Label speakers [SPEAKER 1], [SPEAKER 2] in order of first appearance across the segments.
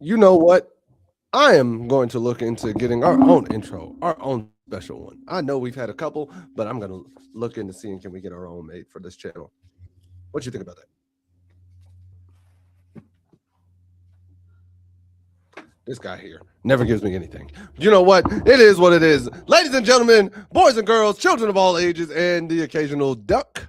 [SPEAKER 1] you know what? I am going to look into getting our own intro, our own special one. I know we've had a couple, but I'm going to look into seeing can we get our own made for this channel. What you think about that? This guy here never gives me anything. You know what? It is what it is. Ladies and gentlemen, boys and girls, children of all ages, and the occasional duck.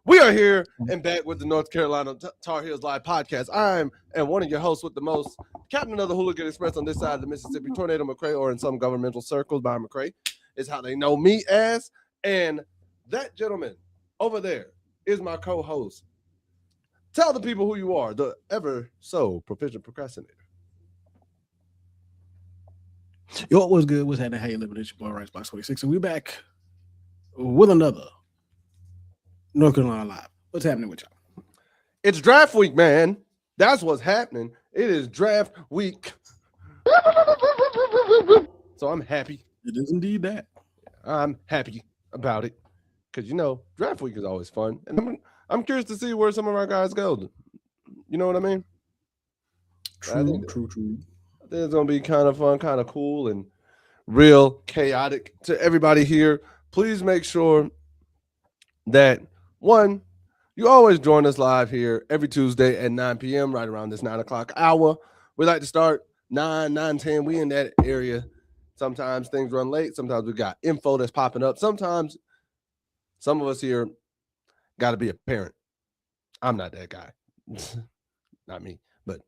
[SPEAKER 1] We are here and back with the North Carolina Tar Heels Live podcast. I'm and one of your hosts with the most, captain of the Hooligan Express on this side of the Mississippi, Tornado McCray, or in some governmental circles, by McCray, is how they know me as. And that gentleman over there is my co-host. Tell the people who you are, the ever so proficient procrastinator.
[SPEAKER 2] Yo, what was good? What's happening? How you living? It's your boy Ricebox 26, and we're back with another North Carolina Live. What's happening with y'all?
[SPEAKER 1] It's draft week, man. That's what's happening. It is draft week. So I'm happy.
[SPEAKER 2] It is indeed that.
[SPEAKER 1] I'm happy about it because, draft week is always fun. And I'm curious to see where some of our guys go. You know what I mean?
[SPEAKER 2] True.
[SPEAKER 1] It's going to be kind of fun, kind of cool, and real chaotic. To everybody here, please make sure that, one, you always join us live here every Tuesday at 9 p.m., right around this 9 o'clock hour. We like to start 9:10. We in that area. Sometimes things run late. Sometimes we got info that's popping up. Sometimes some of us here got to be a parent. I'm not that guy. Not me. But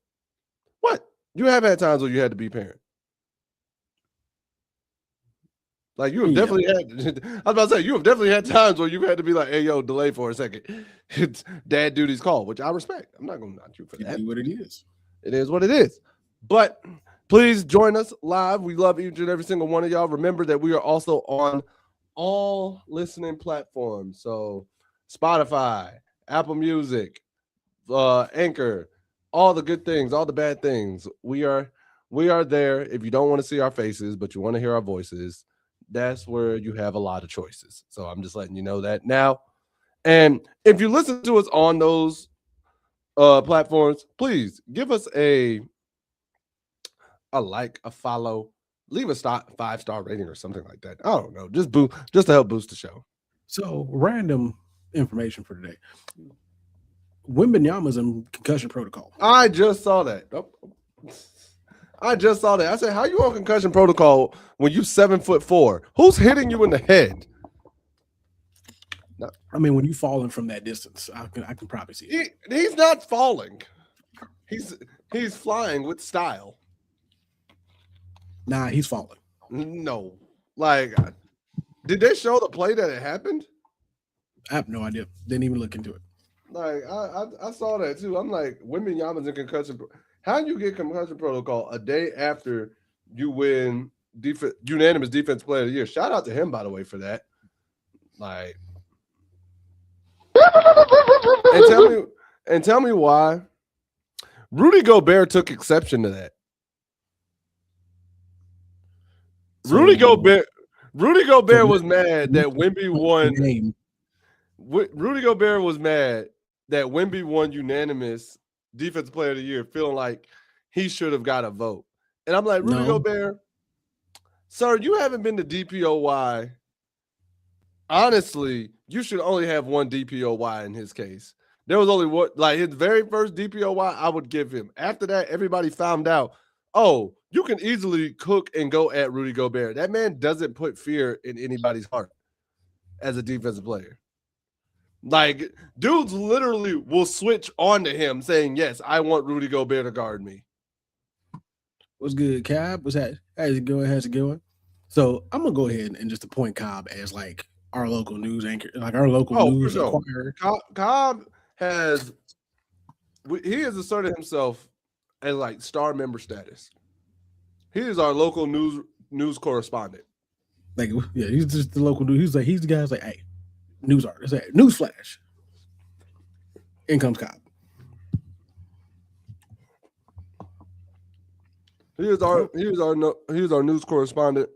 [SPEAKER 1] what? You have had times where you had to be a parent. Like you have definitely had. I was about to say you have definitely had times where you've had to be like, "Hey, yo, delay for a second." It's dad duty's call, which I respect. I'm not going to knock you for that.
[SPEAKER 2] It is what it is.
[SPEAKER 1] It is what it is. But please join us live. We love each and every single one of y'all. Remember that we are also on all listening platforms. So Spotify, Apple Music, Anchor, all the good things, all the bad things. We are there. If you don't want to see our faces, but you want to hear our voices, that's where you have a lot of choices. So I'm just letting you know that now. And if you listen to us on those platforms, please give us a like, a follow, leave a 5-star rating or something like that. I don't know, just to help boost the show.
[SPEAKER 2] So random information for today. Wembanyama's in concussion protocol.
[SPEAKER 1] I just saw that. I said, how you on concussion protocol when you 7'4"? Who's hitting you in the head?
[SPEAKER 2] No. I mean, when you falling from that distance, I can probably see it.
[SPEAKER 1] He's not falling. He's flying with style.
[SPEAKER 2] Nah, he's falling.
[SPEAKER 1] No. Like, did they show the play that it happened?
[SPEAKER 2] I have no idea. Didn't even look into it.
[SPEAKER 1] Like, I saw that too. I'm like, Wembanyama's in concussion. How do you get concussion protocol a day after you win unanimous defense player of the year? Shout out to him, by the way, for that. Like, and tell me why Rudy Gobert took exception to that. Rudy Gobert was mad that Wemby won. Rudy Gobert was mad that Wemby won unanimous defensive player of the year, feeling like he should have got a vote. And I'm like, Rudy Gobert, sir, you haven't been to DPOY. Honestly, you should only have one DPOY in his case. There was only one, like his very first DPOY I would give him. After that, everybody found out, oh, you can easily cook and go at Rudy Gobert. That man doesn't put fear in anybody's heart as a defensive player. Like, dudes literally will switch on to him saying, yes, I want Rudy Gobert to guard me.
[SPEAKER 2] What's good, Cobb? What's that? How's it going? So I'm going to go ahead and just appoint Cobb as like our local news anchor, like our local news acquirer.
[SPEAKER 1] Cobb has asserted himself as like star member status. He is our local news correspondent.
[SPEAKER 2] Like, yeah, he's just the local dude. He's the guy who's like, hey, news artist, hey, news flash. In comes Cobb.
[SPEAKER 1] He was our news correspondent.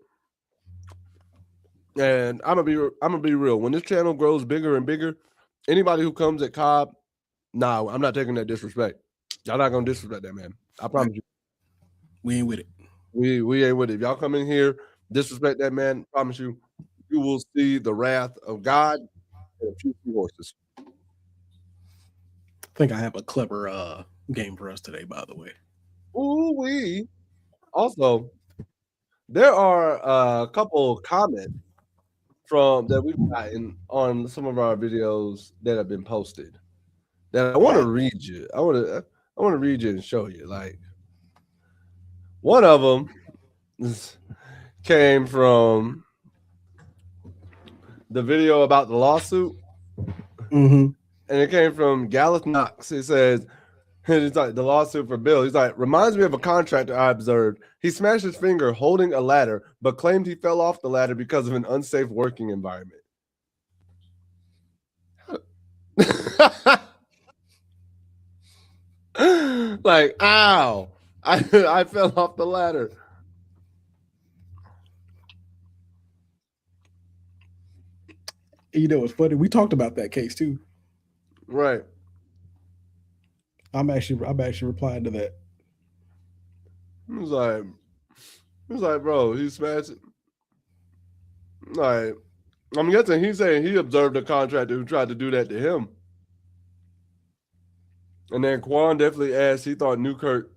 [SPEAKER 1] And I'm gonna be real. When this channel grows bigger and bigger, anybody who comes at Cobb, nah, I'm not taking that disrespect. Y'all not gonna disrespect that man. I promise you.
[SPEAKER 2] We ain't with it.
[SPEAKER 1] We ain't with it. If y'all come in here, disrespect that man, promise you, you will see the wrath of God and a few horses.
[SPEAKER 2] I think I have a clever game for us today, by the way.
[SPEAKER 1] Ooh wee. Also, there are a couple comments from that we've gotten on some of our videos that have been posted that I want to read you. I want to read you and show you. Like one of them came from the video about the lawsuit,
[SPEAKER 2] Mm-hmm.
[SPEAKER 1] and it came from Gareth Knox. It says, it's like the lawsuit for Bill. He's like, reminds me of a contractor I observed. He smashed his finger holding a ladder, but claimed he fell off the ladder because of an unsafe working environment. Like, ow, I fell off the ladder.
[SPEAKER 2] You know, it's funny. We talked about that case too.
[SPEAKER 1] Right.
[SPEAKER 2] I'm actually replying to that.
[SPEAKER 1] He was like, bro, he smashed it. Like, I'm guessing he's saying he observed a contractor who tried to do that to him. And then Quan definitely asked, he thought Newkirk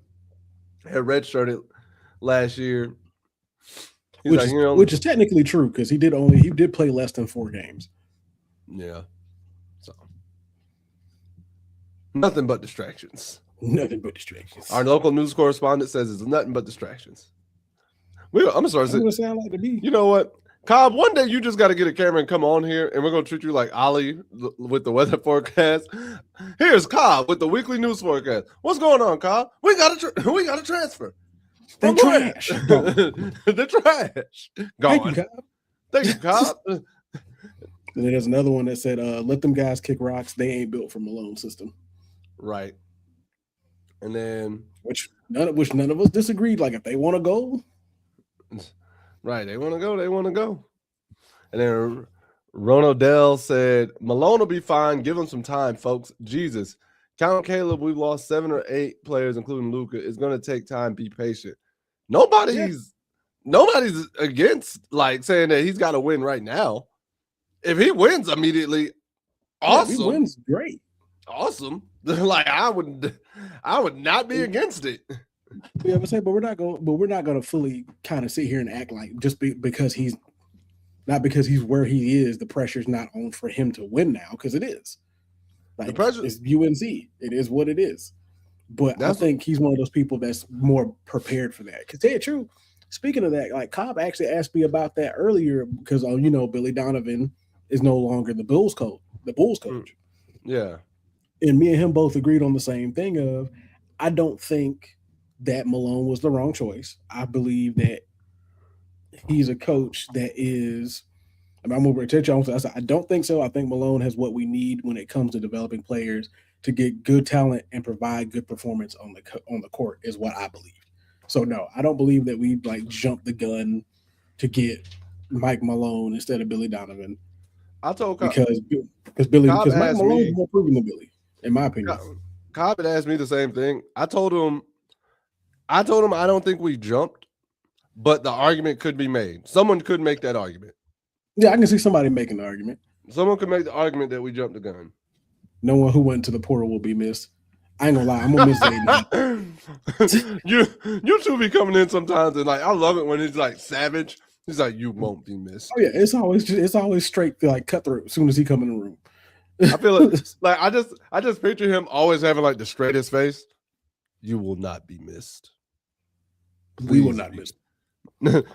[SPEAKER 1] had redshirted last year.
[SPEAKER 2] Which is technically true because he did play less than 4 games.
[SPEAKER 1] Yeah. So nothing but distractions.
[SPEAKER 2] Nothing but distractions.
[SPEAKER 1] Our local news correspondent says it's nothing but distractions. I'm sorry.
[SPEAKER 2] That's what it sound like to me.
[SPEAKER 1] You know what? Cobb, one day you just got to get a camera and come on here, and we're going to treat you like Ali with the weather forecast. Here's Cobb with the weekly news forecast. What's going on, Cobb? We got a transfer.
[SPEAKER 2] The trash.
[SPEAKER 1] The trash. Gone. Thank you, Cobb.
[SPEAKER 2] And then there's another one that said, let them guys kick rocks. They ain't built for Malone system.
[SPEAKER 1] Right. And then
[SPEAKER 2] which none of us disagreed. Like if they want to go.
[SPEAKER 1] Right, they want to go. And then Ron Odell said, Malone will be fine. Give him some time, folks. Jesus. Count Caleb, we've lost 7 or 8 players, including Luka. It's going to take time. Be patient. Nobody's against like saying that he's got to win right now. If he wins immediately, awesome.
[SPEAKER 2] If he wins, great.
[SPEAKER 1] Awesome. Like I would not be against it.
[SPEAKER 2] Yeah, but we're not going to fully kind of sit here and act like just because he's where he is, the pressure's not on for him to win now, because it is. Like, the pressure is UNC. It is what it is. But I think he's one of those people that's more prepared for that. Because tell you the truth, speaking of that, like Cobb actually asked me about that earlier because Billy Donovan is no longer the Bulls coach.
[SPEAKER 1] Yeah.
[SPEAKER 2] And me and him both agreed on the same thing of I don't think that Malone was the wrong choice. I believe that he's a coach that is. I'm over to you. I don't think so. I think Malone has what we need when it comes to developing players to get good talent and provide good performance on the court is what I believe. So no, I don't believe that we like jumped the gun to get Mike Malone instead of Billy Donovan.
[SPEAKER 1] I told
[SPEAKER 2] Cobb because Mike Malone is more proven than Billy, in my opinion.
[SPEAKER 1] Cobb had asked me the same thing. I told him I don't think we jumped, but the argument could be made. Someone could make that argument.
[SPEAKER 2] Yeah, I can see somebody making the argument.
[SPEAKER 1] Someone could make the argument that we jumped the gun.
[SPEAKER 2] No one who went to the portal will be missed. I ain't gonna lie, I'm gonna miss Zayden.
[SPEAKER 1] you two be coming in sometimes, and like I love it when he's like savage. He's like, you won't be missed.
[SPEAKER 2] Oh yeah, it's always straight to like cutthroat as soon as he come in the room.
[SPEAKER 1] I feel like I just picture him always having like the straightest face. You will not be missed.
[SPEAKER 2] We will not miss.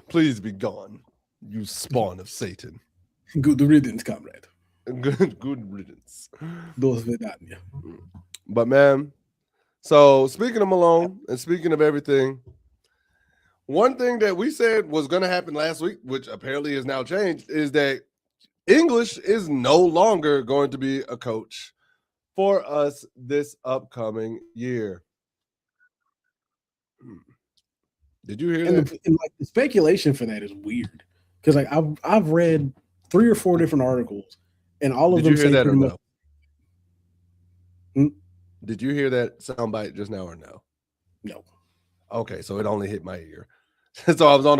[SPEAKER 1] Please be gone, you spawn of Satan.
[SPEAKER 2] Good riddance, comrade.
[SPEAKER 1] Good riddance. But man, so speaking of Malone and speaking of everything, one thing that we said was going to happen last week, which apparently has now changed, is that English is no longer going to be a coach for us this upcoming year. Did you hear that?
[SPEAKER 2] And like the speculation for that is weird because like I've read 3 or 4 different articles, and all of them say
[SPEAKER 1] that
[SPEAKER 2] pretty much.
[SPEAKER 1] Did you hear that soundbite just now or no?
[SPEAKER 2] No.
[SPEAKER 1] Okay, so it only hit my ear. So I'm on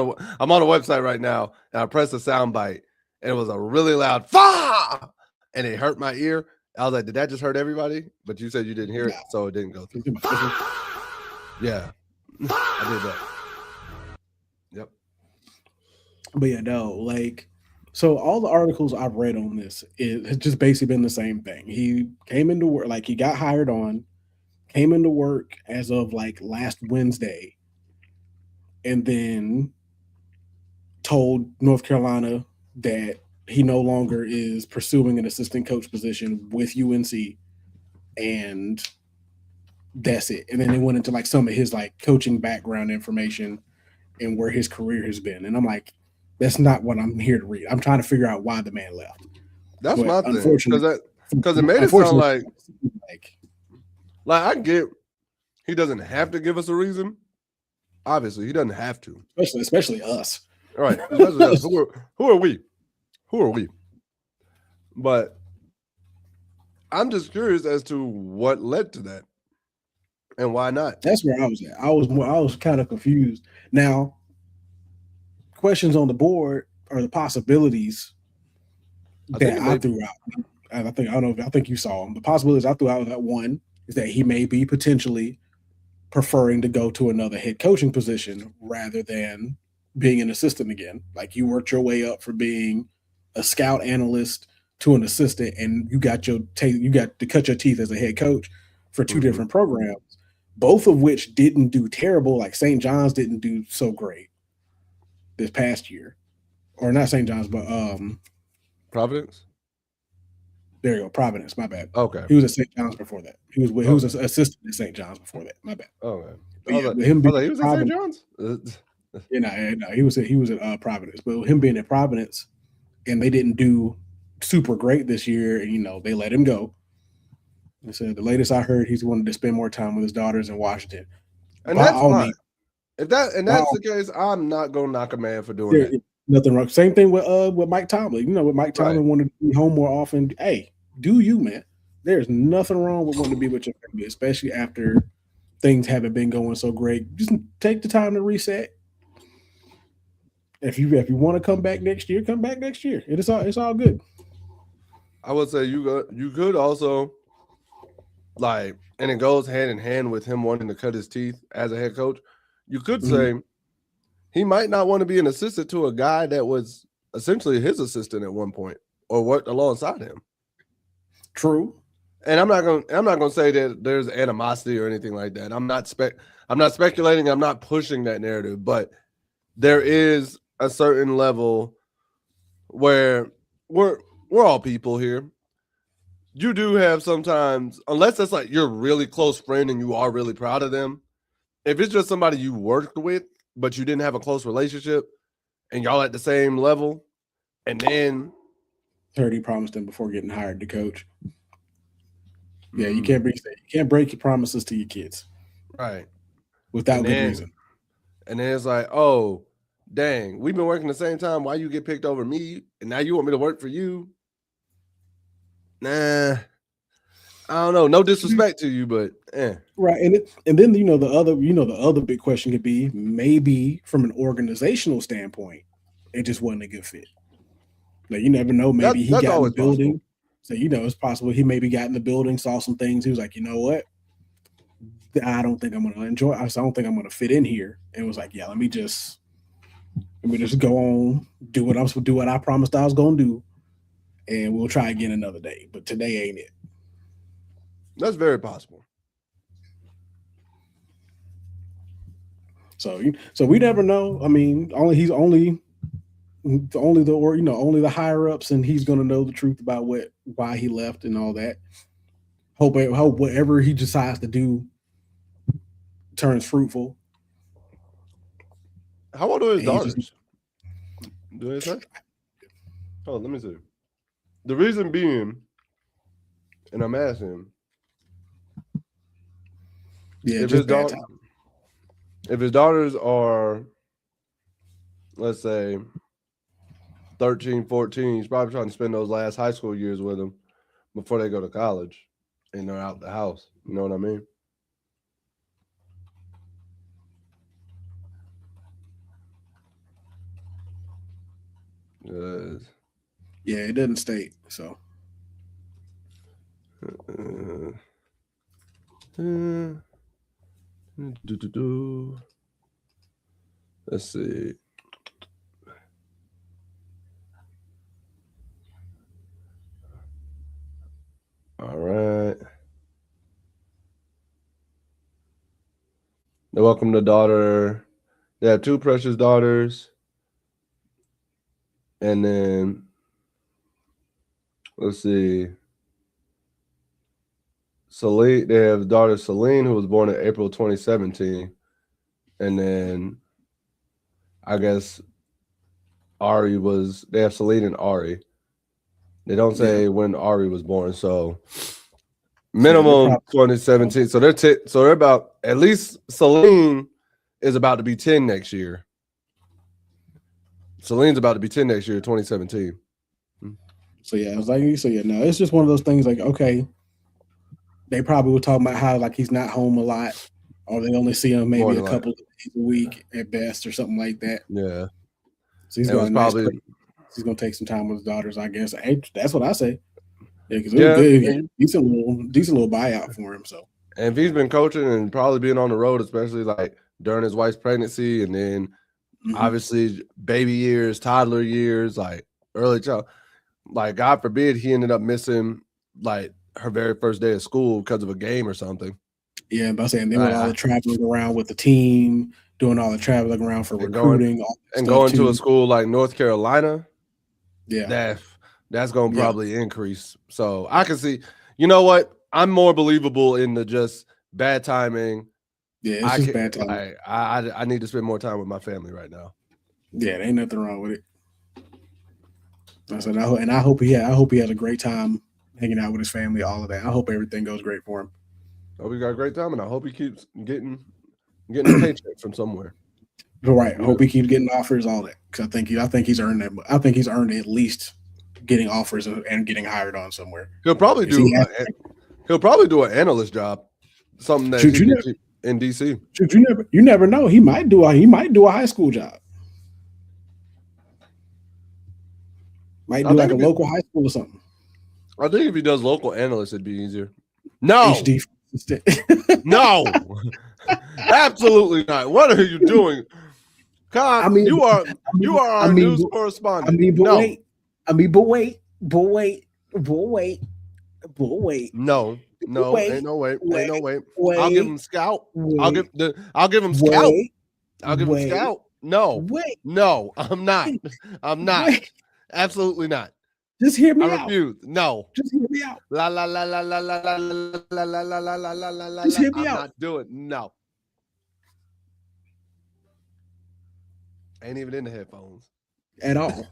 [SPEAKER 1] the website right now, and I pressed the sound bite, and it was a really loud "fa," and it hurt my ear. I was like, "Did that just hurt everybody?" But you said you didn't hear it,
[SPEAKER 2] Nah,
[SPEAKER 1] so it didn't go through.
[SPEAKER 2] this one.
[SPEAKER 1] Yeah, I did that. Yep.
[SPEAKER 2] But yeah, no, like, so all the articles I've read on this has just basically been the same thing. He came into work, like he got hired on, came into work as of like last Wednesday, and then told North Carolina that he no longer is pursuing an assistant coach position with UNC, and that's it. And then they went into like some of his like coaching background information and where his career has been. And I'm like, that's not what I'm here to read. I'm trying to figure out why the man left.
[SPEAKER 1] That's
[SPEAKER 2] But
[SPEAKER 1] my thing,
[SPEAKER 2] unfortunately,
[SPEAKER 1] because it made it sound
[SPEAKER 2] like
[SPEAKER 1] like I get he doesn't have to give us a reason. Obviously, he doesn't have to.
[SPEAKER 2] especially us.
[SPEAKER 1] All right, especially us. Who are we? Who are we? But I'm just curious as to what led to that and why not.
[SPEAKER 2] That's where I was at. I was kind of confused. Now, questions on the board are the possibilities
[SPEAKER 1] I think
[SPEAKER 2] that
[SPEAKER 1] it
[SPEAKER 2] I
[SPEAKER 1] may.
[SPEAKER 2] threw out. And I don't know if I think you saw them. The possibilities I threw out that one is that he may be potentially preferring to go to another head coaching position rather than being an assistant again. Like you worked your way up from being a scout analyst to an assistant, and you got to cut your teeth as a head coach for two
[SPEAKER 1] Mm-hmm.
[SPEAKER 2] different programs, both of which didn't do terrible. Like St. John's didn't do so great this past year, or not St. John's, but
[SPEAKER 1] Providence.
[SPEAKER 2] there you go, Providence. My bad.
[SPEAKER 1] Okay.
[SPEAKER 2] He was at St. John's before that. He was
[SPEAKER 1] Okay.
[SPEAKER 2] an assistant at St. John's before that. My bad.
[SPEAKER 1] Okay.
[SPEAKER 2] But yeah, with him
[SPEAKER 1] I was
[SPEAKER 2] being
[SPEAKER 1] like, he
[SPEAKER 2] at
[SPEAKER 1] was at St.
[SPEAKER 2] Providence,
[SPEAKER 1] John's.
[SPEAKER 2] he was at Providence. But with him being at Providence, and they didn't do super great this year, and they let him go. And so the latest I heard, he's wanted to spend more time with his daughters in Washington.
[SPEAKER 1] And
[SPEAKER 2] By
[SPEAKER 1] that's
[SPEAKER 2] all
[SPEAKER 1] fine.
[SPEAKER 2] means,
[SPEAKER 1] If
[SPEAKER 2] by
[SPEAKER 1] that's
[SPEAKER 2] all
[SPEAKER 1] the case, I'm not gonna knock a man for doing
[SPEAKER 2] there
[SPEAKER 1] that.
[SPEAKER 2] nothing wrong. Same thing with Mike Tomlin. With Mike
[SPEAKER 1] Right.
[SPEAKER 2] Tomlin wanted to be home more often. Hey, do you, man? There's nothing wrong with wanting to be with your family, especially after things haven't been going so great. Just take the time to reset. If you want to come back next year, come back next year. It's all good.
[SPEAKER 1] I would say you could also like, and it goes hand in hand with him wanting to cut his teeth as a head coach. You could
[SPEAKER 2] Mhm.
[SPEAKER 1] say he might not want to be an assistant to a guy that was essentially his assistant at one point or worked alongside him.
[SPEAKER 2] True.
[SPEAKER 1] And I'm not gonna say that there's animosity or anything like that. I'm not speculating. I'm not pushing that narrative, but there is a certain level where we're all people here. You do have sometimes, unless it's like your really close friend and you are really proud of them. If it's just somebody you worked with, but you didn't have a close relationship and y'all at the same level, and then
[SPEAKER 2] Heard he promised him before getting hired to coach. Yeah, you
[SPEAKER 1] mm,
[SPEAKER 2] can't break your promises to your kids
[SPEAKER 1] right,
[SPEAKER 2] without
[SPEAKER 1] and
[SPEAKER 2] good
[SPEAKER 1] then
[SPEAKER 2] reason.
[SPEAKER 1] it's like, oh, dang, we've been working the same time. Why you get picked over me, and now you want me to work for you? Nah, I don't know. No disrespect to you, but
[SPEAKER 2] Right, and then the other big question could be maybe from an organizational standpoint, it just wasn't a good fit. Like you never know. Maybe he
[SPEAKER 1] that's
[SPEAKER 2] got in the
[SPEAKER 1] always possible.
[SPEAKER 2] building, so it's possible he maybe got in the building, saw some things. He was like, you know what, I don't think I'm going to enjoy. I don't think I'm going to fit in here. And was like, yeah, let me just go on, do what I promised I was going to do, and we'll try again another day. But today ain't it.
[SPEAKER 1] That's very possible.
[SPEAKER 2] So we never know. I mean, only the higher ups, and he's going to know the truth about why he left and all that. Hope whatever he decides to do turns fruitful.
[SPEAKER 1] How old are his
[SPEAKER 2] And he just
[SPEAKER 1] daughters? Do they say? Oh, let me see. The reason being, and I'm asking,
[SPEAKER 2] yeah,
[SPEAKER 1] if his
[SPEAKER 2] just bad
[SPEAKER 1] daughter,
[SPEAKER 2] time.
[SPEAKER 1] if his daughters are, let's say, 13, 14, he's probably trying to spend those last high school years with them before they go to college and they're out the house. You know what I mean?
[SPEAKER 2] Yeah, it doesn't state. So
[SPEAKER 1] let's see. All right. They welcome the daughter. They have 2 precious daughters. And then let's see. Celine, they have daughter Celine, who was born in April 2017. And then I guess they have Celine and Ari. They don't say when Ari was born, so minimum 2017. So they're about, at least Celine is about to be 10 next year. Celine's about to be 10 next year, 2017.
[SPEAKER 2] So yeah, no, it's just one of those things. Like, okay, they probably were talking about how like he's not home a lot, or they only see him maybe a couple of days a week at best, or something like that.
[SPEAKER 1] Yeah.
[SPEAKER 2] So he's going to take some time with his daughters, I guess. That's what I say. Yeah, because it was good. Decent little buyout for him. So,
[SPEAKER 1] and if he's been coaching and probably being on the road, especially like during his wife's pregnancy, and then obviously baby years, toddler years, like early child, like God forbid he ended up missing like her very first day of school because of a game or something.
[SPEAKER 2] Yeah, but I'm saying they were all the traveling around with the team, doing all the traveling around for recruiting,
[SPEAKER 1] going to a school like North Carolina.
[SPEAKER 2] Yeah,
[SPEAKER 1] that's going to probably increase. So I can see, you know what? I'm more believable in the just bad timing.
[SPEAKER 2] Yeah, it's just bad timing.
[SPEAKER 1] I need to spend more time with my family right now.
[SPEAKER 2] Yeah, there ain't nothing wrong with it. I said, I hope he has a great time hanging out with his family, all of that. I hope everything goes great for him.
[SPEAKER 1] I hope he got a great time, and I hope he keeps getting a paycheck from somewhere.
[SPEAKER 2] Right. I hope he keeps getting offers, all that. Because I think he's earned that. I think he's earned at least getting offers and getting hired on somewhere.
[SPEAKER 1] He'll probably do an analyst job, something that in DC.
[SPEAKER 2] You never know. He might do a high school job. Might do like a local high school or something.
[SPEAKER 1] I think if he does local analyst, it'd be easier. No.
[SPEAKER 2] HD.
[SPEAKER 1] No. Absolutely not. What are you doing? God, you are our news correspondent.
[SPEAKER 2] But wait.
[SPEAKER 1] No, ain't no way. I'll give him scout. I'll give him scout. I'll give him scout. No. No, I'm not. I'm not. Absolutely not.
[SPEAKER 2] Just hear me out.
[SPEAKER 1] I refuse. No.
[SPEAKER 2] Just hear me out.
[SPEAKER 1] La la la la la la la la la la la la la la la.
[SPEAKER 2] Just hear me out.
[SPEAKER 1] I'm not doing. No. Ain't even in the headphones
[SPEAKER 2] at all.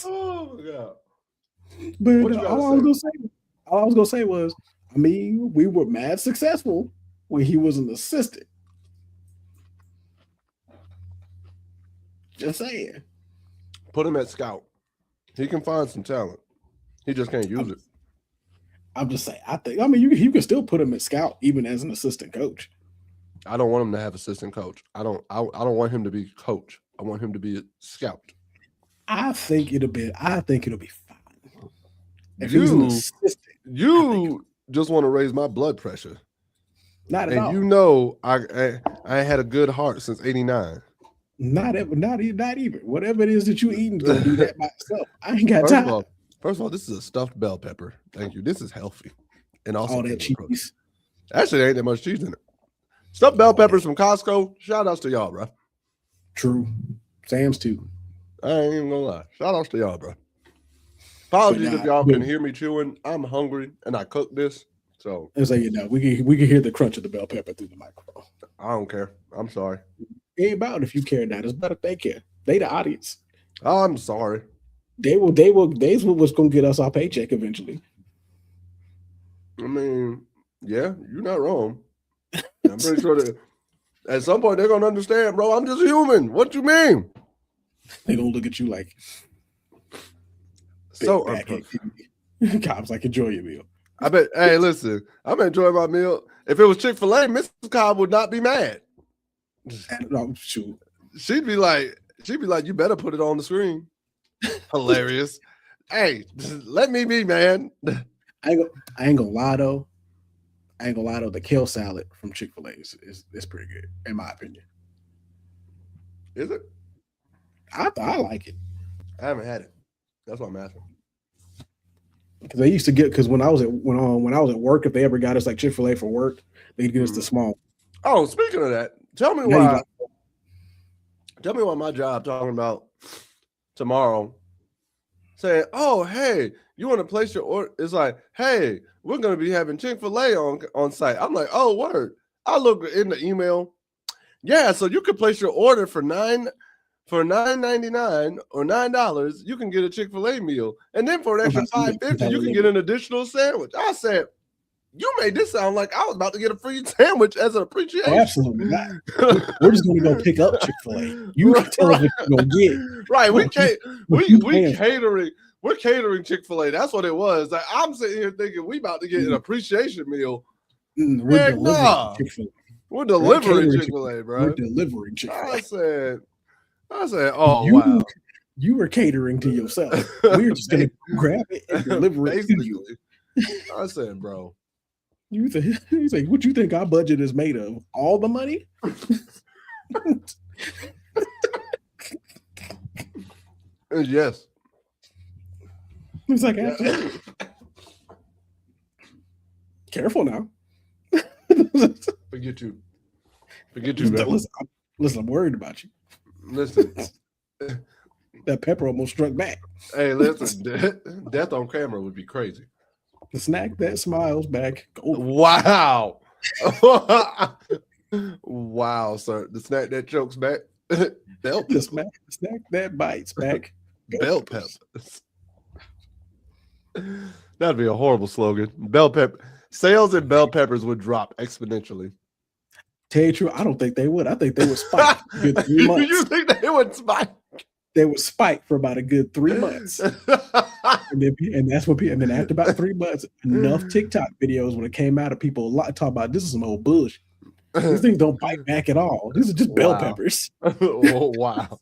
[SPEAKER 1] Oh my God.
[SPEAKER 2] But all I was gonna say was, I mean, we were mad successful when he was an assistant. Just saying.
[SPEAKER 1] Put him at scout. He can find some talent. He just can't use it.
[SPEAKER 2] I'm just saying. I mean, you can still put him at scout even as an assistant coach.
[SPEAKER 1] I don't want him to have assistant coach. I don't want him to be coach. I want him to be a scout.
[SPEAKER 2] I think it'll be fine. If he's an assistant,
[SPEAKER 1] you just want to raise my blood pressure.
[SPEAKER 2] Not at all.
[SPEAKER 1] You know, I had a good heart since '89.
[SPEAKER 2] Not even. Whatever it is that you eating, gonna do that by itself. I ain't got time.
[SPEAKER 1] First of all, this is a stuffed bell pepper. Thank you. This is healthy, and also
[SPEAKER 2] all that cheese.
[SPEAKER 1] Actually, there ain't that much cheese in it. Stuffed bell peppers from Costco. Shout outs to y'all, bro.
[SPEAKER 2] True. Sam's too.
[SPEAKER 1] I ain't even gonna lie. Shout outs to y'all, bro. Apologies if y'all can hear me chewing. I'm hungry and I cooked this. So
[SPEAKER 2] it's like, we can hear the crunch of the bell pepper through the microphone.
[SPEAKER 1] I don't care. I'm sorry.
[SPEAKER 2] It ain't about if you care or not. It's about if they care. They the audience.
[SPEAKER 1] I'm sorry.
[SPEAKER 2] They's what's gonna get us our paycheck eventually.
[SPEAKER 1] I mean, yeah, you're not wrong. I'm pretty sure that at some point they're gonna understand, bro. I'm just human. What you mean?
[SPEAKER 2] They're gonna look at you like
[SPEAKER 1] so
[SPEAKER 2] Cobb's like, enjoy your meal.
[SPEAKER 1] I bet. Hey, listen, I'm enjoying my meal. If it was Chick-fil-A, Mrs. Cobb would not be mad.
[SPEAKER 2] No, shoot.
[SPEAKER 1] She'd be like, you better put it on the screen. Hilarious. Hey, let me be, man.
[SPEAKER 2] I ain't gonna lie though. The kale salad from Chick-fil-A is pretty good, in my opinion.
[SPEAKER 1] Is it?
[SPEAKER 2] I like it.
[SPEAKER 1] I haven't had it. That's what I'm asking.
[SPEAKER 2] Because I used to get when I was at work, if they ever got us like Chick-fil-A for work, they'd get us the small.
[SPEAKER 1] Oh, speaking of that, tell me why my job talking about tomorrow saying, oh, hey, you want to place your order? It's like, hey, we're going to be having Chick-fil-A on site. I'm like, oh, word. I look in the email. Yeah, so you could place your order for $9.99 or $9, you can get a Chick-fil-A meal. And then for an extra $5.50, you can get an additional sandwich. I said, you made this sound like I was about to get a free sandwich as an appreciation.
[SPEAKER 2] Oh, absolutely not. We're just going to go pick up Chick-fil-A. You can tell us what you're going to get.
[SPEAKER 1] Right. We're catering Chick-fil-A. That's what it was. Like, I'm sitting here thinking we about to get an appreciation meal.
[SPEAKER 2] We're delivering Chick-fil-A.
[SPEAKER 1] We're delivering Chick-fil-A, bro.
[SPEAKER 2] We're delivering Chick-fil-A.
[SPEAKER 1] I said, oh, wow.
[SPEAKER 2] You were catering to yourself. We're just going to grab it and deliver it to you.
[SPEAKER 1] I said, bro.
[SPEAKER 2] You think what you think our budget is made of? All the money?
[SPEAKER 1] Yes.
[SPEAKER 2] It's like, absolutely. Careful now.
[SPEAKER 1] Forget you, man.
[SPEAKER 2] Listen, I'm worried about you.
[SPEAKER 1] Listen.
[SPEAKER 2] That pepper almost struck back.
[SPEAKER 1] Hey, listen, death on camera would be crazy.
[SPEAKER 2] The snack that smiles back.
[SPEAKER 1] Wow. Wow, sir. The snack that chokes back. Bell
[SPEAKER 2] the snack that bites back.
[SPEAKER 1] Bell peppers. That'd be a horrible slogan. Bell pepper. Sales in bell peppers would drop exponentially.
[SPEAKER 2] Tell you the truth, I don't think they would. I think they would spike for a good 3 months.
[SPEAKER 1] You think they would spike?
[SPEAKER 2] They would spike for about a good 3 months. and that's what people, and then after about 3 months, enough TikTok videos when it came out of people a lot talk about this is some old bullshit. These things don't bite back at all. These are just bell peppers.
[SPEAKER 1] Oh, wow.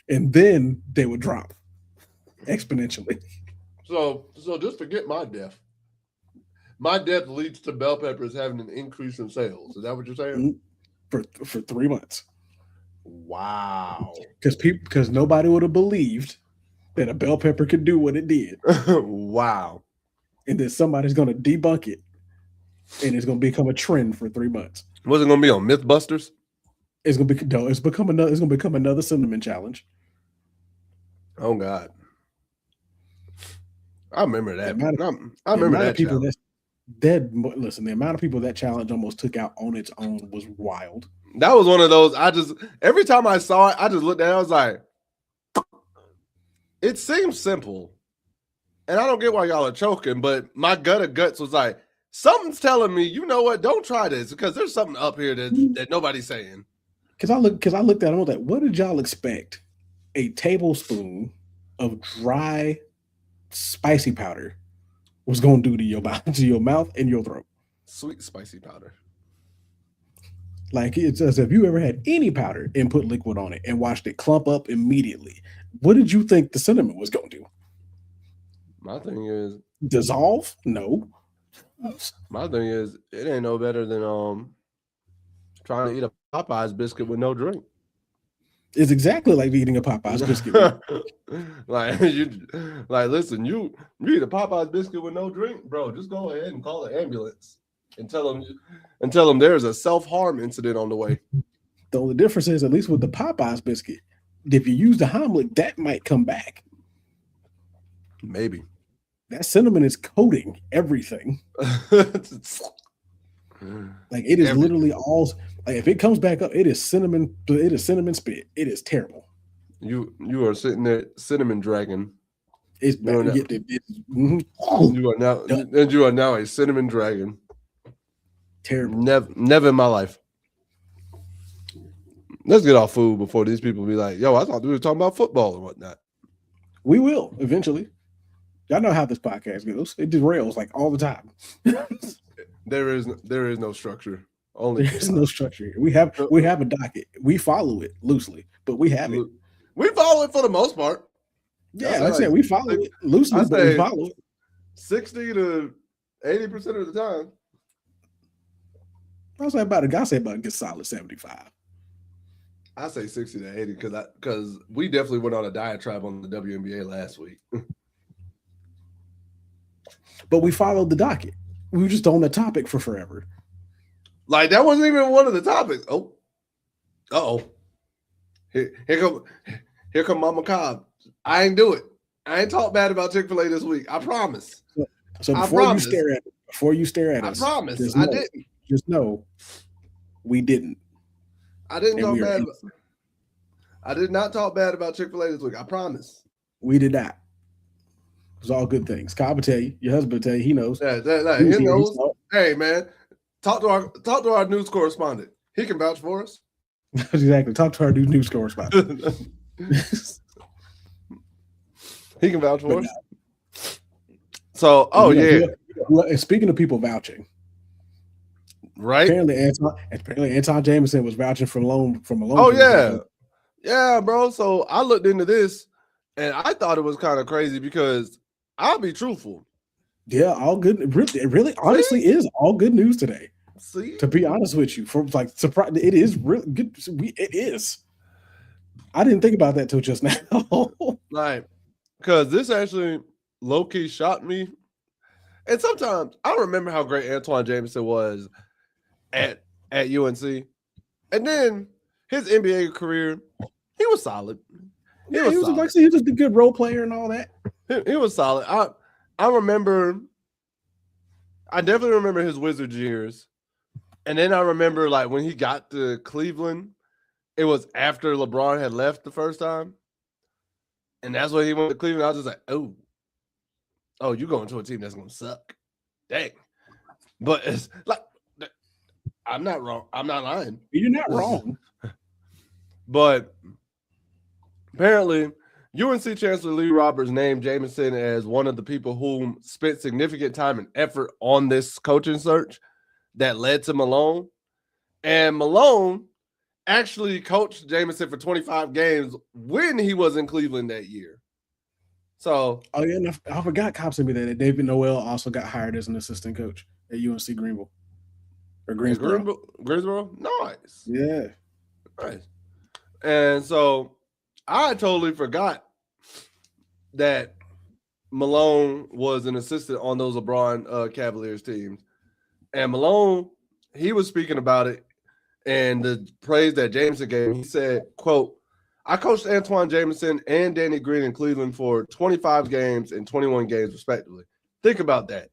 [SPEAKER 2] And then they would drop exponentially.
[SPEAKER 1] So just forget my death. My death leads to bell peppers having an increase in sales. Is that what you're saying?
[SPEAKER 2] For 3 months.
[SPEAKER 1] Wow.
[SPEAKER 2] Because nobody would have believed that a bell pepper could do what it did.
[SPEAKER 1] Wow.
[SPEAKER 2] And then somebody's going to debunk it, and it's going to become a trend for 3 months.
[SPEAKER 1] Was it going to be on Mythbusters?
[SPEAKER 2] It's going to become another cinnamon challenge.
[SPEAKER 1] Oh God. I remember that. I
[SPEAKER 2] remember
[SPEAKER 1] that
[SPEAKER 2] people listen, the amount of people that challenge almost took out on its own was wild.
[SPEAKER 1] That was one of those. Every time I saw it, I just looked at it. I was like, it seems simple. And I don't get why y'all are choking, but my gut of guts was like, something's telling me, you know what? Don't try this because there's something up here that nobody's saying.
[SPEAKER 2] Because I looked at it, I was like, what did y'all expect? A tablespoon of dry spicy powder was going to do to your mouth and your throat.
[SPEAKER 1] Sweet spicy powder.
[SPEAKER 2] Like it's as if you ever had any powder and put liquid on it and watched it clump up immediately. What did you think the cinnamon was going to do?
[SPEAKER 1] My thing is
[SPEAKER 2] dissolve? No.
[SPEAKER 1] My thing is it ain't no better than trying to eat a Popeyes biscuit with no drink.
[SPEAKER 2] It's exactly like eating a Popeyes biscuit.
[SPEAKER 1] Listen, you eat a Popeyes biscuit with no drink, bro. Just go ahead and call an ambulance and tell them there's a self-harm incident on the way.
[SPEAKER 2] The only difference is, at least with the Popeyes biscuit, if you use the Heimlich, that might come back.
[SPEAKER 1] Maybe.
[SPEAKER 2] That cinnamon is coating everything. Like it is literally all. Like if it comes back up, it is cinnamon. It is cinnamon spit. It is terrible.
[SPEAKER 1] You are sitting there, cinnamon dragon.
[SPEAKER 2] It's bad.
[SPEAKER 1] You are now a cinnamon dragon.
[SPEAKER 2] Terrible.
[SPEAKER 1] Never in my life. Let's get off food before these people be like, "Yo, I thought we were talking about football and whatnot."
[SPEAKER 2] We will eventually. Y'all know how this podcast goes. It derails like all the time.
[SPEAKER 1] There is no structure. Only
[SPEAKER 2] There's no structure. We have a docket. We follow it loosely, but we have it.
[SPEAKER 1] We follow it for the most part.
[SPEAKER 2] Yeah, like I said, we follow it loosely, but we follow it
[SPEAKER 1] 60 to 80% of the time.
[SPEAKER 2] I say about a good solid 75.
[SPEAKER 1] I say 60 to 80 because we definitely went on a diatribe on the WNBA last week.
[SPEAKER 2] But we followed the docket. We were just on the topic for forever.
[SPEAKER 1] Like that wasn't even one of the topics. Here come Mama Cobb. I ain't do it. I ain't talk bad about Chick-fil-A this week. I promise.
[SPEAKER 2] So before you stare at us,
[SPEAKER 1] I promise. I didn't.
[SPEAKER 2] Just know we didn't.
[SPEAKER 1] I didn't talk bad. I did not talk bad about Chick-fil-A this week. I promise.
[SPEAKER 2] We did not. It was all good things. Cobb will tell you. Your husband will tell you. He knows.
[SPEAKER 1] He knows. Hey, man, talk to our news correspondent. He can vouch for us.
[SPEAKER 2] Exactly. Talk to our news correspondent.
[SPEAKER 1] He can vouch for us. So,
[SPEAKER 2] speaking of people vouching,
[SPEAKER 1] right?
[SPEAKER 2] Apparently, Anton Jameson was vouching for Malone.
[SPEAKER 1] Oh yeah, bro. So I looked into this, and I thought it was kind of crazy because I'll be truthful.
[SPEAKER 2] Yeah, all good. It really, honestly, is all good news today.
[SPEAKER 1] See,
[SPEAKER 2] to be honest with you, from like surprise, it is really good. It is. I didn't think about that till just now.
[SPEAKER 1] Like, because this actually low key shocked me. And sometimes I remember how great Antoine Jameson was at UNC, and then his NBA career, he was solid.
[SPEAKER 2] He was just a good role player and all that.
[SPEAKER 1] He was solid. I definitely remember his Wizards years. And then I remember like when he got to Cleveland, it was after LeBron had left the first time. And that's when he went to Cleveland. I was just like, oh, you going to a team that's going to suck. Dang. But it's like, I'm not wrong. I'm not lying.
[SPEAKER 2] You're not wrong.
[SPEAKER 1] But apparently, UNC Chancellor Lee Roberts named Jameson as one of the people who spent significant time and effort on this coaching search that led to Malone. And Malone actually coached Jameson for 25 games when he was in Cleveland that year. So,
[SPEAKER 2] I forgot Cobb sent me that David Noel also got hired as an assistant coach at UNC Greenville or Greensboro.
[SPEAKER 1] Greensboro, nice.
[SPEAKER 2] Yeah,
[SPEAKER 1] nice. And so I totally forgot that Malone was an assistant on those LeBron Cavaliers teams. And Malone, he was speaking about it and the praise that Jameson gave. He said, quote, I coached Antoine Jameson and Danny Green in Cleveland for 25 games and 21 games, respectively. Think about that.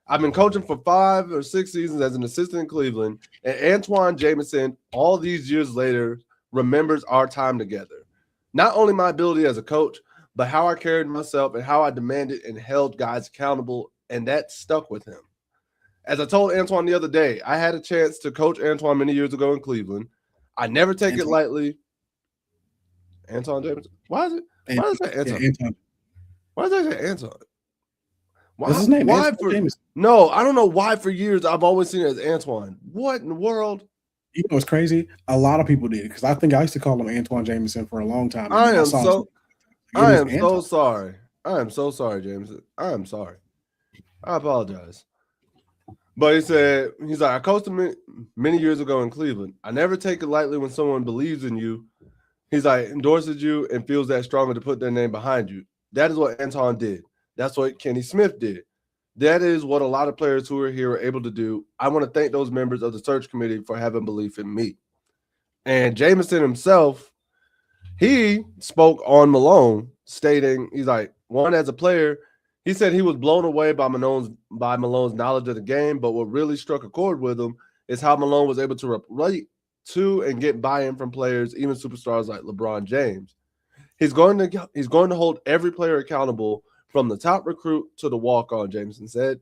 [SPEAKER 1] I've been coaching for 5 or 6 seasons as an assistant in Cleveland, and Antoine Jameson, all these years later, remembers our time together. Not only my ability as a coach, but how I carried myself and how I demanded and held guys accountable, and that stuck with him. As I told Antoine the other day, I had a chance to coach Antoine many years ago in Cleveland. I never take it lightly. Anton Jameson. Why is that Anton?
[SPEAKER 2] Yeah, Anton.
[SPEAKER 1] Why does that say Anton?
[SPEAKER 2] What's his name?
[SPEAKER 1] No, I don't know why for years I've always seen it as Antoine. What in the world?
[SPEAKER 2] You know what's crazy? A lot of people did because I think I used to call him Antoine Jameson for a long time.
[SPEAKER 1] I am so sorry. I am so sorry, Jameson. I am sorry. I apologize. But he's like, I coached him many years ago in Cleveland. I never take it lightly when someone believes in you. He's like, endorses you and feels that stronger to put their name behind you. That is what Anton did. That's what Kenny Smith did. That is what a lot of players who are here are able to do. I want to thank those members of the search committee for having belief in me. And Jameson himself, he spoke on Malone, stating, he's like, one, as a player, he said he was blown away by Malone's knowledge of the game, but what really struck a chord with him is how Malone was able to relate to and get buy-in from players, even superstars like LeBron James. He's going to hold every player accountable from the top recruit to the walk-on, Jameson said.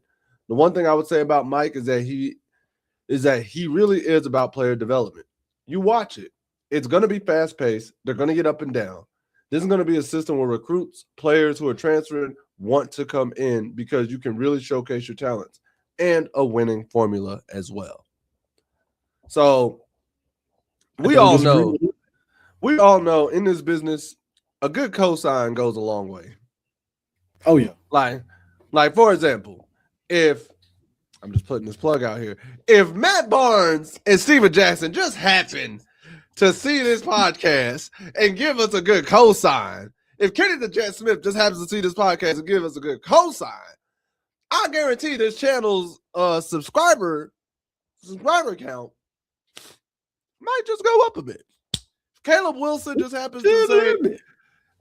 [SPEAKER 1] The one thing I would say about Mike is that he really is about player development. You watch it. It's going to be fast-paced. They're going to get up and down. This is going to be a system where recruits, players who are transferring want to come in because you can really showcase your talents and a winning formula as well. So
[SPEAKER 2] I
[SPEAKER 1] we
[SPEAKER 2] don't
[SPEAKER 1] all
[SPEAKER 2] disagree
[SPEAKER 1] know,
[SPEAKER 2] with you.
[SPEAKER 1] in this business, a good cosign goes a long way.
[SPEAKER 2] Oh yeah.
[SPEAKER 1] Like for example, if I'm just putting this plug out here, if Matt Barnes and Steven Jackson just happen to see this podcast and give us a good cosign, if Kenny the Jet Smith just happens to see this podcast and give us a good cosign, I guarantee this channel's subscriber count might just go up a bit. Caleb Wilson just happens to say,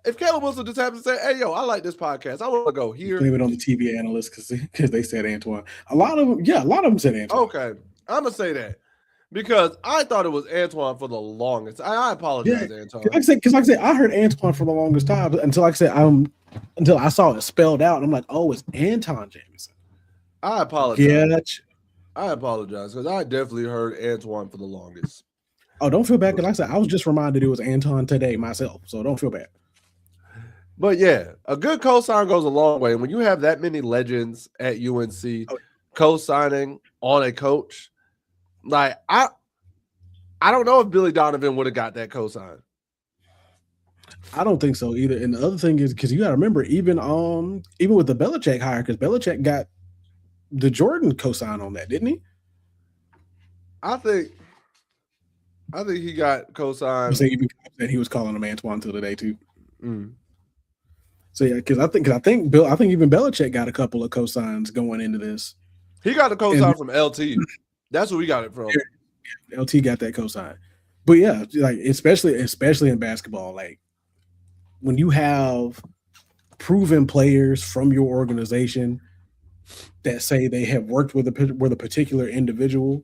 [SPEAKER 1] if Caleb Wilson just happens to say, hey, yo, I like this podcast. I want to go here.
[SPEAKER 2] Blame it on the TV analysts because they said Antoine. A lot of them said Antoine.
[SPEAKER 1] Okay, I'm going to say that because I thought it was Antoine for the longest. I apologize, Antoine.
[SPEAKER 2] Because like I said, I heard Antoine for the longest time until I saw it spelled out. And I'm like, oh, it's Anton Jameson.
[SPEAKER 1] I apologize.
[SPEAKER 2] Gotcha.
[SPEAKER 1] I apologize because I definitely heard Antoine for the longest.
[SPEAKER 2] Oh, don't feel bad because like I said, I was just reminded it was Anton today myself, so don't feel bad.
[SPEAKER 1] But yeah, a good cosign goes a long way. When you have that many legends at UNC co-signing on a coach, like I don't know if Billy Donovan would have got that cosign.
[SPEAKER 2] I don't think so either. And the other thing is because you got to remember, even with the Belichick hire, because Belichick got the Jordan cosign on that, didn't he?
[SPEAKER 1] I think he got cosign.
[SPEAKER 2] He was calling him Antoine till today too.
[SPEAKER 1] Mm.
[SPEAKER 2] So yeah, because I think even Belichick got a couple of cosigns going into this.
[SPEAKER 1] He got the cosign from LT. That's where we got it from.
[SPEAKER 2] LT got that cosign. But yeah, like especially in basketball, like when you have proven players from your organization that say they have worked with a particular individual,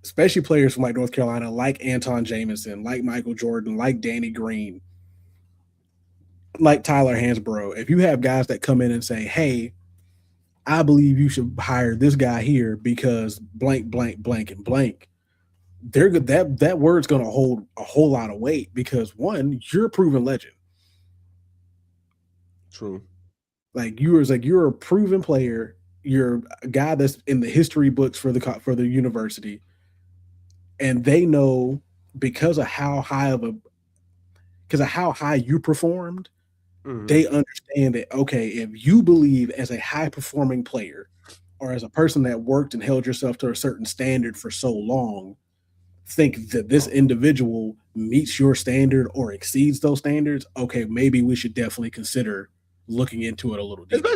[SPEAKER 2] especially players from like North Carolina, like Anton Jameson, like Michael Jordan, like Danny Green, like Tyler Hansbrough. If you have guys that come in and say, hey, I believe you should hire this guy here because blank, blank, blank, and blank, they're good. That word's going to hold a whole lot of weight because one, you're a proven legend.
[SPEAKER 1] True.
[SPEAKER 2] You're a proven player. You're a guy that's in the history books for the university, and they know because of how high you performed. Mm-hmm. They understand that, okay, if you believe as a high performing player or as a person that worked and held yourself to a certain standard for so long, think that this individual meets your standard or exceeds those standards, okay, maybe we should definitely consider looking into it a little deeper.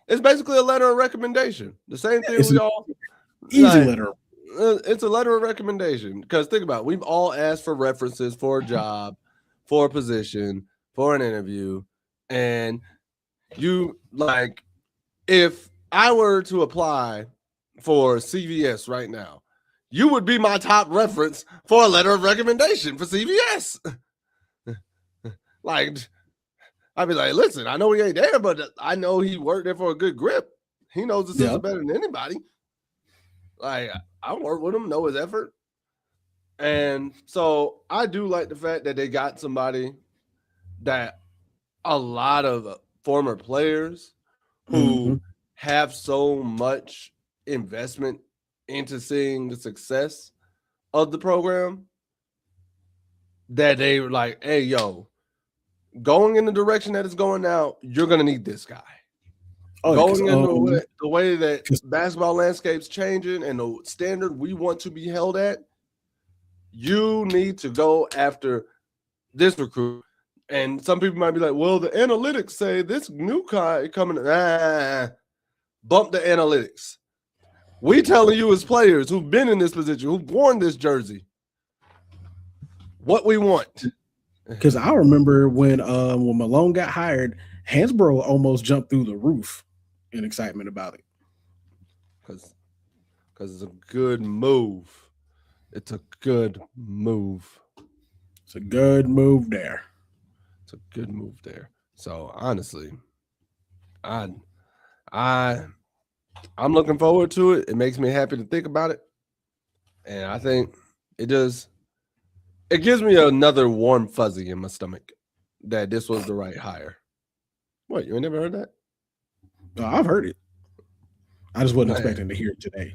[SPEAKER 1] It's basically a letter of recommendation. The same thing
[SPEAKER 2] it's letter.
[SPEAKER 1] It's a letter of recommendation because think about it, we've all asked for references for a job, for a position, for an interview. And you like, if I were to apply for CVS right now, you would be my top reference for a letter of recommendation for CVS. Like, I'd be like, listen, I know he ain't there, but I know he worked there for a good grip. He knows the system better than anybody. Like, I work with him, know his effort. And so I do like the fact that they got somebody that a lot of former players who have so much investment into seeing the success of the program that they were like, hey, yo, going in the direction that it's going now, you're going to need this guy. Going in the way that basketball landscape's changing and the standard we want to be held at, you need to go after this recruit. And some people might be like, well, the analytics say this new guy coming. Bump the analytics. We telling you as players who've been in this position, who've worn this jersey, what we want.
[SPEAKER 2] Because I remember when Malone got hired, Hansbrough almost jumped through the roof in excitement about it.
[SPEAKER 1] Because it's a good move. It's a good move.
[SPEAKER 2] It's a good move there.
[SPEAKER 1] It's a good move there. So honestly, I'm looking forward to it. It makes me happy to think about it. And I think it gives me another warm fuzzy in my stomach that this was the right hire. What, you ain't never heard that?
[SPEAKER 2] I've heard it. I just wasn't
[SPEAKER 1] Man.
[SPEAKER 2] expecting to hear it today.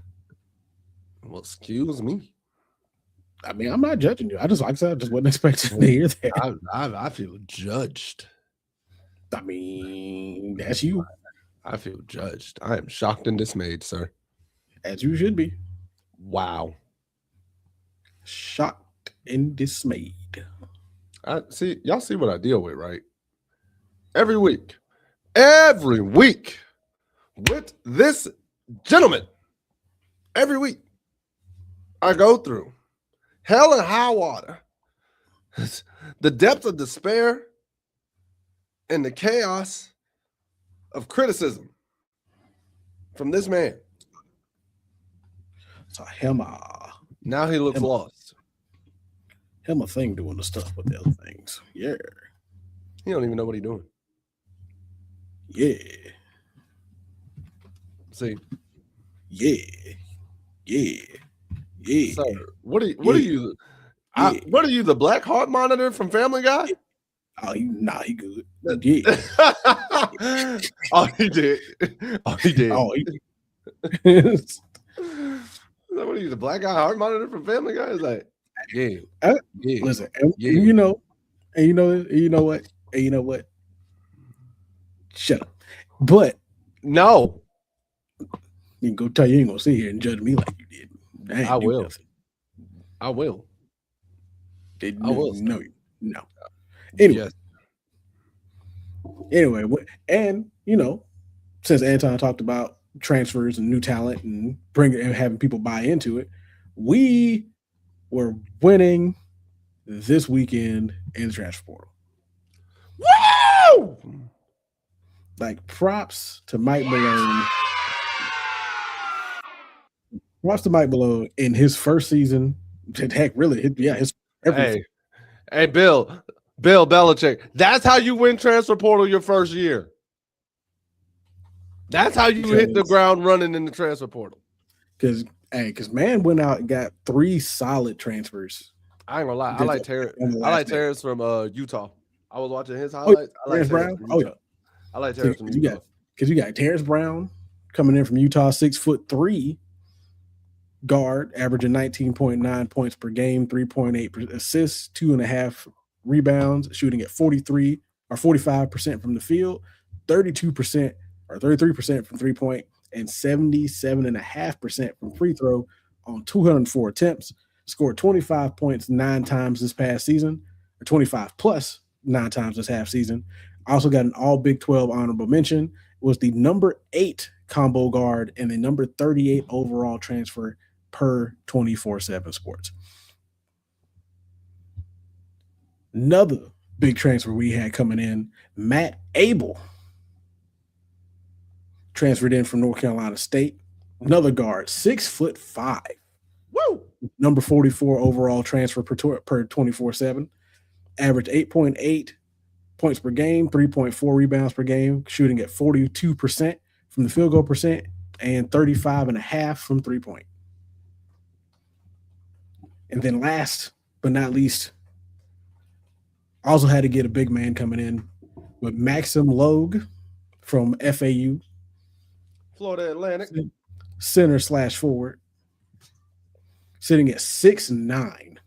[SPEAKER 1] Well, excuse me.
[SPEAKER 2] I mean, I'm not judging you. Like I said, I just wasn't expecting to hear that.
[SPEAKER 1] I feel judged.
[SPEAKER 2] I mean, that's you.
[SPEAKER 1] I feel judged. I am shocked and dismayed, sir.
[SPEAKER 2] As you should be.
[SPEAKER 1] Wow.
[SPEAKER 2] Shocked and dismayed.
[SPEAKER 1] Y'all see what I deal with, right? Every week with this gentleman, every week I go through hell and high water, the depth of despair, and the chaos of criticism from this man.
[SPEAKER 2] So him,
[SPEAKER 1] now he looks lost.
[SPEAKER 2] Him a thing doing the stuff with the other things. Yeah.
[SPEAKER 1] He don't even know what he's doing.
[SPEAKER 2] Yeah.
[SPEAKER 1] See.
[SPEAKER 2] Yeah.
[SPEAKER 1] Sir, what are you? What are you, the Black Heart Monitor from Family Guy?
[SPEAKER 2] Oh, he good. Yeah.
[SPEAKER 1] Oh, he did. Oh, he did. What are you, the Black Guy Heart Monitor from Family Guy? It's like, yeah.
[SPEAKER 2] Listen, you know what? Shut up. But
[SPEAKER 1] no,
[SPEAKER 2] you can go tell you ain't gonna sit here and judge me like you did.
[SPEAKER 1] I will. I will.
[SPEAKER 2] No. Anyway.
[SPEAKER 1] Yes.
[SPEAKER 2] Anyway, and since Anton talked about transfers and new talent and having people buy into it, we were winning this weekend in the transfer portal.
[SPEAKER 1] Woo!
[SPEAKER 2] Like, props to Mike Malone. Props to Mike Malone in his first season. Heck, really, his everything.
[SPEAKER 1] Hey, Bill Belichick. That's how you win transfer portal your first year. That's how you hit the ground running in the transfer portal.
[SPEAKER 2] Because man went out and got 3 solid transfers.
[SPEAKER 1] I ain't gonna lie. I like Terrence from Utah. I was watching his highlights. I like
[SPEAKER 2] Terrence Brown. Yeah.
[SPEAKER 1] I like Terrence from Utah.
[SPEAKER 2] Because you got Terrence Brown coming in from Utah, 6'3" guard, averaging 19.9 points per game, 3.8 assists, 2.5 rebounds, shooting at 43 or 45% from the field, 32% or 33% from 3-point, and 77.5% from free throw on 204 attempts. Scored 25 points 9 times this past season, or 25 plus 9 times this half season. Also got an all Big 12 honorable mention. Was the number 8 combo guard and the number 38 overall transfer per 24/7 Sports. Another big transfer we had coming in, Matt Abel transferred in from North Carolina State. Another guard, 6'5".
[SPEAKER 1] Woo!
[SPEAKER 2] Number 44 overall transfer per 24/7. Average 8.8 points per game, 3.4 rebounds per game, shooting at 42% from the field goal percent and 35.5 from 3-point. And then last but not least, also had to get a big man coming in with Maxim Logue from FAU.
[SPEAKER 1] Florida Atlantic.
[SPEAKER 2] Center/forward. Sitting at 6'9".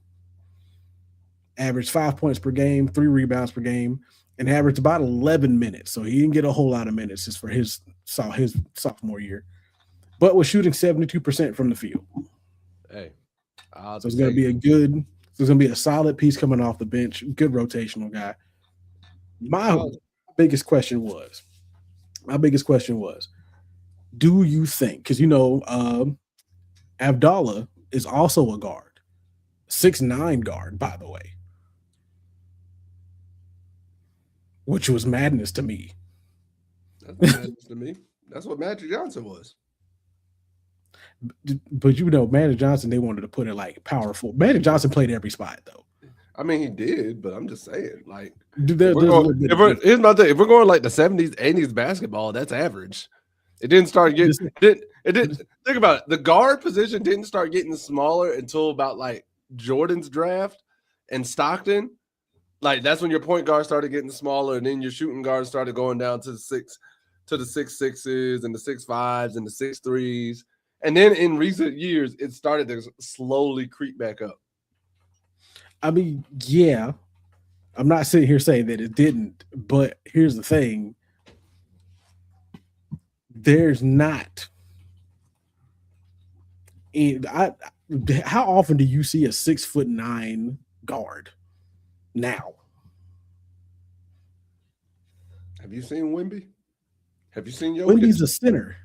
[SPEAKER 2] Averaged 5 points per game, 3 rebounds per game, and averaged about 11 minutes. So he didn't get a whole lot of minutes just for his sophomore year. But was shooting 72% from the field.
[SPEAKER 1] Hey.
[SPEAKER 2] So it's going to be a solid piece coming off the bench. Good rotational guy. My biggest question was, do you think, because Abdallah is also a guard, 6'9" guard, by the way, which was madness to me.
[SPEAKER 1] That's madness to me. That's what Magic Johnson was.
[SPEAKER 2] But Magic Johnson, they wanted to put it like powerful. Magic Johnson played every spot, though.
[SPEAKER 1] I mean, he did, but I'm just saying, like,
[SPEAKER 2] here's
[SPEAKER 1] my thing. If we're going like the 70s, 80s basketball, that's average. It didn't start getting. It didn't. Think about it. The guard position didn't start getting smaller until about like Jordan's draft and Stockton. Like that's when your point guard started getting smaller, and then your shooting guards started going down to the 6'6" and the 6'5s and the 6'3s. And then in recent years, it started to slowly creep back up.
[SPEAKER 2] I mean, yeah, I'm not sitting here saying that it didn't, but here's the thing: there's not. And how often do you see a 6'9" guard now?
[SPEAKER 1] Have you seen Wemby? Have you seen Jokic?
[SPEAKER 2] Wemby's a center.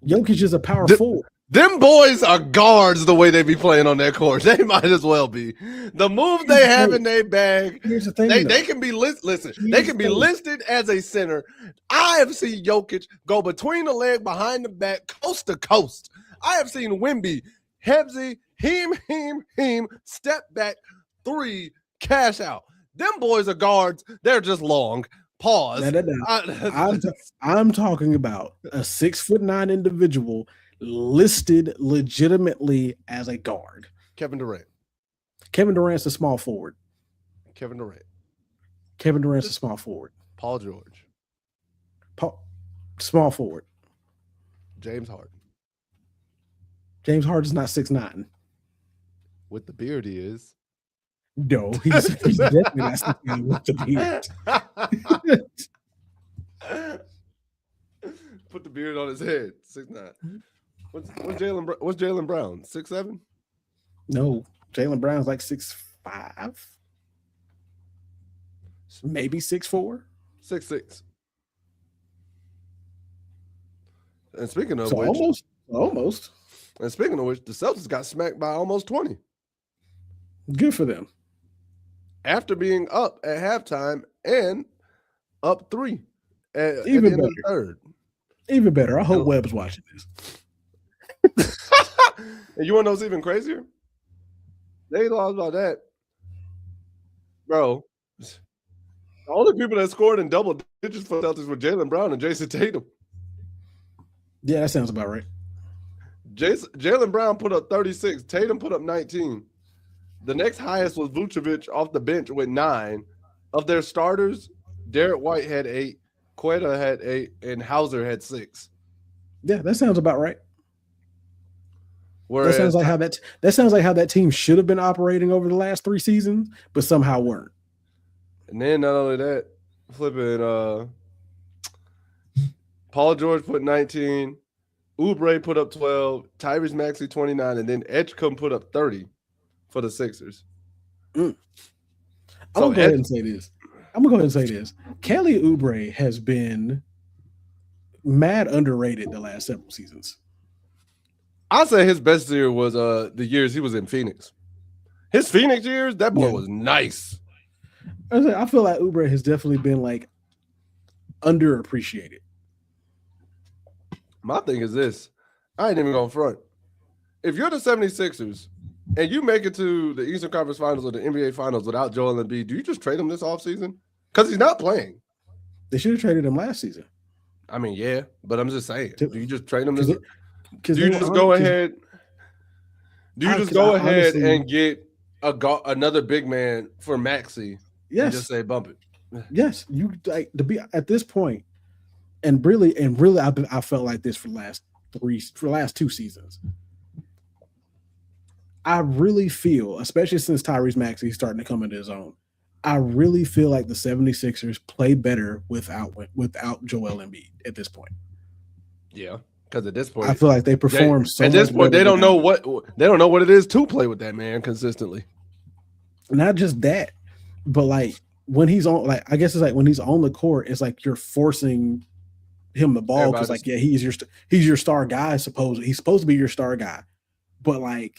[SPEAKER 2] Jokic is a power forward.
[SPEAKER 1] Them boys are guards the way they be playing on that court. They might as well be. The moves they have in their bag,
[SPEAKER 2] Here's the thing,
[SPEAKER 1] they can be they can be listed as a center. I have seen Jokic go between the leg, behind the back, coast to coast. I have seen Wemby, Hebsy, heem, step back, three, cash out. Them boys are guards. They're just long. Pause.
[SPEAKER 2] I'm talking about a 6'9" individual listed legitimately as a guard.
[SPEAKER 1] Kevin Durant.
[SPEAKER 2] Kevin Durant's a small forward.
[SPEAKER 1] Kevin Durant.
[SPEAKER 2] Kevin Durant's a small forward.
[SPEAKER 1] Paul George.
[SPEAKER 2] Small forward.
[SPEAKER 1] James Harden.
[SPEAKER 2] James Harden's not 6'9".
[SPEAKER 1] With the beard, he is.
[SPEAKER 2] No, he's definitely not 6'9" with the beard.
[SPEAKER 1] Put the beard on his head. 6'9". What's Jaylen Brown? 6'7"?
[SPEAKER 2] No, Jaylen Brown's like 6'5", maybe 6'4",
[SPEAKER 1] 6'6". And speaking of
[SPEAKER 2] so
[SPEAKER 1] which,
[SPEAKER 2] almost.
[SPEAKER 1] And speaking of which, the Celtics got smacked by almost 20.
[SPEAKER 2] Good for them.
[SPEAKER 1] After being up at halftime and up 3 at the
[SPEAKER 2] Even
[SPEAKER 1] end of the third.
[SPEAKER 2] Even better. I hope Webb's watching this.
[SPEAKER 1] And you want to know what's even crazier? They lost by that. Bro, the only people that scored in double digits for Celtics were Jaylen Brown and Jason Tatum.
[SPEAKER 2] Yeah, that sounds about right.
[SPEAKER 1] Jaylen Brown put up 36. Tatum put up 19. The next highest was Vucevic off the bench with 9. Of their starters, Derek White had 8, Quetta had 8, and Hauser had 6.
[SPEAKER 2] Yeah, that sounds about right.
[SPEAKER 1] Whereas,
[SPEAKER 2] that sounds like how that team should have been operating over the last 3 seasons, but somehow weren't.
[SPEAKER 1] And then not only that, flipping Paul George put 19, Oubre put up 12, Tyrese Maxey 29, and then Edgecombe put up 30 for the Sixers.
[SPEAKER 2] I'm gonna go ahead and say this. Kelly Oubre has been mad underrated the last several seasons.
[SPEAKER 1] I'll say his best year was the years he was in Phoenix. His Phoenix years, that boy was nice.
[SPEAKER 2] I feel like Oubre has definitely been like underappreciated.
[SPEAKER 1] My thing is this. I ain't even going front. If you're the 76ers and you make it to the Eastern Conference Finals or the NBA Finals without Joel Embiid, do you just trade him this offseason? Because he's not playing.
[SPEAKER 2] They should have traded him last season.
[SPEAKER 1] I mean, yeah, but I'm just saying. Do you just trade him this? Do
[SPEAKER 2] you
[SPEAKER 1] just go ahead and get another big man for Maxey?
[SPEAKER 2] Yes.
[SPEAKER 1] And just say bump it.
[SPEAKER 2] Yes, you like to be at this point, and really, I felt like this for the last 2 seasons. I really feel, especially since Tyrese Maxey is starting to come into his own, I really feel like the 76ers play better without Joel Embiid at this point.
[SPEAKER 1] Yeah, because at this point,
[SPEAKER 2] I feel like they perform so.
[SPEAKER 1] At this point, they don't know what it is to play with that man consistently.
[SPEAKER 2] Not just that, but like when he's on, like I guess it's like when he's on the court, it's like you're forcing him the ball because like he's your star guy. He's supposed to be your star guy, but like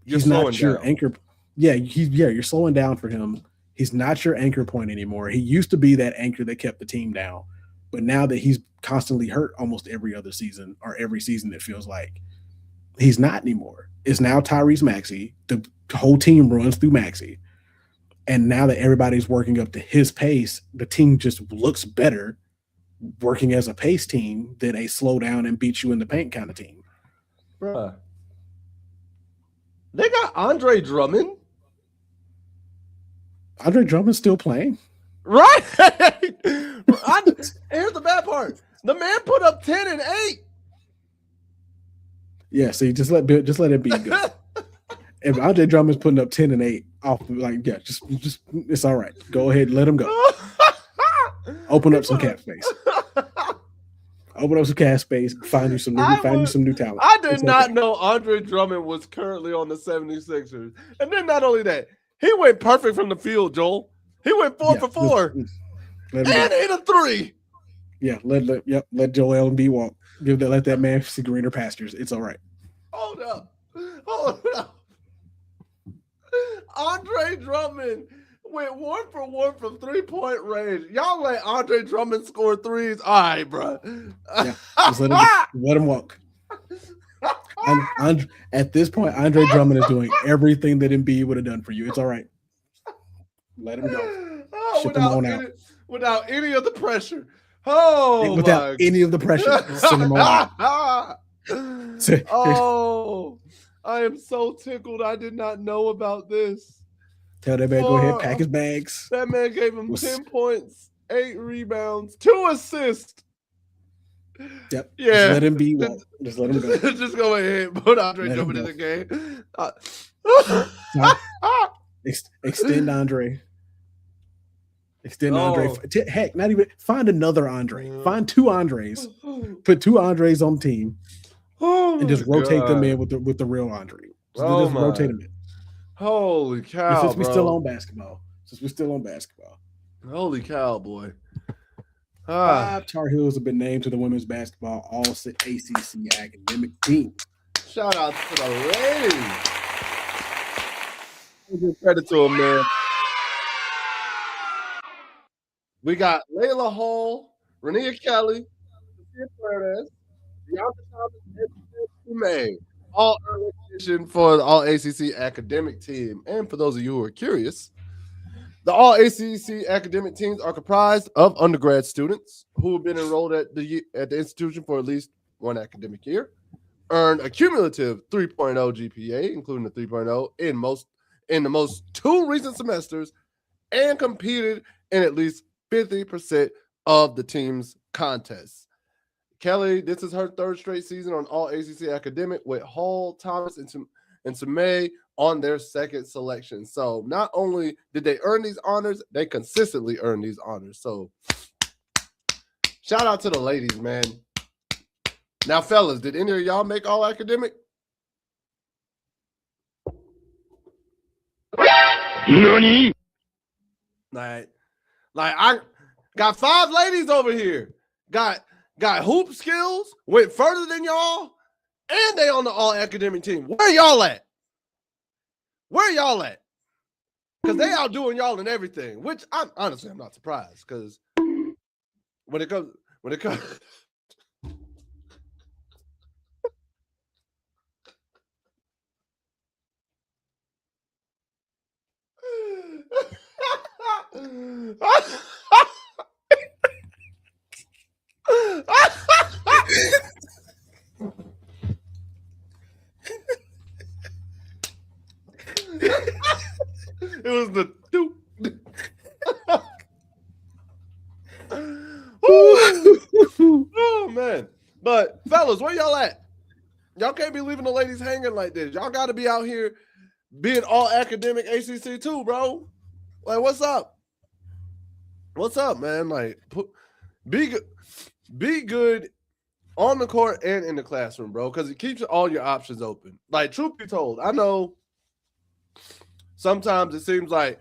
[SPEAKER 2] he's not your anchor. Yeah, you're slowing down for him. He's not your anchor point anymore. He used to be that anchor that kept the team down, but now that he's constantly hurt almost every other season or every season, it feels like he's not anymore. It's now Tyrese Maxey. The whole team runs through Maxey. And now that everybody's working up to his pace, the team just looks better working as a pace team than a slow down and beat you in the paint kind of team.
[SPEAKER 1] Bruh. They got Andre Drummond.
[SPEAKER 2] Andre Drummond's still playing.
[SPEAKER 1] Right. Here's the bad part. The man put up 10 and 8.
[SPEAKER 2] Yeah, see, just let it be good. If Andre Drummond's putting up 10 and 8 off, like, yeah, just it's all right. Go ahead, let him go. Open up some cap space. Open up some cap space. Find you some new talent.
[SPEAKER 1] I did not know Andre Drummond was currently on the 76ers. And then not only that, he went perfect from the field, Joel. He went 4 for 4. And hit a 3.
[SPEAKER 2] Yeah, let Joel Embiid walk. Let that man see greener pastures. It's all right.
[SPEAKER 1] Hold up. Andre Drummond went 1 for 1 from 3-point range. Y'all let Andre Drummond score threes. All right, bro.
[SPEAKER 2] Yeah, just let him walk. At this point, Andre Drummond is doing everything that Embiid would have done for you. It's all right. Let him go. Ship him on out.
[SPEAKER 1] Without any of the pressure. Oh,
[SPEAKER 2] without any of the pressure. Send him on out.
[SPEAKER 1] Oh, I am so tickled. I did not know about this.
[SPEAKER 2] Tell that man, go ahead, pack his bags.
[SPEAKER 1] That man gave him 10 points, 8 rebounds, 2 assists.
[SPEAKER 2] Yep.
[SPEAKER 1] Yeah.
[SPEAKER 2] Just let him be. Just let him go.
[SPEAKER 1] Just go ahead and put Andre Drummond in the game.
[SPEAKER 2] Extend Andre. Andre. Heck, not even find another Andre. Find 2 Andres. Put 2 Andres on the team, and just rotate them in with the real Andre. Just rotate them in.
[SPEAKER 1] Holy cow!
[SPEAKER 2] Since we're still on basketball.
[SPEAKER 1] Holy cow, boy!
[SPEAKER 2] 5 Tar Heels have been named to the women's basketball All-ACC academic team.
[SPEAKER 1] Shout out to the ladies. Give credit to them, man. We got Layla Hall, Rania Kelly, Sophia Perez, Deonta Thomas, and May, all early recognition for the All-ACC academic team. And for those of you who are curious, the All-ACC academic teams are comprised of undergrad students who have been enrolled at the institution for at least 1 academic year, earned a cumulative 3.0 GPA, including the 3.0 in the most 2 recent semesters, and competed in at least 50% of the team's contests. Kelly, this is her 3rd straight season on All-ACC academic with Hall, Thomas, and Samay on their 2nd selection. So not only did they earn these honors, they consistently earn these honors. So shout out to the ladies, man. Now, fellas, did any of y'all make all academic?
[SPEAKER 3] Nani?
[SPEAKER 1] Like I got 5 ladies over here. Got hoop skills, went further than y'all, and they on the all academic team. Where y'all at? Because they outdoing y'all in everything, which I'm not surprised. Because when it comes it was the doop. Oh man. But fellas, where y'all at? Y'all can't be leaving the ladies hanging like this. Y'all got to be out here being all academic ACC too, bro. Like, what's up? What's up, man? Like, be good on the court and in the classroom, bro, because it keeps all your options open. Like, truth be told, I know sometimes it seems like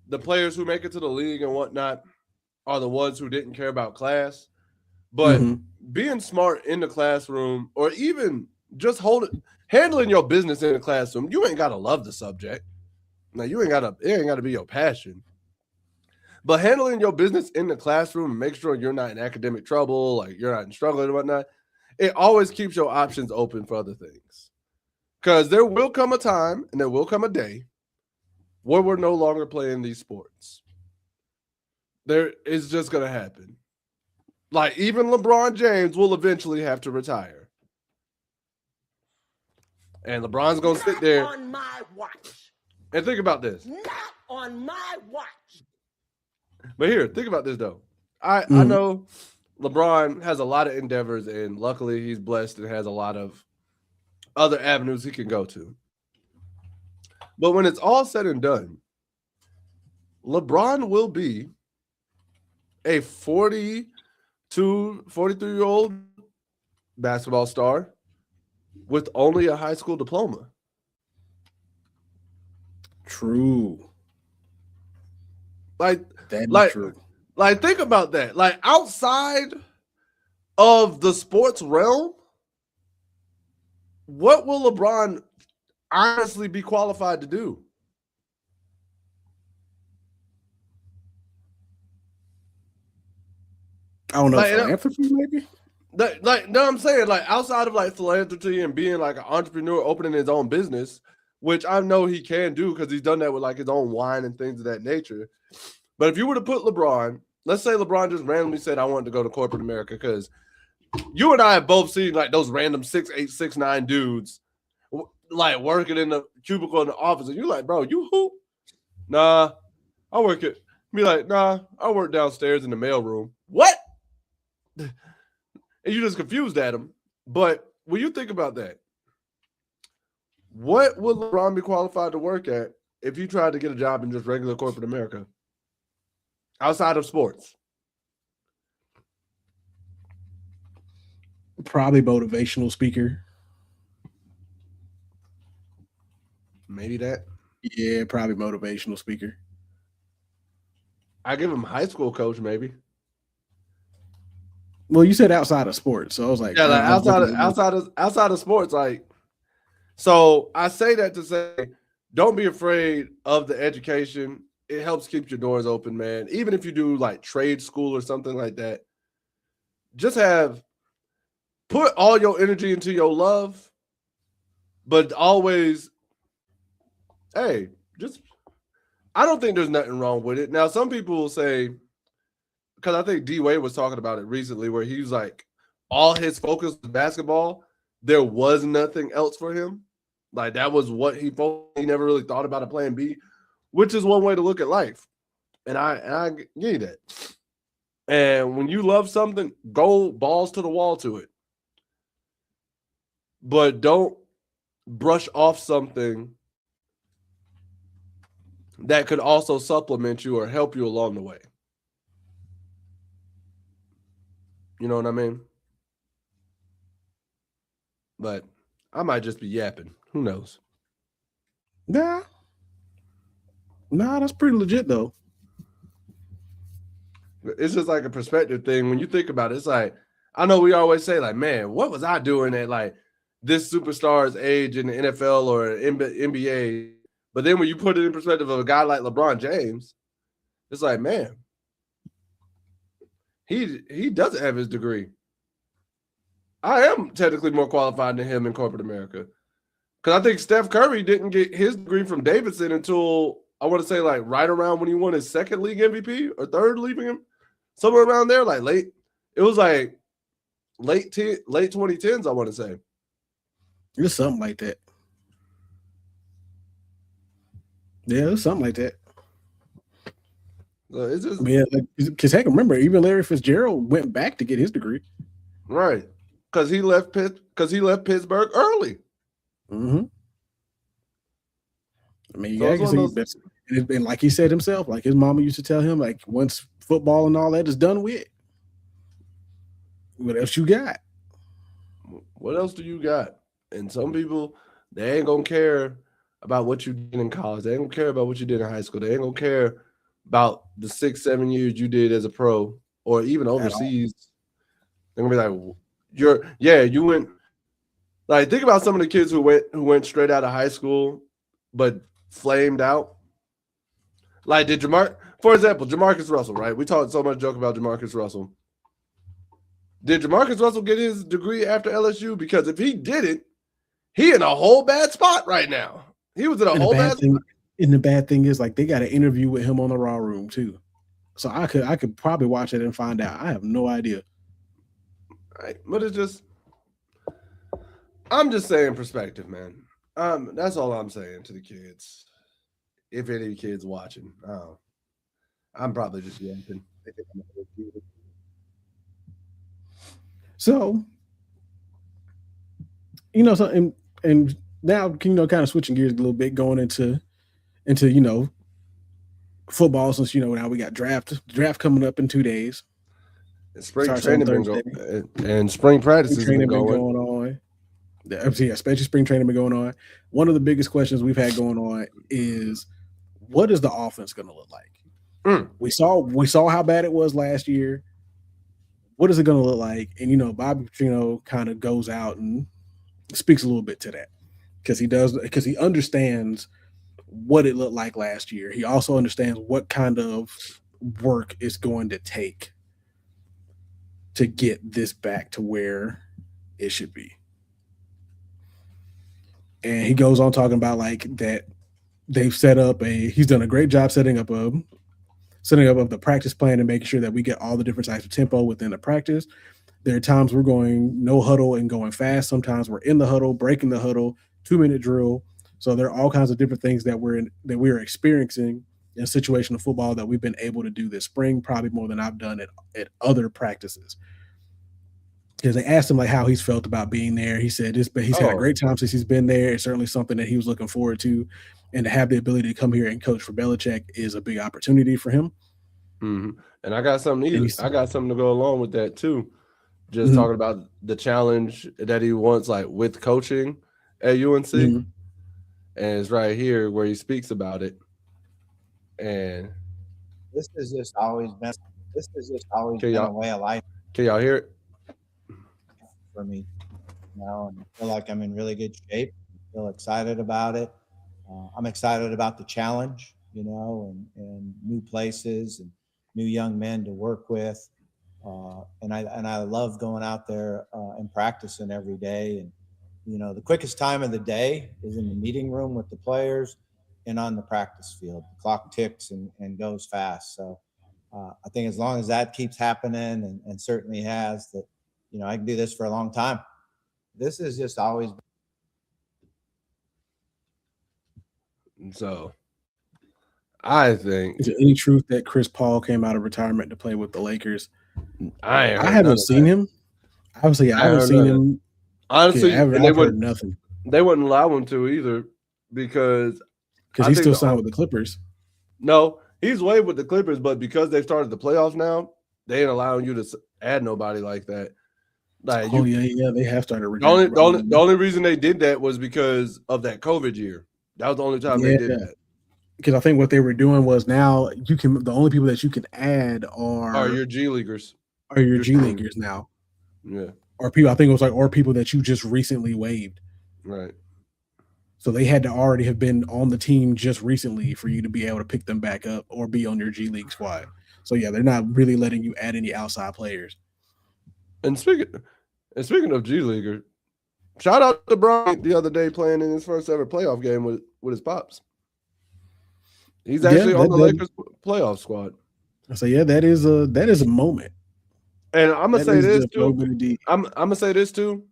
[SPEAKER 1] the players who make it to the league and whatnot are the ones who didn't care about class. But being smart in the classroom, or even just handling your business in the classroom, you ain't got to love the subject. Now, it ain't got to be your passion. But handling your business in the classroom and make sure you're not in academic trouble, like you're not in struggle and whatnot, it always keeps your options open for other things. Because there will come a time and there will come a day where we're no longer playing these sports. There is just going to happen. Like, even LeBron James will eventually have to retire. And LeBron's going to sit there
[SPEAKER 3] on my watch.
[SPEAKER 1] and think about this.
[SPEAKER 3] Not on my watch.
[SPEAKER 1] But here, think about this though. I know LeBron has a lot of endeavors, and luckily he's blessed and has a lot of other avenues he can go to. But when it's all said and done, LeBron will be a 43-year-old basketball star with only a high school diploma.
[SPEAKER 2] True.
[SPEAKER 1] Like,
[SPEAKER 2] That is true.
[SPEAKER 1] Like, think about that. Like, outside of the sports realm, what will LeBron honestly be qualified to do?
[SPEAKER 2] I don't know, philanthropy maybe?
[SPEAKER 1] No, I'm saying, like, outside of like philanthropy and being like an entrepreneur, opening his own business, which I know he can do because he's done that with like his own wine and things of that nature. But if you were to put LeBron, let's say LeBron just randomly said, I wanted to go to corporate America, because you and I have both seen like those random 6'8", 6'9" dudes like working in the cubicle in the office, and you're like, bro, you who? Nah, I work at. Be like, nah, I work downstairs in the mailroom. What? And you just confused at him. But when you think about that, what would LeBron be qualified to work at if you tried to get a job in just regular corporate America outside of sports?
[SPEAKER 2] Probably motivational speaker.
[SPEAKER 1] Maybe that.
[SPEAKER 2] Yeah, probably motivational speaker.
[SPEAKER 1] I give him high school coach, maybe.
[SPEAKER 2] Well, you said outside of sports, so I was like,
[SPEAKER 1] yeah, like outside of sports, like. So I say that to say, don't be afraid of the education. It helps keep your doors open, man. Even if you do like trade school or something like that, just put all your energy into your love, but always, hey, I don't think there's nothing wrong with it. Now, some people will say, because I think D-Wade was talking about it recently, where he was like, all his focus was basketball. There was nothing else for him. Like, that was what he never really thought about a plan B, which is one way to look at life. And I give you that. And when you love something, go balls to the wall to it. But don't brush off something that could also supplement you or help you along the way. You know what I mean? But I might just be yapping. Who knows?
[SPEAKER 2] Nah, that's pretty legit though.
[SPEAKER 1] It's just like a perspective thing. When you think about it, it's like, I know we always say like, man, what was I doing at like this superstar's age in the NFL or NBA? But then when you put it in perspective of a guy like LeBron James, it's like, man, he doesn't have his degree. I am technically more qualified than him in corporate America. Because I think Steph Curry didn't get his degree from Davidson until, I want to say, like right around when he won his second league MVP or third league him, somewhere around there, like late. It was like late 2010s, I want to say.
[SPEAKER 2] It was something like that. Yeah, it was something like that.
[SPEAKER 1] It's just,
[SPEAKER 2] because heck, remember, even Larry Fitzgerald went back to get his degree.
[SPEAKER 1] Right. Because he left Pittsburgh early.
[SPEAKER 2] Mm-hmm. I mean, yeah, and like he said himself, like his mama used to tell him, like, once football and all that is done with, what else you got?
[SPEAKER 1] What else do you got? And some people, they ain't gonna care about what you did in college. They ain't gonna care about what you did in high school. They ain't gonna care about the 6-7 years you did as a pro or even overseas. They're gonna be like, you went. Like, think about some of the kids who went straight out of high school but flamed out. Like, for example, Jamarcus Russell, right? We talked so much joke about Jamarcus Russell. Did Jamarcus Russell get his degree after LSU? Because if he didn't, he in a whole bad spot right now. He was in a whole bad spot.
[SPEAKER 2] And the bad thing is, like, they got an interview with him on the Raw Room too. So I could probably watch it and find out. I have no idea.
[SPEAKER 1] Right. But it's just, I'm just saying perspective, man. That's all I'm saying to the kids. if any kids watching. I'm probably just yapping.
[SPEAKER 2] So, so and now kind of switching gears a little bit, going into football, since now we got draft coming up in 2 days.
[SPEAKER 1] And spring
[SPEAKER 2] Starts on
[SPEAKER 1] training
[SPEAKER 2] Thursday.
[SPEAKER 1] and spring practice has been
[SPEAKER 2] Training
[SPEAKER 1] going.
[SPEAKER 2] been going on. Yeah, especially spring training been going on. One of the biggest questions we've had going on is, what is the offense going to look like? We saw how bad it was last year. What is it going to look like? And Bobby Petrino kind of goes out and speaks a little bit to that, because he understands what it looked like last year. He also understands what kind of work it's going to take to get this back to where it should be. And he goes on talking about that he's done a great job setting up of the practice plan and making sure that we get all the different types of tempo within the practice. There are times we're going no huddle and going fast. Sometimes we're in the huddle, breaking the huddle, 2-minute drill. So there are all kinds of different things that we're experiencing in situational football that we've been able to do this spring, probably more than I've done at other practices. Because they asked him how he's felt about being there. He said he's had a great time since he's been there. It's certainly something that he was looking forward to, and to have the ability to come here and coach for Belichick is a big opportunity for him.
[SPEAKER 1] Mm-hmm. And I got something to go along with that too. Just talking about the challenge that he wants, with coaching at UNC, and it's right here where he speaks about it. And
[SPEAKER 3] this has just always been a way of life.
[SPEAKER 1] Can y'all hear it?
[SPEAKER 3] For me, and I feel like I'm in really good shape. I feel excited about it. I'm excited about the challenge, and new places and new young men to work with. And I love going out there and practicing every day. And the quickest time of the day is in the meeting room with the players and on the practice field. The clock ticks and goes fast. So I think as long as that keeps happening, and certainly has, that I can do this for a long time. This is just always.
[SPEAKER 1] So I think.
[SPEAKER 2] Is there any truth that Chris Paul came out of retirement to play with the Lakers?
[SPEAKER 1] I
[SPEAKER 2] haven't seen him. Obviously, I haven't seen him.
[SPEAKER 1] Honestly,
[SPEAKER 2] I've heard nothing.
[SPEAKER 1] They wouldn't allow him to either, because
[SPEAKER 2] he's still signed with the Clippers.
[SPEAKER 1] No, he's way with the Clippers, but because they've started the playoffs now, they ain't allowing you to add nobody like that.
[SPEAKER 2] They have started.
[SPEAKER 1] The only reason they did that was because of that COVID year. That was the only time they did that.
[SPEAKER 2] Because I think what they were doing was, now the only people that you can add are
[SPEAKER 1] your G Leaguers.
[SPEAKER 2] Are your G Leaguers now?
[SPEAKER 1] Yeah.
[SPEAKER 2] Or people, I think it was or people that you just recently waived.
[SPEAKER 1] Right.
[SPEAKER 2] So they had to already have been on the team just recently for you to be able to pick them back up or be on your G League squad. So yeah, they're not really letting you add any outside players.
[SPEAKER 1] And speaking of G Leaguer, shout out to Brian the other day playing in his first ever playoff game with his pops. He's actually on the Lakers playoff squad.
[SPEAKER 2] So yeah, that is a moment.
[SPEAKER 1] And I'm gonna say this too. I'm gonna say this too,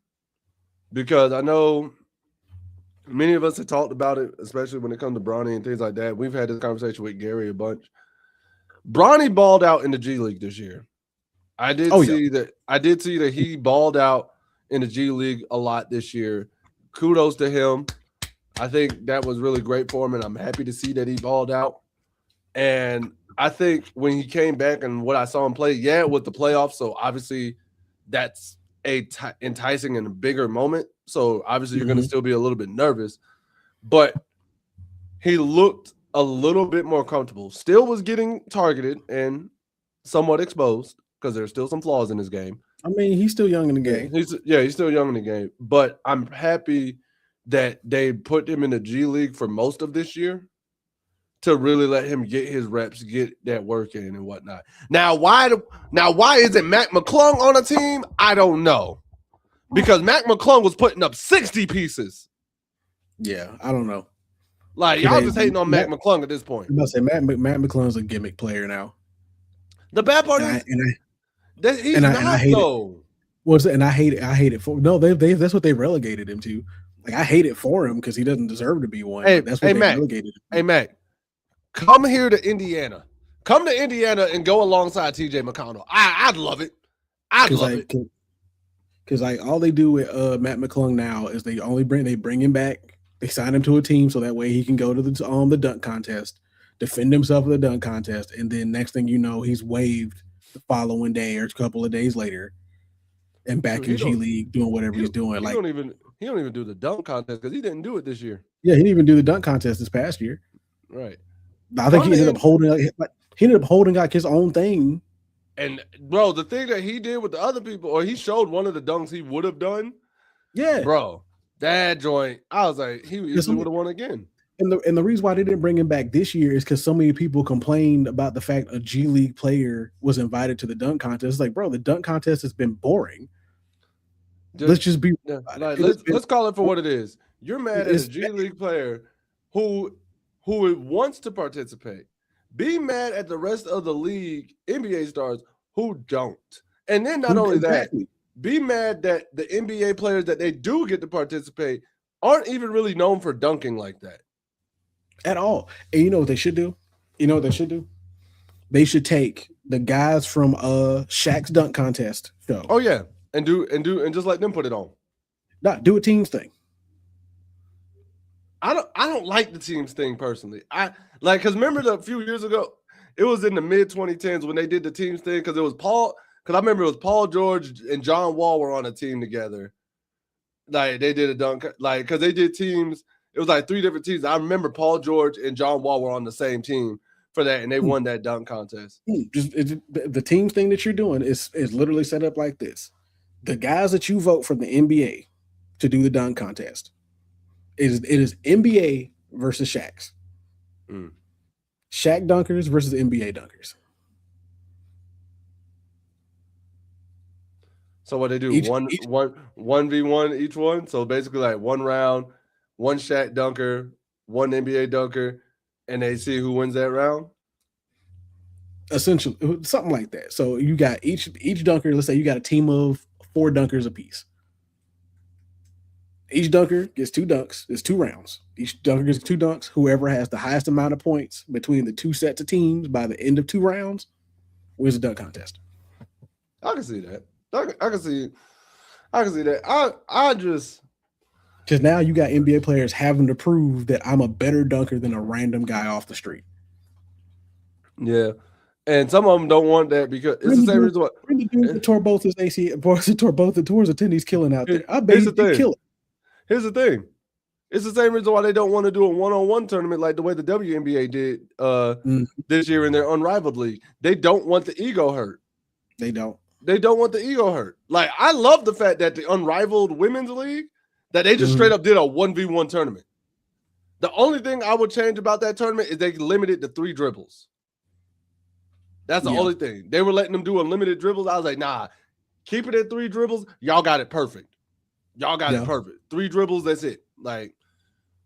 [SPEAKER 1] because I know many of us have talked about it, especially when it comes to Bronny and things like that. We've had this conversation with Gary a bunch. Bronny balled out in the G League this year. I did see that he balled out in the G League a lot this year. Kudos to him. I think that was really great for him, and I'm happy to see that he balled out. And I think when he came back and what I saw him play, with the playoffs, so obviously that's enticing and a bigger moment. So obviously you're going to still be a little bit nervous, but he looked a little bit more comfortable. Still was getting targeted and somewhat exposed because there's still some flaws in his game.
[SPEAKER 2] I mean, he's still young in the game.
[SPEAKER 1] He's still young in the game, but I'm happy that they put him in the G League for most of this year to really let him get his reps, get that work in and whatnot. Now, why isn't Mac McClung on a team? I don't know. Because Mac McClung was putting up 60 pieces.
[SPEAKER 2] Yeah, I don't know.
[SPEAKER 1] Y'all just hating on Mac McClung at this point.
[SPEAKER 2] I'm about to say Matt McClung's a gimmick player now.
[SPEAKER 1] The bad part is he's not though.
[SPEAKER 2] I hate it for that's what they relegated him to. I hate it for him because he doesn't deserve to be one. That's what they relegated him to.
[SPEAKER 1] Hey Mac, come here to Indiana. Come to Indiana and go alongside TJ McConnell. I'd love it. I'd love it.
[SPEAKER 2] Because like all they do with Matt McClung now is they bring him back. They sign him to a team so that way he can go to the dunk contest, defend himself in the dunk contest, and then next thing you know, he's waived the following day or a couple of days later, and back in G League doing whatever he's doing.
[SPEAKER 1] He don't even do the dunk contest because he didn't do it this year.
[SPEAKER 2] Yeah, he didn't even do the dunk contest this past year.
[SPEAKER 1] Right.
[SPEAKER 2] I think he ended up holding like his own thing.
[SPEAKER 1] And bro, the thing that he did with the other people, or he showed one of the dunks he would have done.
[SPEAKER 2] Yeah,
[SPEAKER 1] bro, that joint, I was like, he easily would have won again.
[SPEAKER 2] And the reason why they didn't bring him back this year is because so many people complained about the fact a G League player was invited to the dunk contest. It's like, bro, the dunk contest has been boring. Let's
[SPEAKER 1] call it for what it is. You're mad at a G League player who wants to participate. Be mad at the rest of the league NBA stars who don't. And then not only that, be mad that the NBA players that they do get to participate aren't even really known for dunking like that.
[SPEAKER 2] At all. And you know what they should do? They should take the guys from Shaq's dunk contest show.
[SPEAKER 1] Oh yeah. And just let them put it on.
[SPEAKER 2] Nah, do a teams thing.
[SPEAKER 1] I don't like the teams thing personally. Because remember a few years ago, it was in the mid 2010s when they did the teams thing because it was Paul. Because I remember it was Paul George and John Wall were on a team together. Like they did a dunk, like because they did teams. It was like 3 different teams. I remember Paul George and John Wall were on the same team for that, and they won that dunk contest.
[SPEAKER 2] The team thing that you're doing is literally set up like this: the guys that you vote from the NBA to do the dunk contest. It is NBA versus Shaq's. Shaq dunkers versus NBA dunkers.
[SPEAKER 1] So what they do, 1v1 each one. So basically like one round, one Shaq dunker, one NBA dunker, and they see who wins that round.
[SPEAKER 2] Essentially, something like that. So you got each dunker. Let's say you got a team of 4 dunkers apiece. Each dunker gets 2 dunks. It's 2 rounds. Each dunker gets 2 dunks. Whoever has the highest amount of points between the 2 sets of teams by the end of 2 rounds wins the dunk contest.
[SPEAKER 1] I can see that. I can see that. I just
[SPEAKER 2] because now you got NBA players having to prove that I'm a better dunker than a random guy off the street.
[SPEAKER 1] Yeah, and some of them don't want that because it's the same reason why.
[SPEAKER 2] The dude that tore both his ACL, tore both the tours of tennis, killing out there. I bet he's killing.
[SPEAKER 1] Here's the thing. It's the same reason why they don't want to do a one-on-one tournament like the way the WNBA did this year in their unrivaled league. They don't want the ego hurt.
[SPEAKER 2] They don't
[SPEAKER 1] want the ego hurt. Like, I love the fact that the unrivaled women's league, that they just straight up did a 1v1 tournament. The only thing I would change about that tournament is they limited to 3 dribbles. That's the only thing. They were letting them do unlimited dribbles. I was like, nah, keep it at 3 dribbles. Y'all got it perfect. Y'all got it perfect. 3 dribbles, that's it. Like,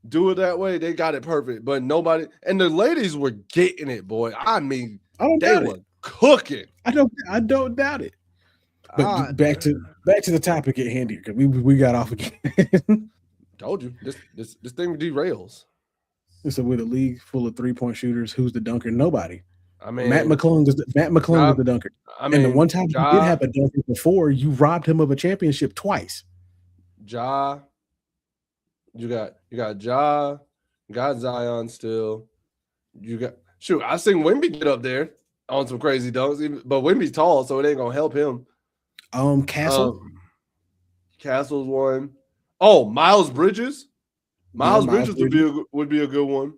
[SPEAKER 1] do it that way. They got it perfect. But nobody, and the ladies were getting it, boy. I mean, they were cooking.
[SPEAKER 2] I don't doubt it. But back to the topic at hand here, because we got off again.
[SPEAKER 1] Told you this thing derails.
[SPEAKER 2] So with a league full of 3-point shooters, who's the dunker? Nobody.
[SPEAKER 1] I mean,
[SPEAKER 2] Matt McClung is the dunker. I mean, and the one time you did have a dunker before, you robbed him of a championship twice.
[SPEAKER 1] You got Ja, you got Zion still. I've seen Wemby get up there on some crazy dunks, but Wemby's tall, so it ain't gonna help him.
[SPEAKER 2] Castle's
[SPEAKER 1] one. Oh, Miles Bridges. Miles Bridges would be a good one.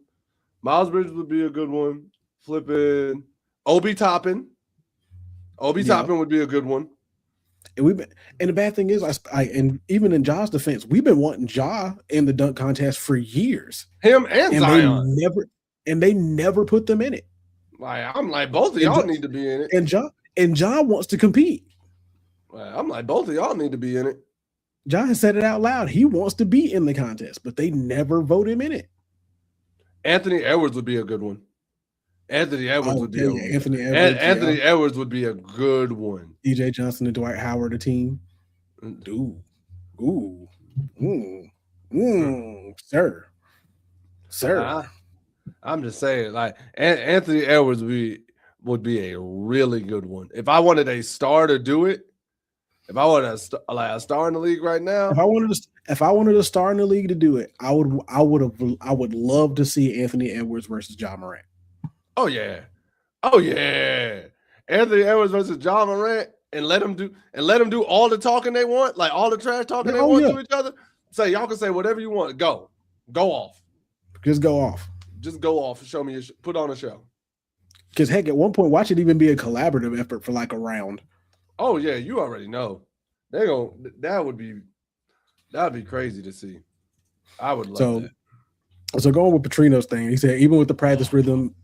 [SPEAKER 1] Miles Bridges would be a good one. Flipping Obi Toppin. Toppin would be a good one.
[SPEAKER 2] And the bad thing is, and even in Ja's defense, we've been wanting Ja in the dunk contest for years.
[SPEAKER 1] Him and Zion.
[SPEAKER 2] They never put them in it.
[SPEAKER 1] Like, I'm like, both of y'all need to be in it.
[SPEAKER 2] And Ja wants to compete.
[SPEAKER 1] Well, I'm like, both of y'all need to be in it.
[SPEAKER 2] Ja has said it out loud. He wants to be in the contest, but they never vote him in it.
[SPEAKER 1] Anthony Edwards would be a good one. Anthony Edwards would be a good one.
[SPEAKER 2] DJ Johnson and Dwight Howard, a team. Dude. Ooh. Sir.
[SPEAKER 1] I'm just saying, like Anthony Edwards would be a really good one. If I wanted a star to do it, if I wanted a star in the league right now,
[SPEAKER 2] If I wanted a star in the league to do it, I would love to see Anthony Edwards versus John Morant.
[SPEAKER 1] oh yeah, Anthony Edwards versus John Morant, and let them do all the talking they want, like all the trash talking they want to each other. Say y'all can say whatever you want. Go off.
[SPEAKER 2] Just go off.
[SPEAKER 1] Just go off and show me. Put on a show.
[SPEAKER 2] Because heck, at one point, watch it even be a collaborative effort for like a round.
[SPEAKER 1] Oh yeah, you already know. That would be crazy to see. I would love that.
[SPEAKER 2] So going with Petrino's thing, he said even with the practice rhythm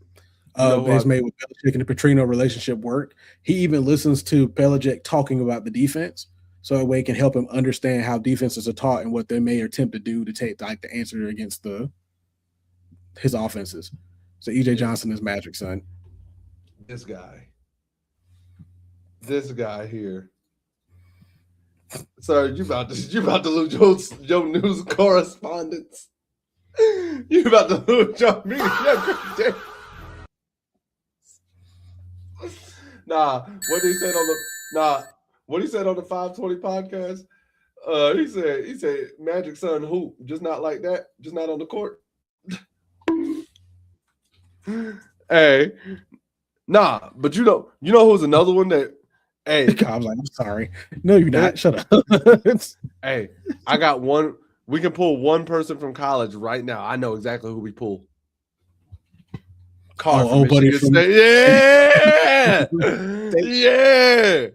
[SPEAKER 2] he's made with Belichick and the Petrino relationship work, he even listens to Belichick talking about the defense, so that way it can help him understand how defenses are taught and what they may attempt to do to take like the answer against his offenses. So EJ Johnson is magic, son.
[SPEAKER 1] This guy here. Sir, you about to lose your news correspondence. You about to lose your media. What he said on the 520 podcast. He said Magic Son hoop, just not like that, just not on the court. Hey, but you know who's another one that. Hey,
[SPEAKER 2] I was like, I'm sorry. No, you're not. Shut up.
[SPEAKER 1] Hey, I got one. We can pull one person from college right now. I know exactly who we pull.
[SPEAKER 2] Buddy from
[SPEAKER 1] yeah, yeah.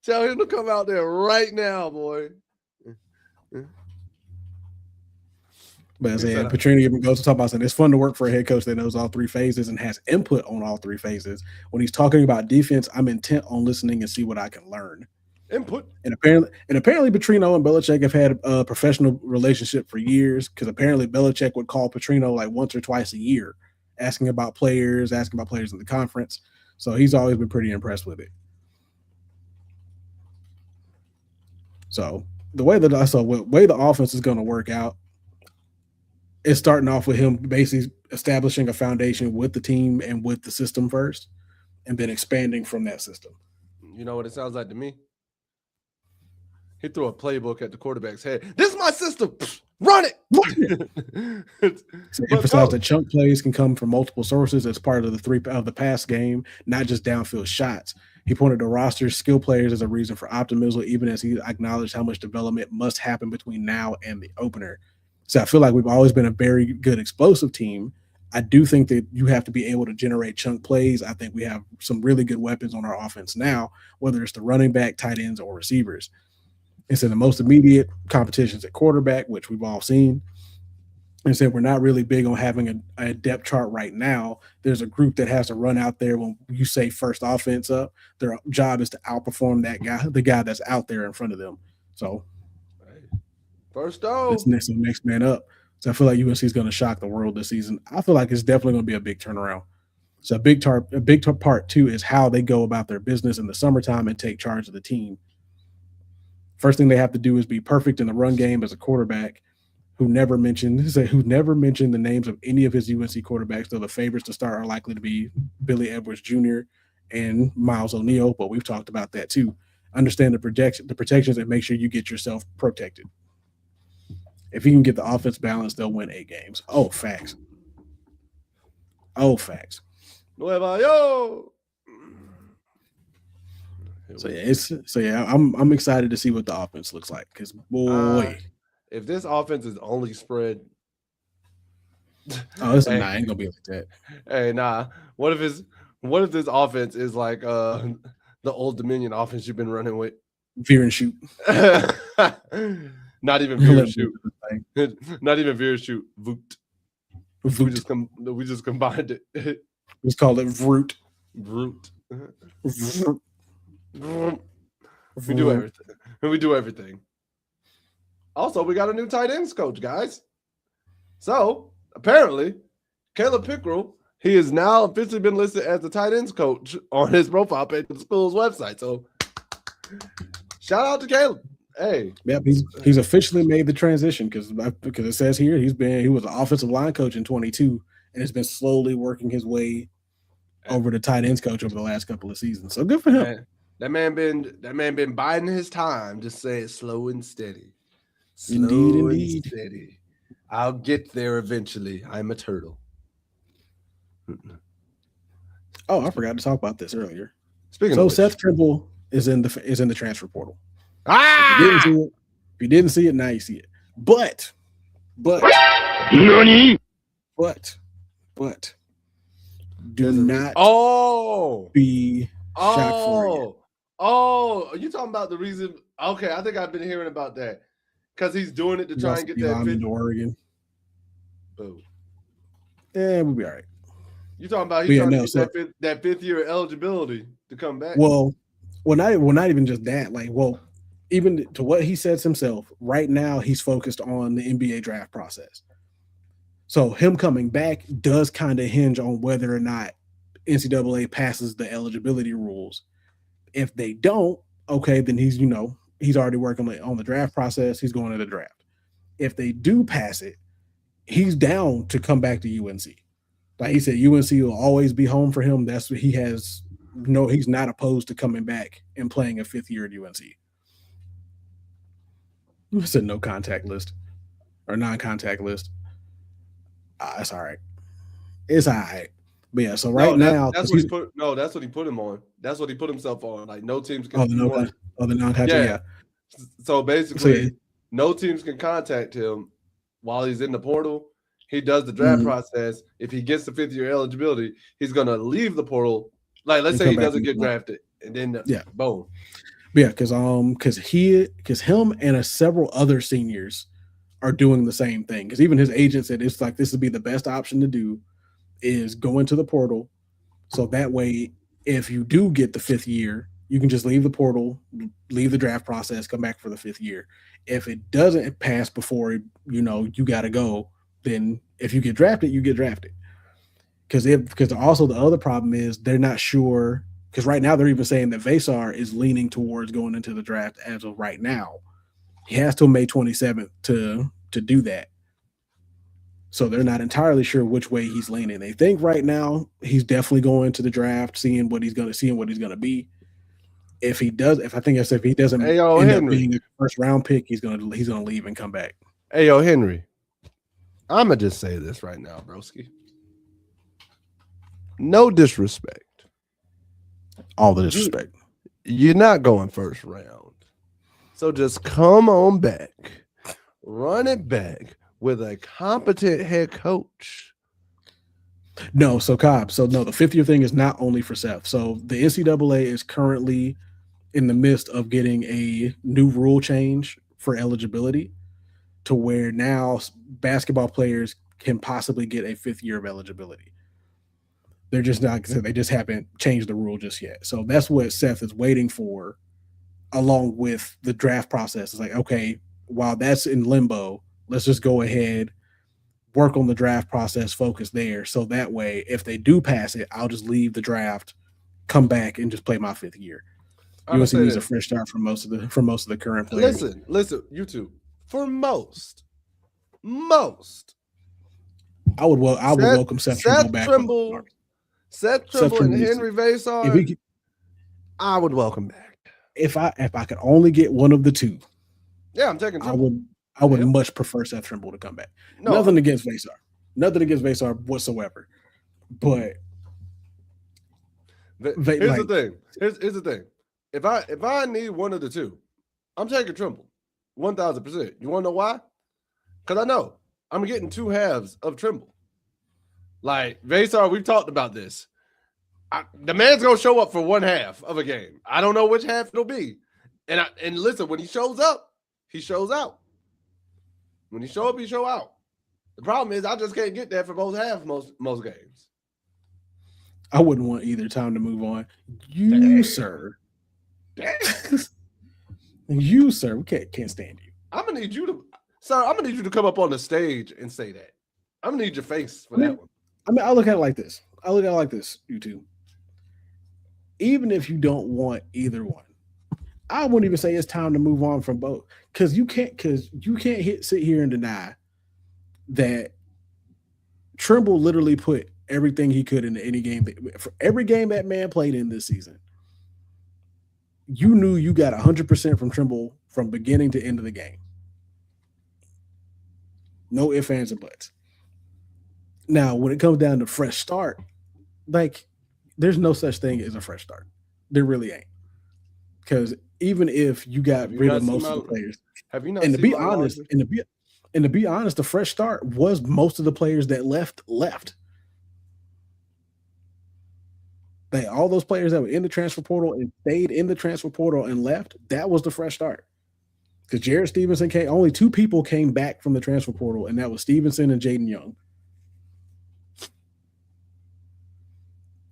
[SPEAKER 1] Tell him to come out there right now, boy.
[SPEAKER 2] But I said, Petrino even goes to talk about saying it's fun to work for a head coach that knows all three phases and has input on all three phases. When he's talking about defense, I'm intent on listening and see what I can learn.
[SPEAKER 1] Input.
[SPEAKER 2] And apparently Petrino and Belichick have had a professional relationship for years, because apparently Belichick would call Petrino like once or twice a year, asking about players in the conference. So he's always been pretty impressed with it. So the way the offense is going to work out, it's starting off with him basically establishing a foundation with the team and with the system first, and then expanding from that system.
[SPEAKER 1] You know what it sounds like to me? He threw a playbook at the quarterback's head. This is my system. Run it.
[SPEAKER 2] So emphasize that chunk plays can come from multiple sources as part of the pass game, not just downfield shots. He pointed to roster skill players as a reason for optimism, even as he acknowledged how much development must happen between now and the opener. So I feel like we've always been a very good explosive team. I do think that you have to be able to generate chunk plays. I think we have some really good weapons on our offense now, whether it's the running back, tight ends, or receivers. It's in the most immediate competitions at quarterback, which we've all seen. And said we're not really big on having a depth chart right now. There's a group that has to run out there when you say first offense up. Their job is to outperform the guy that's out there in front of them. So
[SPEAKER 1] first down.
[SPEAKER 2] It's next man up. So I feel like UNC is going to shock the world this season. I feel like it's definitely going to be a big turnaround. So a big part too is how they go about their business in the summertime and take charge of the team. First thing they have to do is be perfect in the run game as a quarterback who never mentioned the names of any of his UNC quarterbacks, though the favorites to start are likely to be Billy Edwards Jr. and Miles O'Neal, but we've talked about that too. Understand the protections and make sure you get yourself protected. If you can get the offense balanced, they'll win 8 games. Oh, facts.
[SPEAKER 1] Nueva Yo.
[SPEAKER 2] I'm excited to see what the offense looks like, because boy,
[SPEAKER 1] if this offense is only spread,
[SPEAKER 2] ain't gonna be like that.
[SPEAKER 1] Hey, what if this offense is like the Old Dominion offense you've been running with?
[SPEAKER 2] Veer and shoot.
[SPEAKER 1] Not even veer and shoot. Not even veer and shoot. Voot. We just combined it.
[SPEAKER 2] Let's call it Vroot.
[SPEAKER 1] Vroot. We do everything. Also, we got a new tight ends coach, guys. So apparently, Caleb Pickrell, he has now officially been listed as the tight ends coach on his profile page of the school's website. So shout out to Caleb. Hey,
[SPEAKER 2] yep, he's officially made the transition because it says here he was an offensive line coach in 22 and has been slowly working his way over the tight ends coach over the last couple of seasons. So good for him.
[SPEAKER 1] That man been biding his time. Just say it slow and steady.
[SPEAKER 2] Indeed,
[SPEAKER 1] Slow and
[SPEAKER 2] indeed.
[SPEAKER 1] steady. I'll get there eventually. I'm a turtle.
[SPEAKER 2] Oh, I forgot to talk about this earlier.
[SPEAKER 1] Speaking
[SPEAKER 2] So
[SPEAKER 1] of which,
[SPEAKER 2] Seth Trimble is in the transfer portal.
[SPEAKER 1] ah,
[SPEAKER 2] If you didn't see it, now you see it. But
[SPEAKER 4] NANI?
[SPEAKER 2] do not
[SPEAKER 1] oh,
[SPEAKER 2] be shocked for it.
[SPEAKER 1] Oh, are you talking about the reason? Okay, I think I've been hearing about that because he's doing it to try and get that
[SPEAKER 2] fit to Oregon.
[SPEAKER 1] Boo.
[SPEAKER 2] Yeah, we'll be all right.
[SPEAKER 1] You talking about he's trying to get that fifth year eligibility to come back?
[SPEAKER 2] Well, not even just that. Like, well, even to what he says himself, right now he's focused on the NBA draft process. So him coming back does kind of hinge on whether or not NCAA passes the eligibility rules. If they don't, okay, then he's already working on the draft process. He's going to the draft. If they do pass it, he's down to come back to UNC. Like he said, UNC will always be home for him. That's what he has. No, he's not opposed to coming back and playing a fifth year at UNC. It's a no contact list or non-contact list. It's all right. It's all right. But yeah, so now
[SPEAKER 1] that's what he put. No, that's what he put him on. That's what he put himself on. Like no teams can.
[SPEAKER 2] The non-contact. Yeah.
[SPEAKER 1] So basically, no teams can contact him while he's in the portal. He does the draft process. If he gets the fifth year eligibility, he's gonna leave the portal. Like let's say he doesn't get drafted, and then boom.
[SPEAKER 2] Yeah, because him and several other seniors are doing the same thing. Because even his agent said it's like this would be the best option to do is go into the portal. So that way, if you do get the fifth year, you can just leave the portal, leave the draft process, come back for the fifth year. If it doesn't pass before you got to go, then if you get drafted, you get drafted. Because also the other problem is they're not sure. Because right now they're even saying that Vesar is leaning towards going into the draft as of right now. He has till May 27th to do that. So they're not entirely sure which way he's leaning. They think right now he's definitely going to the draft, seeing what he's gonna be. If he doesn't end up being a first round pick, he's gonna leave and come back.
[SPEAKER 1] Hey yo, Henry. I'ma just say this right now, broski. No disrespect.
[SPEAKER 2] All the disrespect.
[SPEAKER 1] You're not going first round. So just come on back. Run it back with a competent head coach.
[SPEAKER 2] No, so Cobb. So no, the fifth year thing is not only for Seth. So the NCAA is currently in the midst of getting a new rule change for eligibility to where now basketball players can possibly get a fifth year of eligibility. They're just not, they just haven't changed the rule just yet. So that's what Seth is waiting for, along with the draft process. It's like, okay, while that's in limbo, let's just go ahead, work on the draft process, focus there. So that way, if they do pass it, I'll just leave the draft, come back, and just play my fifth year. UNC needs a fresh start for most of the current players.
[SPEAKER 1] Listen, you two. For most,
[SPEAKER 2] I would welcome Seth Trimble back.
[SPEAKER 1] Seth Trimble and Henry Vesar, I would welcome back.
[SPEAKER 2] If I could only get one of the two,
[SPEAKER 1] I'm taking Trimble.
[SPEAKER 2] I would much prefer Seth Trimble to come back. No. Nothing against Vesar whatsoever. But
[SPEAKER 1] here's the thing. If I need one of the two, I'm taking Trimble 1,000%. You want to know why? Because I know I'm getting two halves of Trimble. Like Vesar, we've talked about this. The man's gonna show up for one half of a game. I don't know which half it'll be. And listen, when he shows up, he shows out. When he show up, he show out. The problem is I just can't get there for both halves most games.
[SPEAKER 2] I wouldn't want either time to move on. You, sir. You, sir. We can't stand you.
[SPEAKER 1] I'm gonna need you to come up on the stage and say that. I'm gonna need your face for that one.
[SPEAKER 2] I mean, I look at it like this. You two. Even if you don't want either one, I wouldn't even say it's time to move on from both. Because you can't sit here and deny that Trimble literally put everything he could into any game. For every game that man played in this season, you knew you got 100% from Trimble from beginning to end of the game. No ifs, ands, or buts. Now, when it comes down to fresh start, like there's no such thing as a fresh start. There really ain't. Because even if you got rid of most of the players,
[SPEAKER 1] have you not?
[SPEAKER 2] And to
[SPEAKER 1] seen
[SPEAKER 2] be
[SPEAKER 1] my
[SPEAKER 2] honest,
[SPEAKER 1] larger-
[SPEAKER 2] and to be honest, the fresh start was most of the players that left. Like all those players that were in the transfer portal and stayed in the transfer portal and left, that was the fresh start. Because Jared Stevenson came, only 2 people came back from the transfer portal, and that was Stevenson and Jaden Young.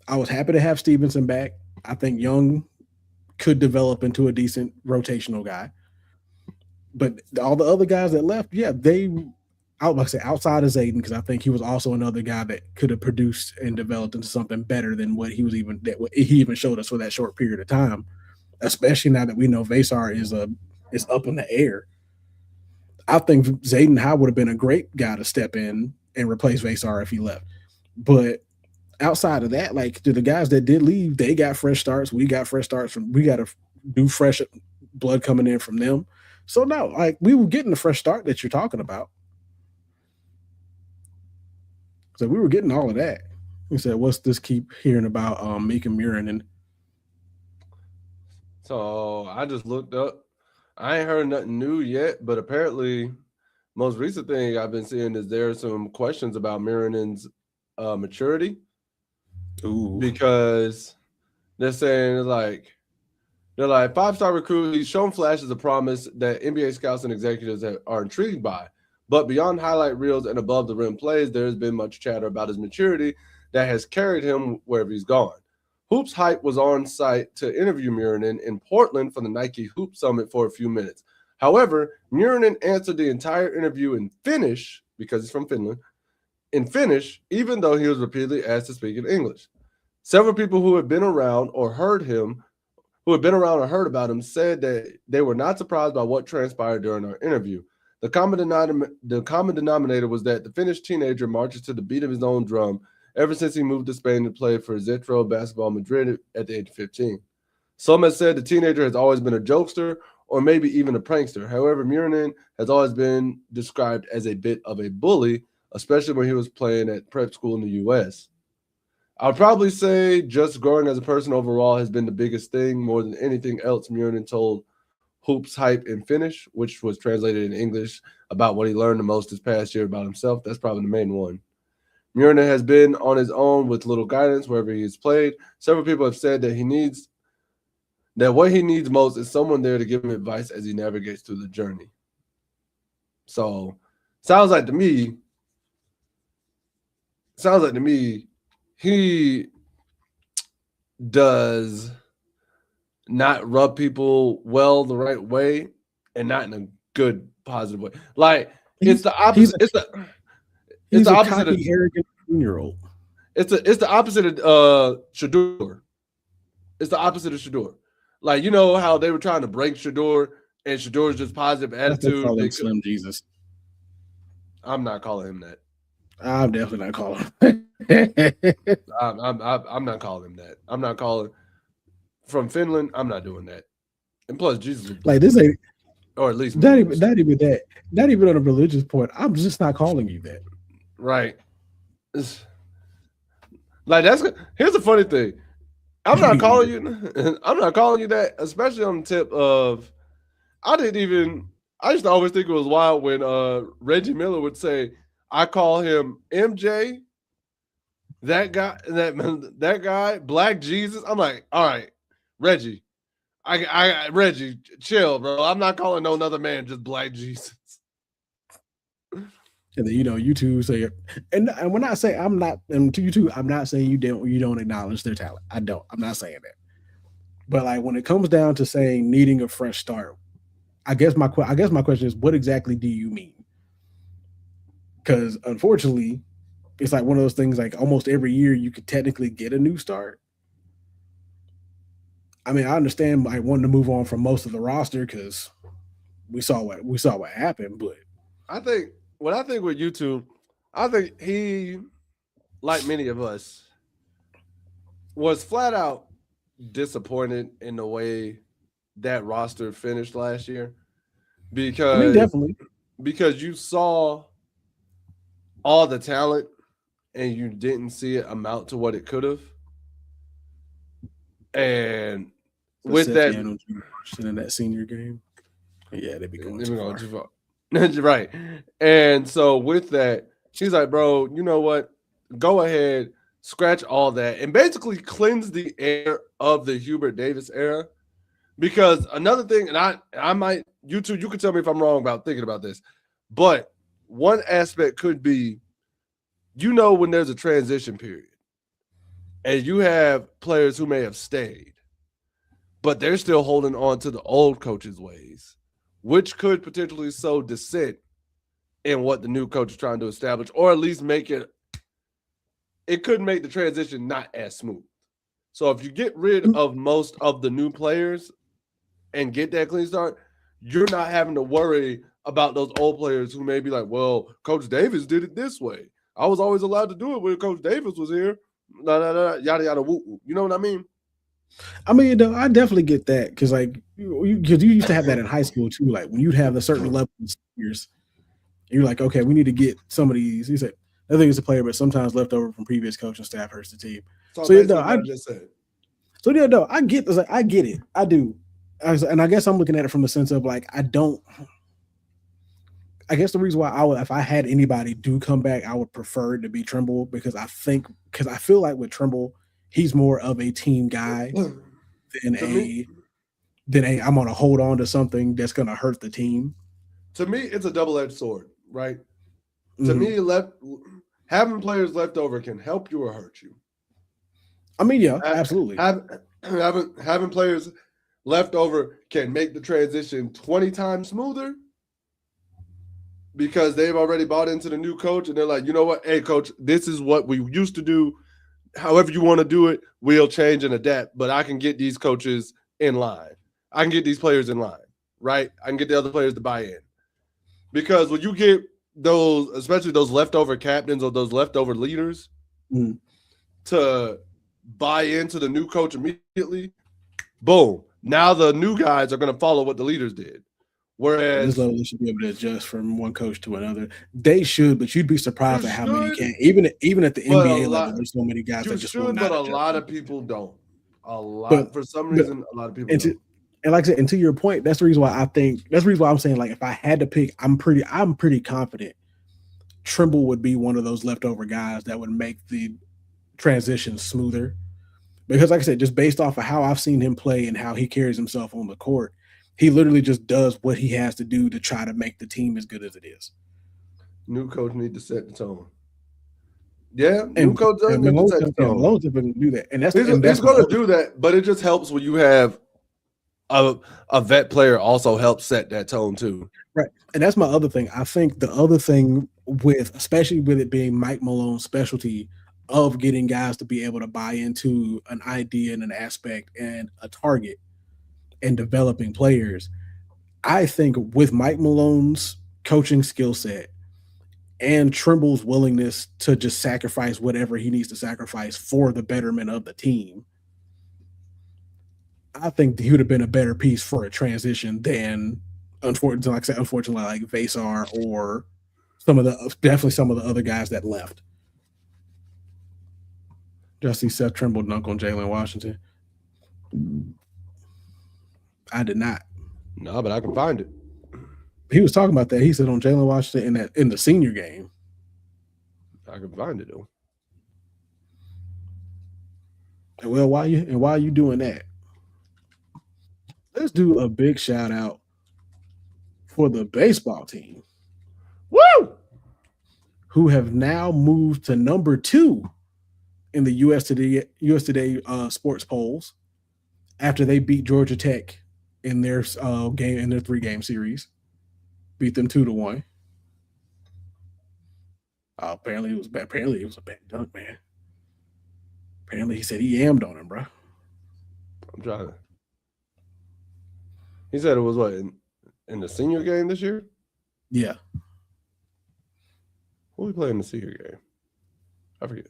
[SPEAKER 2] I was happy to have Stevenson back. I think Young could develop into a decent rotational guy. But all the other guys that left, yeah, I would say outside of Zayden, because I think he was also another guy that could have produced and developed into something better than what he even showed us for that short period of time. Especially now that we know Vasar is up in the air. I think Zayden Howe would have been a great guy to step in and replace Vasar if he left. But outside of that, like to the guys that did leave, they got fresh starts. We got fresh starts we got a new fresh blood coming in from them. So no, like we were getting the fresh start that you're talking about. So we were getting all of that. He said, "What's this? Keep hearing about Mika Murin and."
[SPEAKER 1] So I just looked up. I ain't heard nothing new yet, but apparently, most recent thing I've been seeing is there are some questions about Miranen's maturity.
[SPEAKER 2] Ooh.
[SPEAKER 1] Because they're saying they're like 5-star recruit. He's shown flashes of promise that NBA scouts and executives are intrigued by. But beyond highlight reels and above the rim plays, there has been much chatter about his maturity that has carried him wherever he's gone. Hoops Hype was on site to interview Muranen in Portland for the Nike Hoop Summit for a few minutes. However, Muranen answered the entire interview in Finnish, because he's from Finland, in Finnish, even though he was repeatedly asked to speak in English. Several people who had been around or heard about him said that they were not surprised by what transpired during our interview. The common denominator was that the Finnish teenager marches to the beat of his own drum ever since he moved to Spain to play for Zetro Basketball Madrid at the age of 15. Some have said the teenager has always been a jokester or maybe even a prankster. However, Muranen has always been described as a bit of a bully, especially when he was playing at prep school in the U.S. I would probably say just growing as a person overall has been the biggest thing. More than anything else, Muranen told Hoops Hype in Finnish, which was translated in English, about what he learned the most this past year about himself. That's probably the main one. Muranen has been on his own with little guidance wherever he has played. Several people have said that what he needs most is someone there to give him advice as he navigates through the journey. So, sounds like to me, he does not rub people well the right way and not in a good, positive way. Like, it's the opposite. It's the opposite of
[SPEAKER 2] arrogant 15-year-old.
[SPEAKER 1] It's the opposite of Shador. It's the opposite of Shador. Like, you know how they were trying to break Shador and Shador's just positive attitude.
[SPEAKER 2] Call him Slim Jesus.
[SPEAKER 1] I'm not calling him that.
[SPEAKER 2] I'm definitely not calling him.
[SPEAKER 1] I'm not calling him that. I'm not calling from Finland. I'm not doing that. And plus, Jesus,
[SPEAKER 2] like this ain't,
[SPEAKER 1] or at least
[SPEAKER 2] not even that. Not even on a religious point. I'm just not calling you that.
[SPEAKER 1] Right. Like here's the funny thing. I'm not calling you that, especially on the tip of I used to always think it was wild when Reggie Miller would say, I call him MJ, that guy, Black Jesus. I'm like, all right, Reggie. Reggie, chill, bro. I'm not calling no other man just Black Jesus.
[SPEAKER 2] And then you two say, and when I say I'm not, and to you too, I'm not saying you don't acknowledge their talent. I'm not saying that. But like when it comes down to saying needing a fresh start, I guess my question is, what exactly do you mean? Because unfortunately, it's like one of those things. Like almost every year, you could technically get a new start. I mean, I understand like wanting to move on from most of the roster because we saw what happened, but
[SPEAKER 1] I think with YouTube, I think he, like many of us, was flat out disappointed in the way that roster finished last year
[SPEAKER 2] I mean,
[SPEAKER 1] because
[SPEAKER 2] definitely.
[SPEAKER 1] you saw all the talent and you didn't see it amount to what it could have. And with
[SPEAKER 2] Except
[SPEAKER 1] that,
[SPEAKER 2] yeah, don't you in that senior game? Yeah, they'd be going
[SPEAKER 1] let
[SPEAKER 2] too
[SPEAKER 1] me go
[SPEAKER 2] far.
[SPEAKER 1] too far. Right. And so with that, he's like, bro, you know what? Go ahead, scratch all that, and basically cleanse the air of the Hubert Davis era. Because another thing, and I might, you two, you can tell me if I'm wrong about thinking about this, but one aspect could be, when there's a transition period and you have players who may have stayed, but they're still holding on to the old coach's ways, which could potentially sow dissent in what the new coach is trying to establish, or at least it could make the transition not as smooth. So if you get rid of most of the new players and get that clean start, you're not having to worry about those old players who may be like, well, Coach Davis did it this way. I was always allowed to do it when Coach Davis was here. Nah, nah, nah, yada, yada, woo, woo. You know what I mean?
[SPEAKER 2] I mean, though, I definitely get that because, like, because you used to have that in high school too. Like when you'd have a certain level of seniors, you're like, okay, we need to get some of these. He said, I think it's a player, but sometimes left over from previous coaching staff hurts the team.
[SPEAKER 1] So
[SPEAKER 2] So yeah, no,
[SPEAKER 1] basically what I just said.
[SPEAKER 2] I get this. Like, I get it. I do. And I guess I'm looking at it from the sense of like, I don't. I guess the reason why I would, if I had anybody do come back, I would prefer it to be Trimble because I feel like with Trimble, he's more of a team guy than
[SPEAKER 1] To me,
[SPEAKER 2] I'm gonna hold on to something that's gonna hurt the team.
[SPEAKER 1] it's a double-edged sword, right? To
[SPEAKER 2] Mhm.
[SPEAKER 1] me, having players left over can help you or hurt you.
[SPEAKER 2] I mean, yeah,
[SPEAKER 1] Ha-
[SPEAKER 2] absolutely.
[SPEAKER 1] having players left over can make the transition 20 times smoother because they've already bought into the new coach and they're like, you know what, hey coach, this is what we used to do. However you want to do it, we'll change and adapt. But I can get these coaches in line. I can get these players in line, right? I can get the other players to buy in. Because when you get those, especially those leftover captains or those leftover leaders,
[SPEAKER 2] Mhm.
[SPEAKER 1] to buy into the new coach immediately, boom. Now the new guys are going to follow what the leaders did.
[SPEAKER 2] At this
[SPEAKER 1] Whereas
[SPEAKER 2] level, they should be able to adjust from one coach to another. They should, but you'd be
[SPEAKER 1] you
[SPEAKER 2] surprised at how many
[SPEAKER 1] should,
[SPEAKER 2] can. Even at the
[SPEAKER 1] but a
[SPEAKER 2] NBA level,
[SPEAKER 1] lot
[SPEAKER 2] there's so many guys
[SPEAKER 1] you
[SPEAKER 2] that just will
[SPEAKER 1] should, but
[SPEAKER 2] not
[SPEAKER 1] a
[SPEAKER 2] adjust.
[SPEAKER 1] lot of people don't. A
[SPEAKER 2] But
[SPEAKER 1] lot for some
[SPEAKER 2] but
[SPEAKER 1] reason, a lot of people
[SPEAKER 2] and
[SPEAKER 1] don't.
[SPEAKER 2] like I said, and to your point, that's the reason why I'm saying like if I had to pick, I'm pretty confident Trimble would be one of those leftover guys that would make the transition smoother. Because like I said, just based off of how I've seen him play and how he carries himself on the court, he literally just does what he has to do to try to make the team as good as it is.
[SPEAKER 1] New coach need to set the tone. Yeah, new
[SPEAKER 2] And
[SPEAKER 1] coach does need to set the tone.
[SPEAKER 2] Malone's going to do that, and
[SPEAKER 1] He's
[SPEAKER 2] that's my
[SPEAKER 1] going to
[SPEAKER 2] other
[SPEAKER 1] do that, but it just helps when you have a vet player also helps set that tone too.
[SPEAKER 2] right, and that's my other thing. I think the other thing with, especially with it being Mike Malone's specialty of getting guys to be able to buy into an idea and an aspect and a target and developing players, I think with Mike Malone's coaching skill set and Trimble's willingness to just sacrifice whatever he needs to sacrifice for the betterment of the team, I think he would have been a better piece for a transition than, unfortunately, like Vasar or definitely some of the other guys that left. Just see Seth Trimble dunk on Jalen Washington. I did not.
[SPEAKER 1] No, but I can find it.
[SPEAKER 2] He was talking about that. He said on Jalen Washington in the senior game.
[SPEAKER 1] I can find it though.
[SPEAKER 2] Well, why are you doing that? Let's do a big shout out for the baseball team,
[SPEAKER 1] Woo!
[SPEAKER 2] who have now moved to number 2 in the US Today sports polls after they beat Georgia Tech in their game in their 3-game series, beat them 2-1. Apparently it was bad. Apparently it was a bad dunk, man. Apparently he said he yammed on him, bro.
[SPEAKER 1] I'm trying to. He said it was what in the senior game this year.
[SPEAKER 2] Yeah,
[SPEAKER 1] Who we playing the senior game? I forget.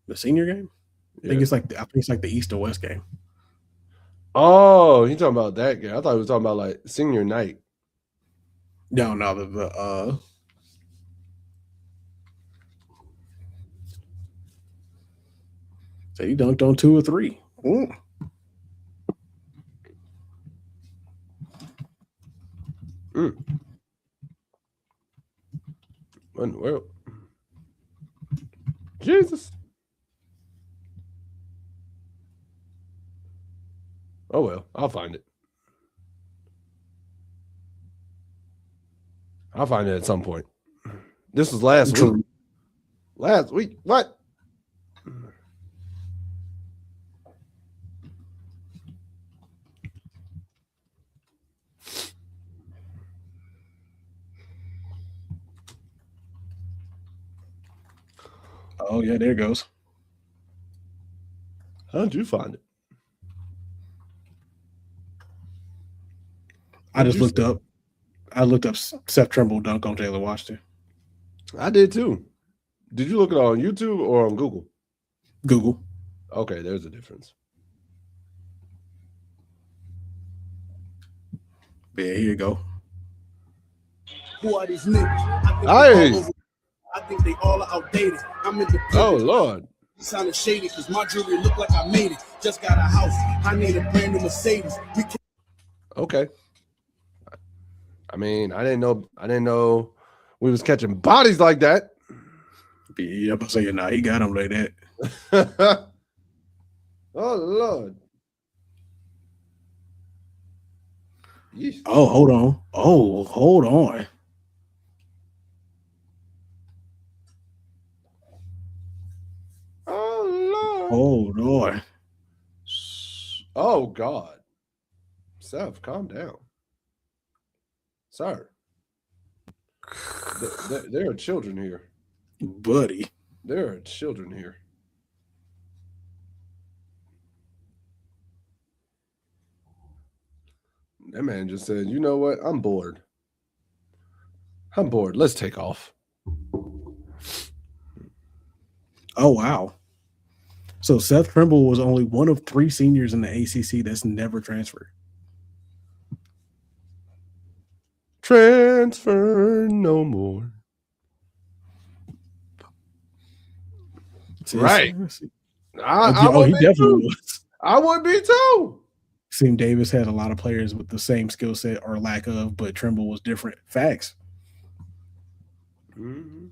[SPEAKER 2] The senior game?
[SPEAKER 1] Yeah.
[SPEAKER 2] I think it's like the East or West game.
[SPEAKER 1] Oh, you talking about that game? I thought he was talking about like senior night.
[SPEAKER 2] No, so you dunked on 2 or 3.
[SPEAKER 1] Well, Jesus. Oh well, I'll find it. I'll find it at some point. This was last week. Last week. What?
[SPEAKER 2] Oh yeah, there it goes.
[SPEAKER 1] How'd you find it?
[SPEAKER 2] I looked up Seth Trimble dunk on Taylor Washington.
[SPEAKER 1] I did too. Did you look it on YouTube or on Google?
[SPEAKER 2] Google.
[SPEAKER 1] Okay, there's a difference.
[SPEAKER 2] Yeah, here you go.
[SPEAKER 4] Who are these niggas? I think they all are outdated. I'm in the
[SPEAKER 1] Oh Lord.
[SPEAKER 4] sounding shady because my jewelry look like I made it. Just got a house. I need a brand new Mercedes.
[SPEAKER 1] Okay. I mean, I didn't know we was catching bodies like that.
[SPEAKER 2] Yeah, I'm saying nah, he got him like that.
[SPEAKER 1] Oh Lord. Yeesh.
[SPEAKER 2] Oh, hold on. Oh, hold on.
[SPEAKER 1] Oh Lord.
[SPEAKER 2] Hold on.
[SPEAKER 1] Oh God. Seth, calm down. Sir. There are children here.
[SPEAKER 2] Buddy.
[SPEAKER 1] There are children here. That man just said, you know what? I'm bored. Let's take off.
[SPEAKER 2] Oh, wow. So Seth Trimble was only one of 3 seniors in the ACC that's never transferred.
[SPEAKER 1] Transfer no more. Right.
[SPEAKER 2] He definitely was.
[SPEAKER 1] I would be too.
[SPEAKER 2] Seemed Davis had a lot of players with the same skill set or lack of, but Trimble was different. Facts.
[SPEAKER 1] Mm-hmm.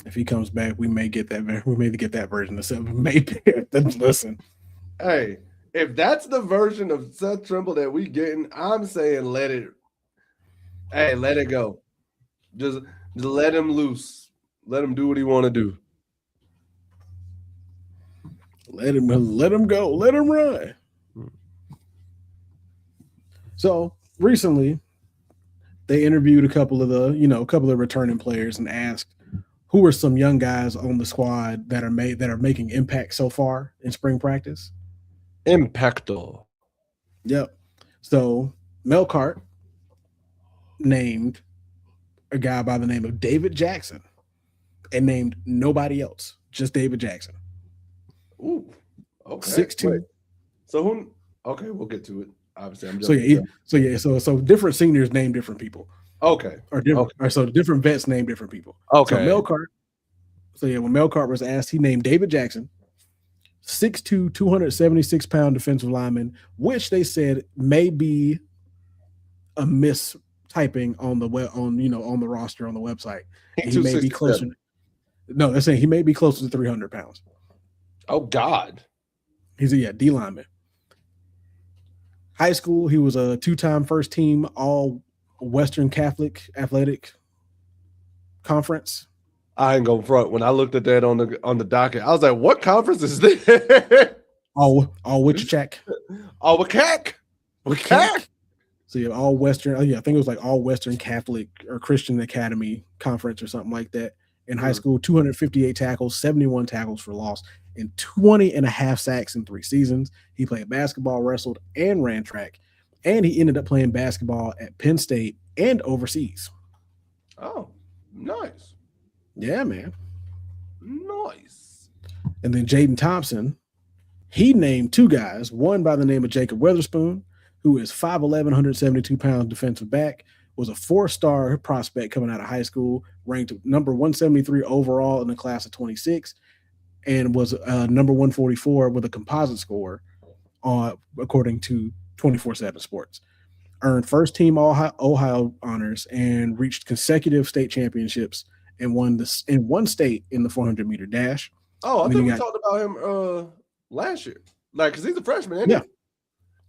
[SPEAKER 2] If he comes back, we may get that. We may get that version of Seth. Maybe. Listen.
[SPEAKER 1] Hey, if that's the version of Seth Trimble that we getting, I'm saying let it go. Just let him loose. Let him do what he want to do.
[SPEAKER 2] Let him go. Let him run. So recently, they interviewed a couple of returning players and asked who are some young guys on the squad that are making impact so far in spring practice.
[SPEAKER 1] Impacto.
[SPEAKER 2] Yep. So Melcart named a guy by the name of David Jackson and named nobody else, just David Jackson.
[SPEAKER 1] Ooh. Okay.
[SPEAKER 2] 6'2".
[SPEAKER 1] So who? Okay, we'll get to it. Obviously, I'm just
[SPEAKER 2] so different seniors name different people.
[SPEAKER 1] Okay.
[SPEAKER 2] So different vets name different people.
[SPEAKER 1] Okay.
[SPEAKER 2] So Melcart. So yeah, when Melcart was asked, he named David Jackson, 6'2", 276-pound defensive lineman, which they said may be a mistyping on the on the roster on the website. He may be closer. No, they're saying he may be closer to 300 pounds.
[SPEAKER 1] Oh God.
[SPEAKER 2] He's a D lineman. High school, he was a 2-time first team All Western Catholic Athletic Conference.
[SPEAKER 1] I ain't gonna front. When I looked at that on the docket, I was like, "What conference is this?"
[SPEAKER 2] All Wichita.
[SPEAKER 1] Oh, WCAC.
[SPEAKER 2] So yeah, All Western. I think it was like All Western Catholic or Christian Academy Conference or something like that. In high school, 258 tackles, 71 tackles for loss, and 20 and a half sacks in 3 seasons. He played basketball, wrestled, and ran track. And he ended up playing basketball at Penn State and overseas.
[SPEAKER 1] Oh. Nice.
[SPEAKER 2] Yeah, man.
[SPEAKER 1] Nice.
[SPEAKER 2] And then Jaden Thompson, he named two guys, one by the name of Jacob Weatherspoon, who is 5'11", 172 pounds defensive back, was a 4-star prospect coming out of high school, ranked number 173 overall in the class of 26, and was number 144 with a composite score, according to 24/7 Sports. Earned first team Ohio honors and reached consecutive state championships and won this in one state in the 400-meter dash.
[SPEAKER 1] Oh, I think we talked about him last year. Like, because he's a freshman, isn't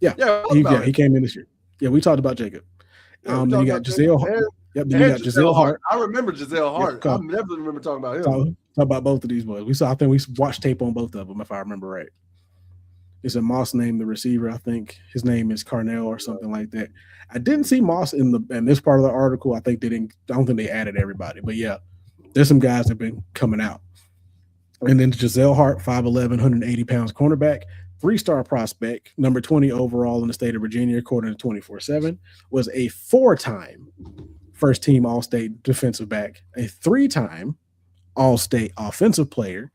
[SPEAKER 2] he? Yeah. He came in this year. Yeah, we talked about Jacob. Then you got Giselle Hart. Yep, then you got Giselle Hart.
[SPEAKER 1] I remember Giselle Hart. I never remember talking about him.
[SPEAKER 2] Talk about both of these boys. I think we watched tape on both of them, if I remember right. It's a Moss named the receiver. I think his name is Carnell or something like that. I didn't see Moss in this part of the article. I think they didn't. I don't think they added everybody, but yeah, there's some guys that have been coming out. And then Giselle Hart, 5'11", 180 pounds cornerback, 3-star prospect, number 20 overall in the state of Virginia, according to 24/7, was a 4-time first-team All-State defensive back, a 3-time All-State offensive player,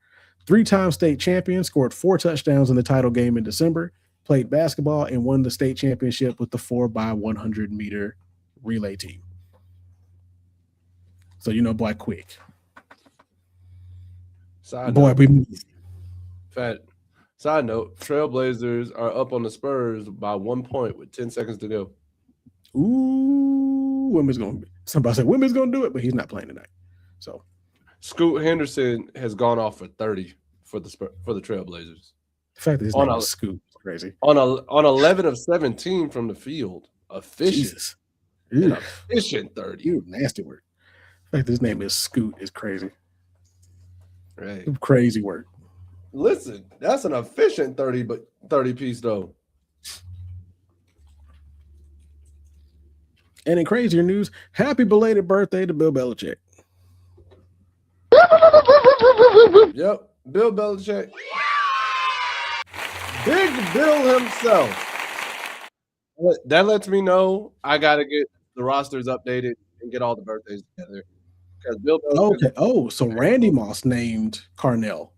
[SPEAKER 2] 3-time state champion, scored 4 touchdowns in the title game in December, played basketball, and won the state championship with the 4x100-meter relay team. So, boy, quick.
[SPEAKER 1] Side note, Trailblazers are up on the Spurs by 1 point with 10 seconds to go.
[SPEAKER 2] Ooh, somebody said Wimby's going to do it, but he's not playing tonight. So,
[SPEAKER 1] Scoot Henderson has gone off for 30 for the Trailblazers.
[SPEAKER 2] The fact that his name is Scoot is crazy.
[SPEAKER 1] On 11 of 17 from the field. Efficient. Efficient 30.
[SPEAKER 2] You nasty word. The fact that his name is Scoot is crazy.
[SPEAKER 1] Right.
[SPEAKER 2] Crazy work.
[SPEAKER 1] Listen, that's an efficient 30 piece though.
[SPEAKER 2] And in crazier news, happy belated birthday to Bill Belichick.
[SPEAKER 1] Yep, Bill Belichick. Big Bill himself. That lets me know I got to get the rosters updated and get all the birthdays together. Bill
[SPEAKER 2] okay. Oh, so Randy Moss named Carnell.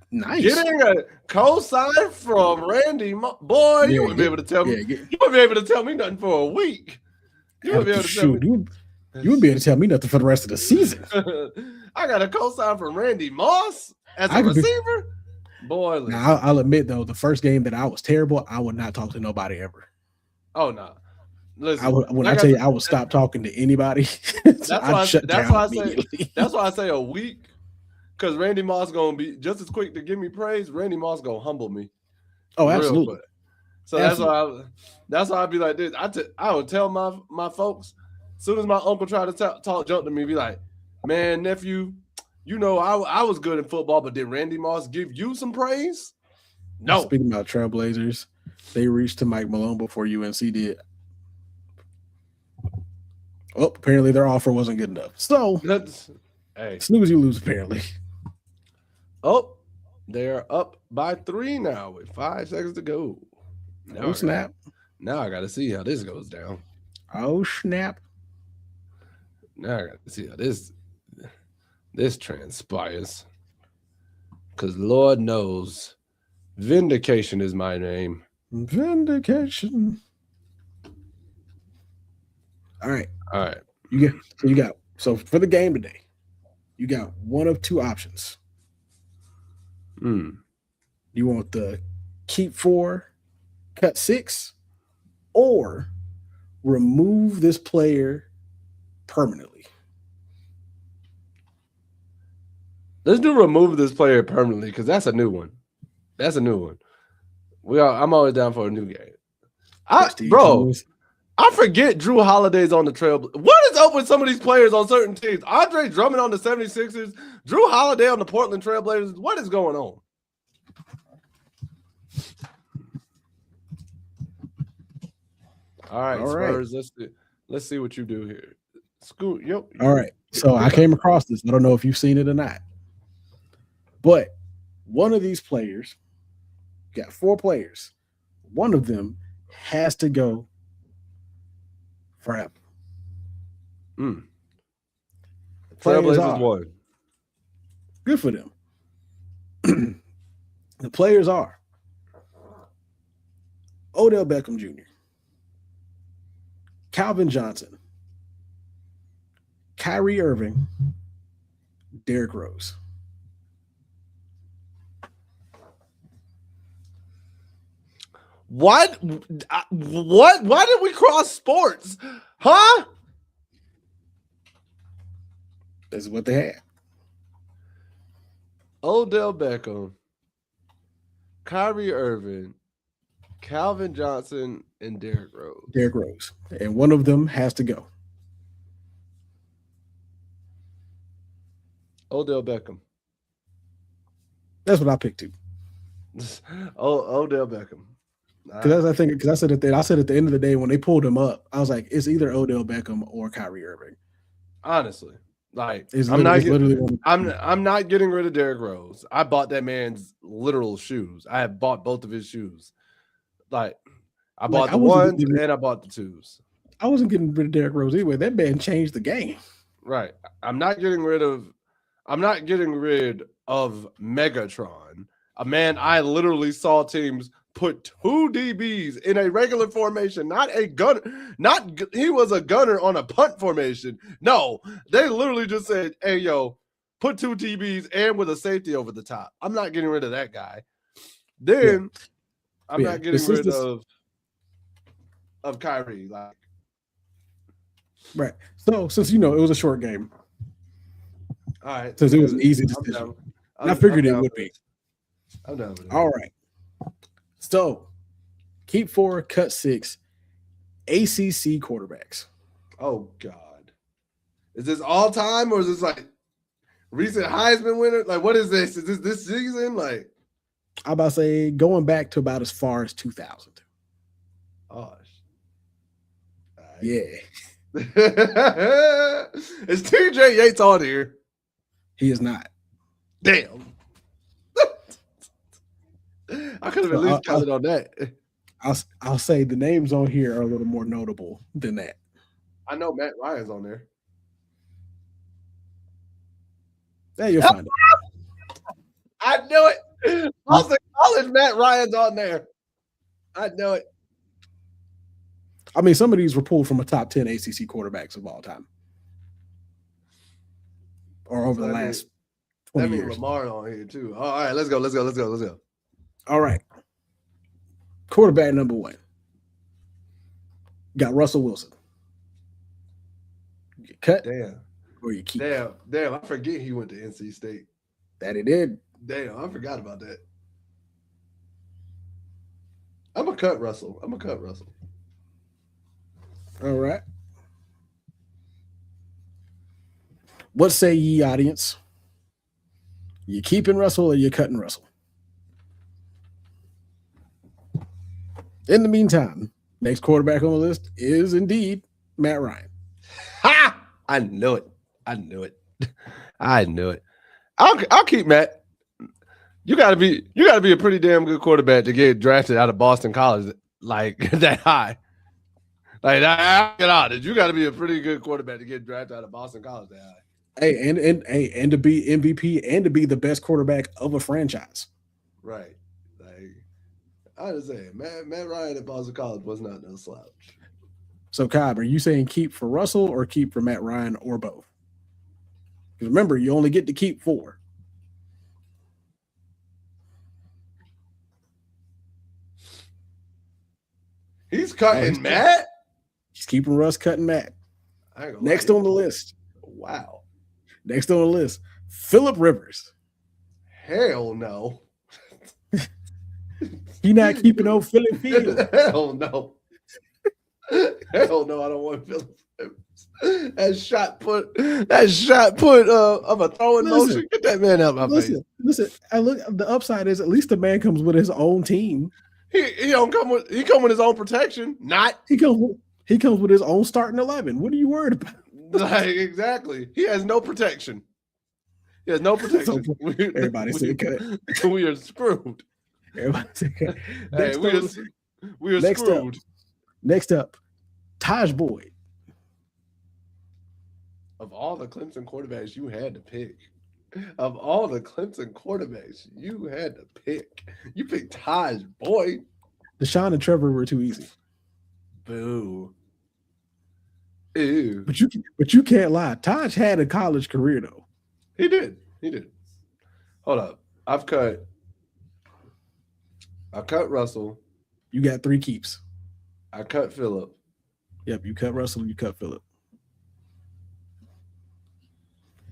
[SPEAKER 2] Nice.
[SPEAKER 1] Getting a cosign from Randy Moss. Boy, you wouldn't be able to tell me. You wouldn't be able to tell me nothing for a week. You wouldn't be able to tell me.
[SPEAKER 2] You wouldn't be able to tell me nothing for the rest of the season.
[SPEAKER 1] I got a cosign from Randy Moss as a receiver. Boy,
[SPEAKER 2] now I'll admit though, the first game that I was terrible, I would not talk to nobody ever.
[SPEAKER 1] Oh no. Listen,
[SPEAKER 2] I would stop talking to anybody.
[SPEAKER 1] That's why I say a week, because Randy Moss gonna be just as quick to give me praise. Randy Moss gonna humble me.
[SPEAKER 2] Oh, absolutely.
[SPEAKER 1] So that's why I'd be like this. I would tell my folks as soon as my uncle tried to talk junk to me, be like, man, nephew, I was good in football, but did Randy Moss give you some praise? No.
[SPEAKER 2] Speaking about Trailblazers, they reached to Mike Malone before UNC did. Oh, apparently their offer wasn't good enough. So, snooze, you lose, apparently.
[SPEAKER 1] Oh, they're up by 3 now with 5 seconds to go.
[SPEAKER 2] Snap.
[SPEAKER 1] Now I got to see how this goes down.
[SPEAKER 2] Oh, snap.
[SPEAKER 1] Now I got to see how this transpires. Because Lord knows, vindication is my name.
[SPEAKER 2] Vindication. All right. So for the game today, you got one of two options. You want the keep 4, cut 6, or remove this player permanently.
[SPEAKER 1] Let's do remove this player permanently, because that's a new one. I'm always down for a new game. I forget Drew Holiday's on the trail. What is up with some of these players on certain teams? Andre Drummond on the 76ers, Drew Holiday on the Portland Trailblazers. What is going on? All right, Spurs. Let's see what you do here. Scoot. Yep.
[SPEAKER 2] All right. So I came across this. I don't know if you've seen it or not. But one of these players, got 4 players. One of them has to go forever. players
[SPEAKER 1] Trailblazers
[SPEAKER 2] are.
[SPEAKER 1] won.
[SPEAKER 2] Good for them. The players are Odell Beckham Jr., Calvin Johnson, Kyrie Irving, Derrick Rose.
[SPEAKER 1] What? What? Why did we cross sports? Huh?
[SPEAKER 2] That's what they had.
[SPEAKER 1] Odell Beckham, Kyrie Irving, Calvin Johnson, and Derrick Rose.
[SPEAKER 2] Derrick Rose. And one of them has to go.
[SPEAKER 1] Odell Beckham.
[SPEAKER 2] That's what I picked too.
[SPEAKER 1] Odell Beckham.
[SPEAKER 2] Because I said at the end of the day when they pulled him up, I was like, it's either Odell Beckham or Kyrie Irving.
[SPEAKER 1] Honestly, like
[SPEAKER 2] I'm
[SPEAKER 1] not getting rid of Derrick Rose. I bought that man's literal shoes. I have bought both of his shoes. Like I bought the ones and I bought the twos.
[SPEAKER 2] I wasn't getting rid of Derrick Rose anyway. That man changed the game.
[SPEAKER 1] Right. I'm not getting rid of Megatron, a man I literally saw teams put 2 DBs in a regular formation, not a gunner. He was a gunner on a punt formation. No, they literally just said, "Hey, yo, put 2 DBs and with a safety over the top." I'm not getting rid of that guy. Then I'm not getting rid of Kyrie. Like,
[SPEAKER 2] right. So since it was a short game,
[SPEAKER 1] all right,
[SPEAKER 2] since it was an easy decision, I figured it would be.
[SPEAKER 1] I'm done with it.
[SPEAKER 2] All right. So, keep 4, cut 6, ACC quarterbacks.
[SPEAKER 1] Oh, God. Is this all time or is this like recent Heisman winner? Like, what is this? Is this season? Like,
[SPEAKER 2] I'm about to say going back to about as far as 2000.
[SPEAKER 1] Gosh.
[SPEAKER 2] Yeah.
[SPEAKER 1] Is TJ Yates on here?
[SPEAKER 2] He is not.
[SPEAKER 1] Damn. I could have at least counted on that.
[SPEAKER 2] I'll say the names on here are a little more notable than that.
[SPEAKER 1] I know Matt Ryan's on there.
[SPEAKER 2] Yeah, you'll find it.
[SPEAKER 1] I knew it. Also, college Matt Ryan's on there. I knew it.
[SPEAKER 2] I mean, some of these were pulled from a top 10 ACC quarterbacks of all time, or over the last 20 years.
[SPEAKER 1] Lamar on here too. All right, let's go.
[SPEAKER 2] All right. Quarterback number 1. Got Russell Wilson. You cut.
[SPEAKER 1] Damn.
[SPEAKER 2] Or you keep.
[SPEAKER 1] Damn. I forget he went to NC State.
[SPEAKER 2] That he did.
[SPEAKER 1] Damn, I forgot about that. I'm going to cut Russell.
[SPEAKER 2] All right. What say ye, audience? You keeping Russell or you cutting Russell? In the meantime, next quarterback on the list is indeed Matt Ryan.
[SPEAKER 1] Ha! I knew it. I'll keep Matt. You gotta be a pretty damn good quarterback to get drafted out of Boston College like that high. Like that, you got to be a pretty good quarterback to get drafted out of Boston College that high.
[SPEAKER 2] Hey, and to be MVP and to be the best quarterback of a franchise.
[SPEAKER 1] Right. Like I was saying, Matt Ryan at Boston College was not no slouch.
[SPEAKER 2] So, Cobb, are you saying keep for Russell or keep for Matt Ryan or both? Because remember, you only get to keep 4.
[SPEAKER 1] He's cutting Matt?
[SPEAKER 2] He's keeping Russ, cutting Matt. Next on the list.
[SPEAKER 1] Wow.
[SPEAKER 2] Next on the list, Phillip Rivers.
[SPEAKER 1] Hell no.
[SPEAKER 2] He not keeping on Philly Field.
[SPEAKER 1] Hell no. Hell no, I don't want Phillip Rivers. That shot put of a throwing motion. Get that man out of my face.
[SPEAKER 2] Listen, I look, the upside is at least the man comes with his own team.
[SPEAKER 1] He come with his own protection.
[SPEAKER 2] He comes with his own starting 11. What are you worried about?
[SPEAKER 1] Like, exactly. He has no protection.
[SPEAKER 2] Everybody said cut.
[SPEAKER 1] We are screwed.
[SPEAKER 2] Everybody said cut.
[SPEAKER 1] Hey, we are screwed.
[SPEAKER 2] Next up, Taj Boyd.
[SPEAKER 1] Of all the Clemson quarterbacks you had to pick, of all the Clemson quarterbacks you had to pick, you picked Taj Boyd.
[SPEAKER 2] Deshaun and Trevor were too easy.
[SPEAKER 1] Boo. Ew.
[SPEAKER 2] But you can't lie. Taj had a college career though.
[SPEAKER 1] He did. Hold up. I cut Russell.
[SPEAKER 2] You got 3 keeps.
[SPEAKER 1] I cut Phillip.
[SPEAKER 2] Yep, you cut Russell, you cut Phillip.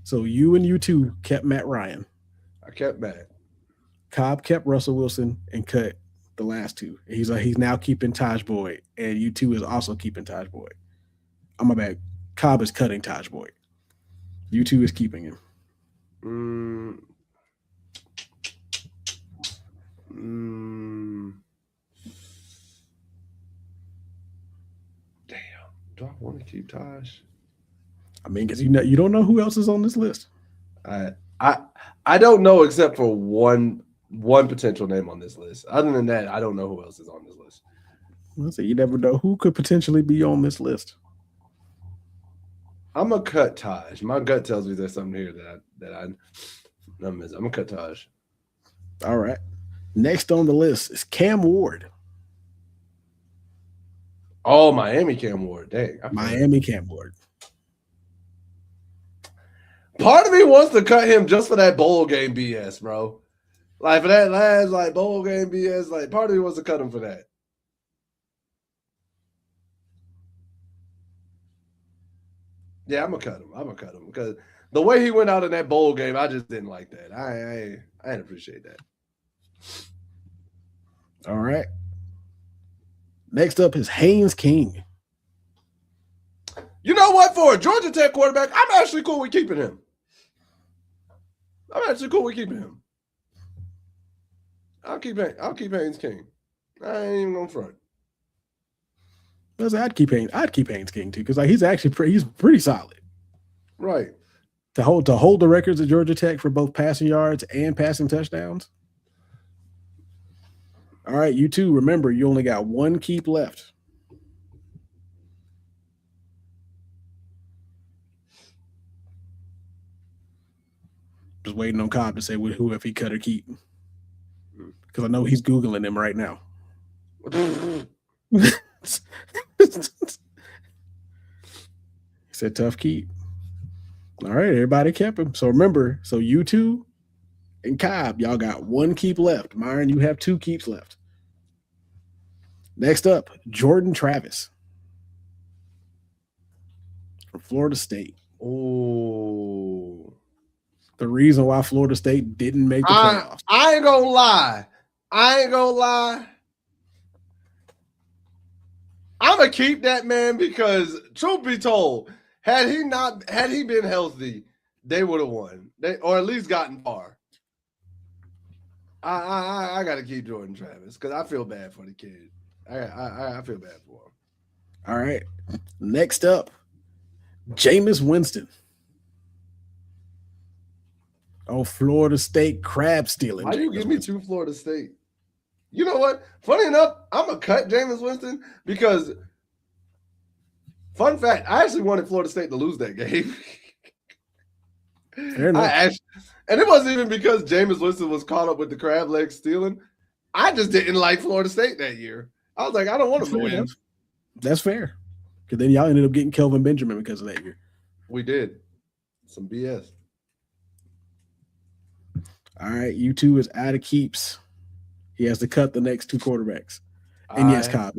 [SPEAKER 2] So you and U2 kept Matt Ryan.
[SPEAKER 1] I kept Matt.
[SPEAKER 2] Cobb kept Russell Wilson and cut the last 2. He's now keeping Taj Boyd, and U2 is also keeping Taj Boyd. Oh, my bad. Cobb is cutting Taj Boyd. U2 is keeping him.
[SPEAKER 1] Damn. Do I want to keep Taj?
[SPEAKER 2] I mean, because you don't know who else is on this list.
[SPEAKER 1] I don't know except for one potential name on this list. Other than that, I don't know who else is on this list.
[SPEAKER 2] Let's see, you never know who could potentially be on this list.
[SPEAKER 1] I'm gonna cut Taj. My gut tells me there's something here that I'm missing. I'm gonna cut Taj.
[SPEAKER 2] All right. Next on the list is Cam Ward.
[SPEAKER 1] Oh, Miami Cam Ward. Dang.
[SPEAKER 2] Miami Cam Ward.
[SPEAKER 1] Part of me wants to cut him just for that bowl game BS, bro. Like for that last bowl game BS, like part of me wants to cut him for that. Yeah, I'm gonna cut him because the way he went out in that bowl game, I just didn't like that. I didn't appreciate that.
[SPEAKER 2] All right. Next up is Haynes King.
[SPEAKER 1] You know what? For a Georgia Tech quarterback, I'm actually cool with keeping him. I'll keep Haynes King. I ain't even gonna front.
[SPEAKER 2] I'd keep Haynes King too, because he's pretty solid.
[SPEAKER 1] Right.
[SPEAKER 2] To hold the records at Georgia Tech for both passing yards and passing touchdowns. All right, you two, remember you only got 1 keep left. Just waiting on Cobb to say who if he cut or keep. Because I know he's Googling him right now. He said tough keep. All right, everybody kept him. So remember, you two and Cobb, y'all got 1 keep left. Myron, you have 2 keeps left. Next up, Jordan Travis from Florida State.
[SPEAKER 1] Oh.
[SPEAKER 2] The reason why Florida State didn't make the playoffs.
[SPEAKER 1] I ain't gonna lie. I'm gonna keep that man because, truth be told, had he been healthy, they would have won. Or at least gotten far. I gotta keep Jordan Travis because I feel bad for the kid. I feel bad for him.
[SPEAKER 2] All right. Next up, Jameis Winston. Oh, Florida State crab stealing.
[SPEAKER 1] Why you give me 2 Florida State? You know what? Funny enough, I'm going to cut Jameis Winston because, fun fact, I actually wanted Florida State to lose that game. And it wasn't even because Jameis Winston was caught up with the crab leg stealing. I just didn't like Florida State that year. I was like, I don't want them to win.
[SPEAKER 2] That's fair. Because then y'all ended up getting Kelvin Benjamin because of that year.
[SPEAKER 1] We did. Some BS.
[SPEAKER 2] All right, you two is out of keeps. He has to cut the next 2 quarterbacks. And yes, Cobb,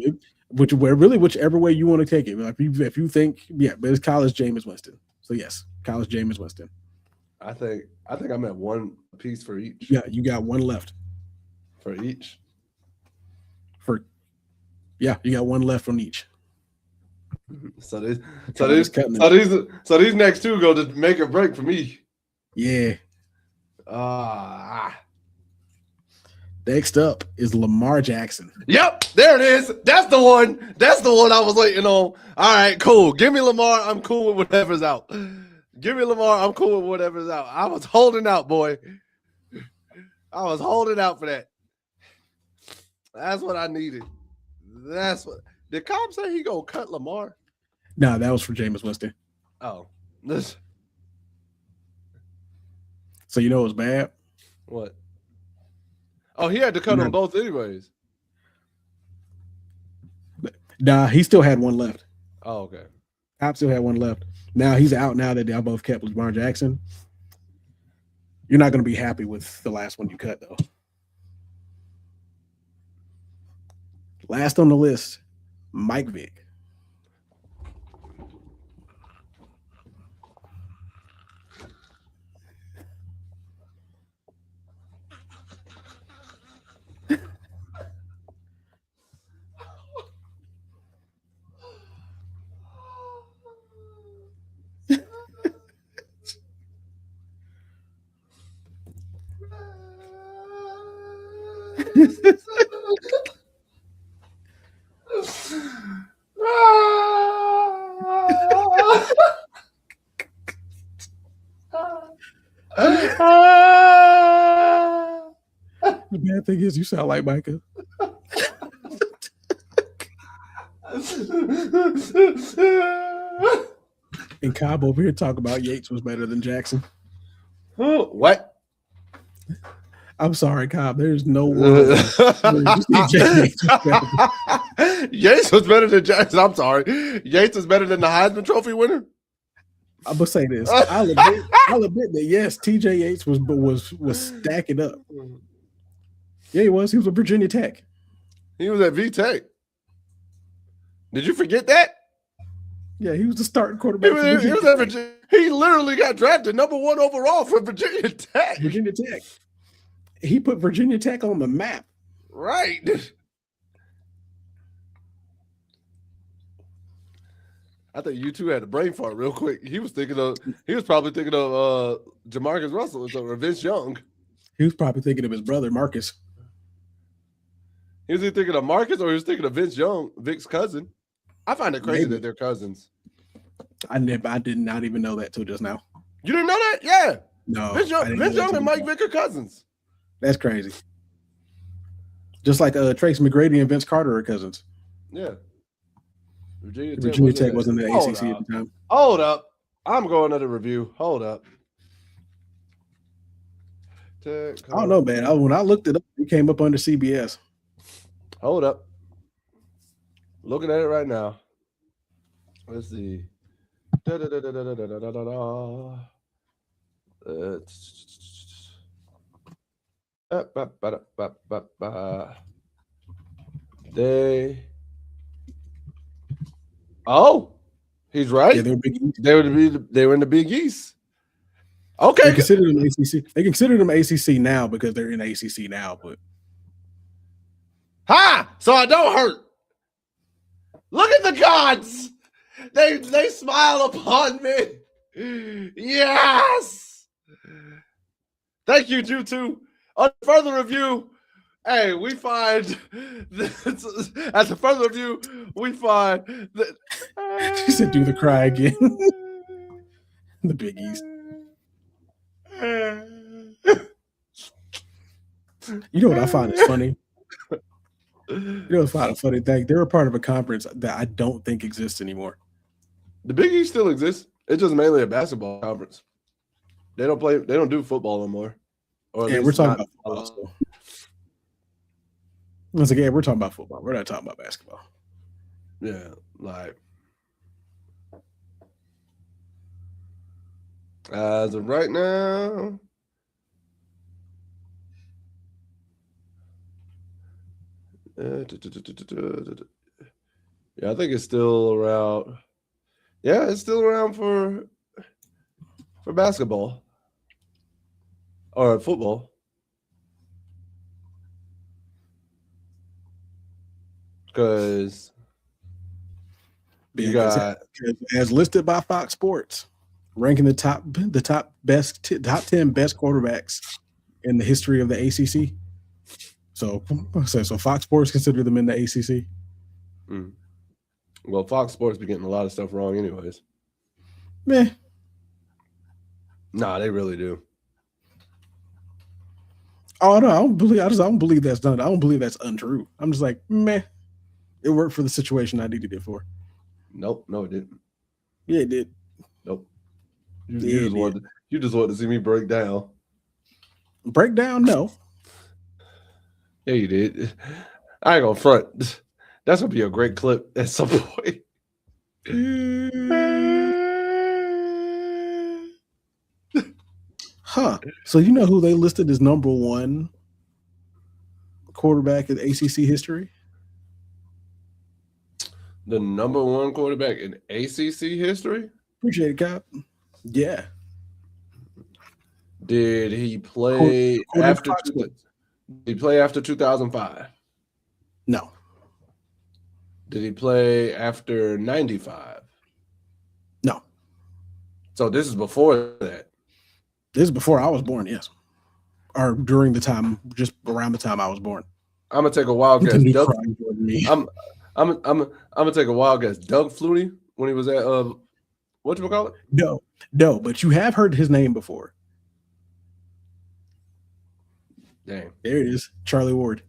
[SPEAKER 2] whichever way you want to take it. Like if you think, but it's college Jameis Winston. So yes, college Jameis Winston.
[SPEAKER 1] I think I'm at 1 piece for each.
[SPEAKER 2] Yeah, you got 1 left.
[SPEAKER 1] For each.
[SPEAKER 2] You got 1 left on each.
[SPEAKER 1] So these next 2 go to make or break for me.
[SPEAKER 2] Yeah. Next up is Lamar Jackson.
[SPEAKER 1] Yep, there it is. That's the one I was waiting on. All right, cool. Give me Lamar. I'm cool with whatever's out. Give me Lamar. I'm cool with whatever's out. I was holding out, boy. I was holding out for that. That's what I needed. That's what. Did Cobb say he gonna cut Lamar?
[SPEAKER 2] No, that was for Jameis Winston.
[SPEAKER 1] Oh,
[SPEAKER 2] So you know it was bad.
[SPEAKER 1] What? Oh, he had to cut them both anyways.
[SPEAKER 2] Nah, he still had one left.
[SPEAKER 1] Oh, okay.
[SPEAKER 2] Cobb still had one left. Now he's out. Now that they both kept Lamar Jackson, you're not going to be happy with the last one you cut, though. Last on the list, Mike Vick. The bad thing is you sound like Micah. And Cobb over here talking about Yates was better than Jackson.
[SPEAKER 1] What?
[SPEAKER 2] I'm sorry, Cobb. There's no world.
[SPEAKER 1] Yates was better than Jackson. I'm sorry. Yates was better than the Heisman Trophy winner.
[SPEAKER 2] I'm gonna say this. I'll admit that yes, TJ Yates was stacking up. Yeah, he was. He was with Virginia Tech.
[SPEAKER 1] He was at VTech. Did you forget that?
[SPEAKER 2] Yeah, he was the starting quarterback.
[SPEAKER 1] He was at Virginia. He literally got drafted #1 overall for Virginia Tech.
[SPEAKER 2] Virginia Tech. He put Virginia Tech on the map.
[SPEAKER 1] Right. I think you two had a brain fart real quick. He was probably thinking of Jamarcus Russell or Vince Young.
[SPEAKER 2] He was probably thinking of his brother Marcus.
[SPEAKER 1] He was either thinking of Marcus or he was thinking of Vince Young, Vic's cousin. I find it crazy that they're cousins.
[SPEAKER 2] I did not even know that till just now.
[SPEAKER 1] You didn't know that? Yeah.
[SPEAKER 2] No.
[SPEAKER 1] Vince Young and Mike Vick are cousins.
[SPEAKER 2] That's crazy. Just like Trace McGrady and Vince Carter are cousins.
[SPEAKER 1] Yeah.
[SPEAKER 2] Virginia Tech wasn't the ACC at the time.
[SPEAKER 1] Hold up. I'm going to the review. Hold up.
[SPEAKER 2] I don't know, man. When I looked it up, it came up under CBS.
[SPEAKER 1] Hold up. Looking at it right now. Let's see. He's right.
[SPEAKER 2] Yeah,
[SPEAKER 1] they were in the Big East. Okay.
[SPEAKER 2] They consider them ACC. They consider them ACC now because they're in ACC now, but
[SPEAKER 1] so I don't hurt. Look at the gods. They smile upon me. Yes. Thank you, Jutu. On further review, hey, we find as a further review, we find that
[SPEAKER 2] she said, "Do the cry again." The Big East. You know what I find is funny? You know what I find a funny thing? They're a part of a conference that I don't think exists anymore.
[SPEAKER 1] The Big East still exists. It's just mainly a basketball conference. They don't do football no more.
[SPEAKER 2] Yeah, we're talking about football. So. Once again, we're talking about football. We're not talking about basketball.
[SPEAKER 1] Yeah, like as of right now, yeah, I think it's still around. Yeah, it's still around for basketball or football. Because you got,
[SPEAKER 2] as listed by Fox Sports, ranking the top 10 best quarterbacks in the history of the ACC. So Fox Sports consider them in the ACC.
[SPEAKER 1] Well, Fox Sports be getting a lot of stuff wrong, anyways.
[SPEAKER 2] Meh.
[SPEAKER 1] Nah, they really do.
[SPEAKER 2] Oh no, I don't believe that's done. I don't believe that's untrue. I'm just like, meh. It worked for the situation I needed it for.
[SPEAKER 1] Nope, no, it didn't.
[SPEAKER 2] Yeah, it did.
[SPEAKER 1] Nope. You just wanted to see me break down.
[SPEAKER 2] Breakdown, no.
[SPEAKER 1] Yeah, you did. I ain't gonna front. That's gonna be a great clip at some point.
[SPEAKER 2] Huh. So you know who they listed as number one quarterback in ACC history?
[SPEAKER 1] The number one quarterback in ACC history?
[SPEAKER 2] Appreciate it, Cap. Yeah.
[SPEAKER 1] Did he play
[SPEAKER 2] Quarterback
[SPEAKER 1] after? Did he play after 2005?
[SPEAKER 2] No.
[SPEAKER 1] Did he play after 95?
[SPEAKER 2] No.
[SPEAKER 1] So this is before that.
[SPEAKER 2] This is before I was born, yes. Or during the time, just around the time I was born.
[SPEAKER 1] I'm gonna take a wild guess. I'm gonna take a wild guess. Doug Flutie when he was at what you call it?
[SPEAKER 2] No, but you have heard his name before.
[SPEAKER 1] Dang.
[SPEAKER 2] There it is. Charlie Ward.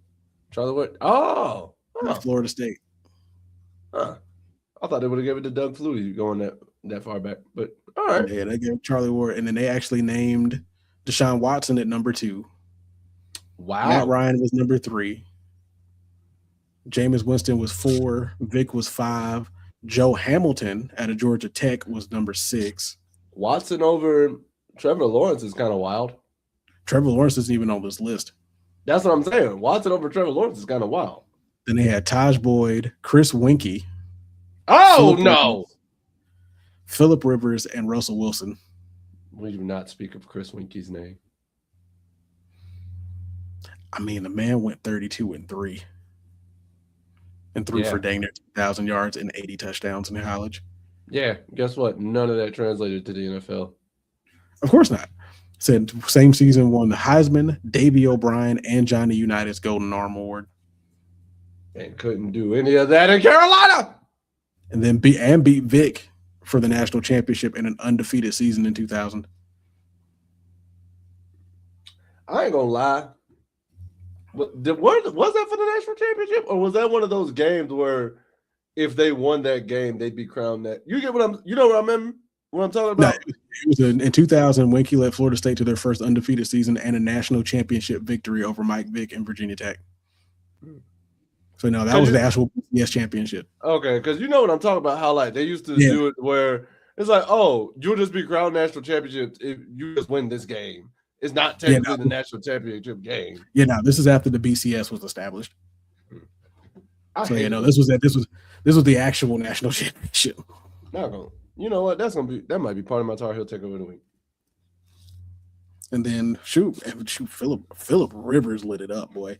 [SPEAKER 1] Charlie Ward. Oh.
[SPEAKER 2] Florida State.
[SPEAKER 1] Huh. I thought they would have given it to Doug Flutie going that far back. But all right.
[SPEAKER 2] Yeah, they gave Charlie Ward, and then they actually named Deshaun Watson at number 2.
[SPEAKER 1] Wow.
[SPEAKER 2] Matt Ryan was number 3. Jameis Winston was 4. Vic was 5. Joe Hamilton out of Georgia Tech was number 6.
[SPEAKER 1] Watson over Trevor Lawrence is kind of wild.
[SPEAKER 2] Trevor Lawrence isn't even on this list.
[SPEAKER 1] That's what I'm saying. Watson over Trevor Lawrence is kind of wild.
[SPEAKER 2] Then they had Taj Boyd, Chris Winkie.
[SPEAKER 1] Oh, no.
[SPEAKER 2] Phillip Rivers, and Russell Wilson.
[SPEAKER 1] We do not speak of Chris Winkie's name.
[SPEAKER 2] I mean, the man went 32-3. And threw for dang near 2,000 yards and 80 touchdowns in college.
[SPEAKER 1] Yeah, guess what? None of that translated to the NFL.
[SPEAKER 2] Of course not. Said same season won the Heisman, Davey O'Brien, and Johnny United's Golden Arm Award.
[SPEAKER 1] And couldn't do any of that in Carolina.
[SPEAKER 2] And then beat Vic for the national championship in an undefeated season in 2000.
[SPEAKER 1] I ain't gonna lie. Was that for the national championship, or was that one of those games where if they won that game, they'd be crowned that? You know what I mean? What I'm talking about?
[SPEAKER 2] No, it was in 2000 when he led Florida State to their first undefeated season and a national championship victory over Mike Vick and Virginia Tech. So no, that was the actual BCS championship.
[SPEAKER 1] Okay, because you know what I'm talking about, how like they used to do it where it's like, oh, you'll just be crowned national championship if you just win this game. It's not technically the national championship game. Yeah, no,
[SPEAKER 2] this is after the BCS was established. This was the actual national championship.
[SPEAKER 1] Not gonna, you know what? That might be part of my Tar Heel takeover of the week.
[SPEAKER 2] And then shoot, Phillip Rivers lit it up, boy.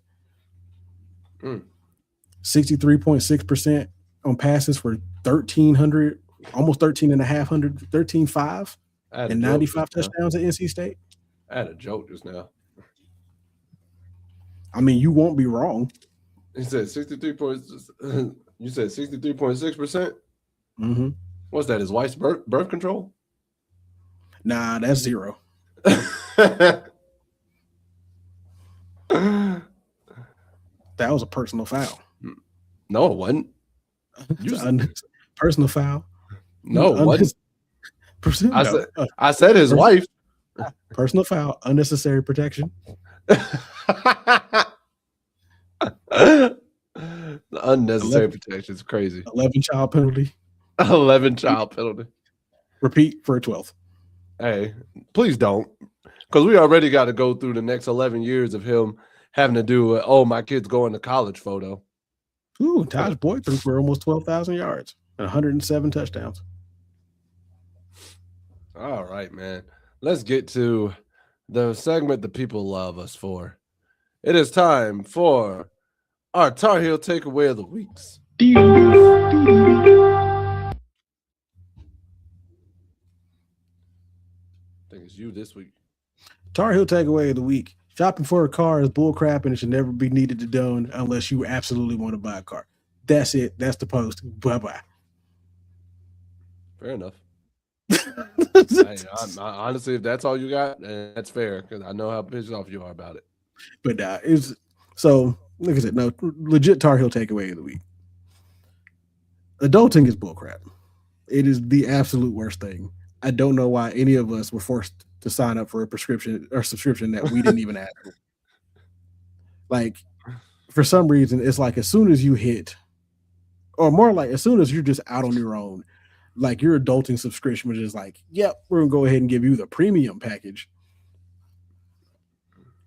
[SPEAKER 2] 63.6% on passes for 1,300, almost 1,300, 13.5, and 95 touchdowns at NC State.
[SPEAKER 1] I had a joke just now.
[SPEAKER 2] I mean, you won't be wrong.
[SPEAKER 1] He said 63 points. You said 63.6%?
[SPEAKER 2] Mm-hmm.
[SPEAKER 1] What's that? His wife's birth control?
[SPEAKER 2] Nah, that's 0. That was a personal foul.
[SPEAKER 1] No, it wasn't.
[SPEAKER 2] Personal foul.
[SPEAKER 1] No, it wasn't. I said his wife.
[SPEAKER 2] Personal foul, unnecessary protection.
[SPEAKER 1] The unnecessary protection is crazy.
[SPEAKER 2] 11 child penalty.
[SPEAKER 1] 11 child penalty.
[SPEAKER 2] Repeat for a 12th.
[SPEAKER 1] Hey, please don't. Because we already got to go through the next 11 years of him having to do my kid's going to college photo.
[SPEAKER 2] Ooh, Taj Boyd threw for almost 12,000 yards and 107 touchdowns.
[SPEAKER 1] All right, man. Let's get to the segment the people love us for. It is time for our Tar Heel takeaway of the weeks. I think it's you this week.
[SPEAKER 2] Tar Heel takeaway of the week. Shopping for a car is bullcrap and it should never be needed to done unless you absolutely want to buy a car. That's it. That's the post. Bye-bye.
[SPEAKER 1] Fair enough. Honestly, if that's all you got, that's fair because I know how pissed off you are about it.
[SPEAKER 2] But so like I said, no, legit Tar Heel takeaway of the week. Adulting is bullcrap. It is the absolute worst thing. I don't know why any of us were forced to sign up for a prescription or subscription that we didn't even ask for. Like, for some reason, it's like as soon as you hit, or more like as soon as you're just out on your own, like your adulting subscription was just like, yep, we're gonna go ahead and give you the premium package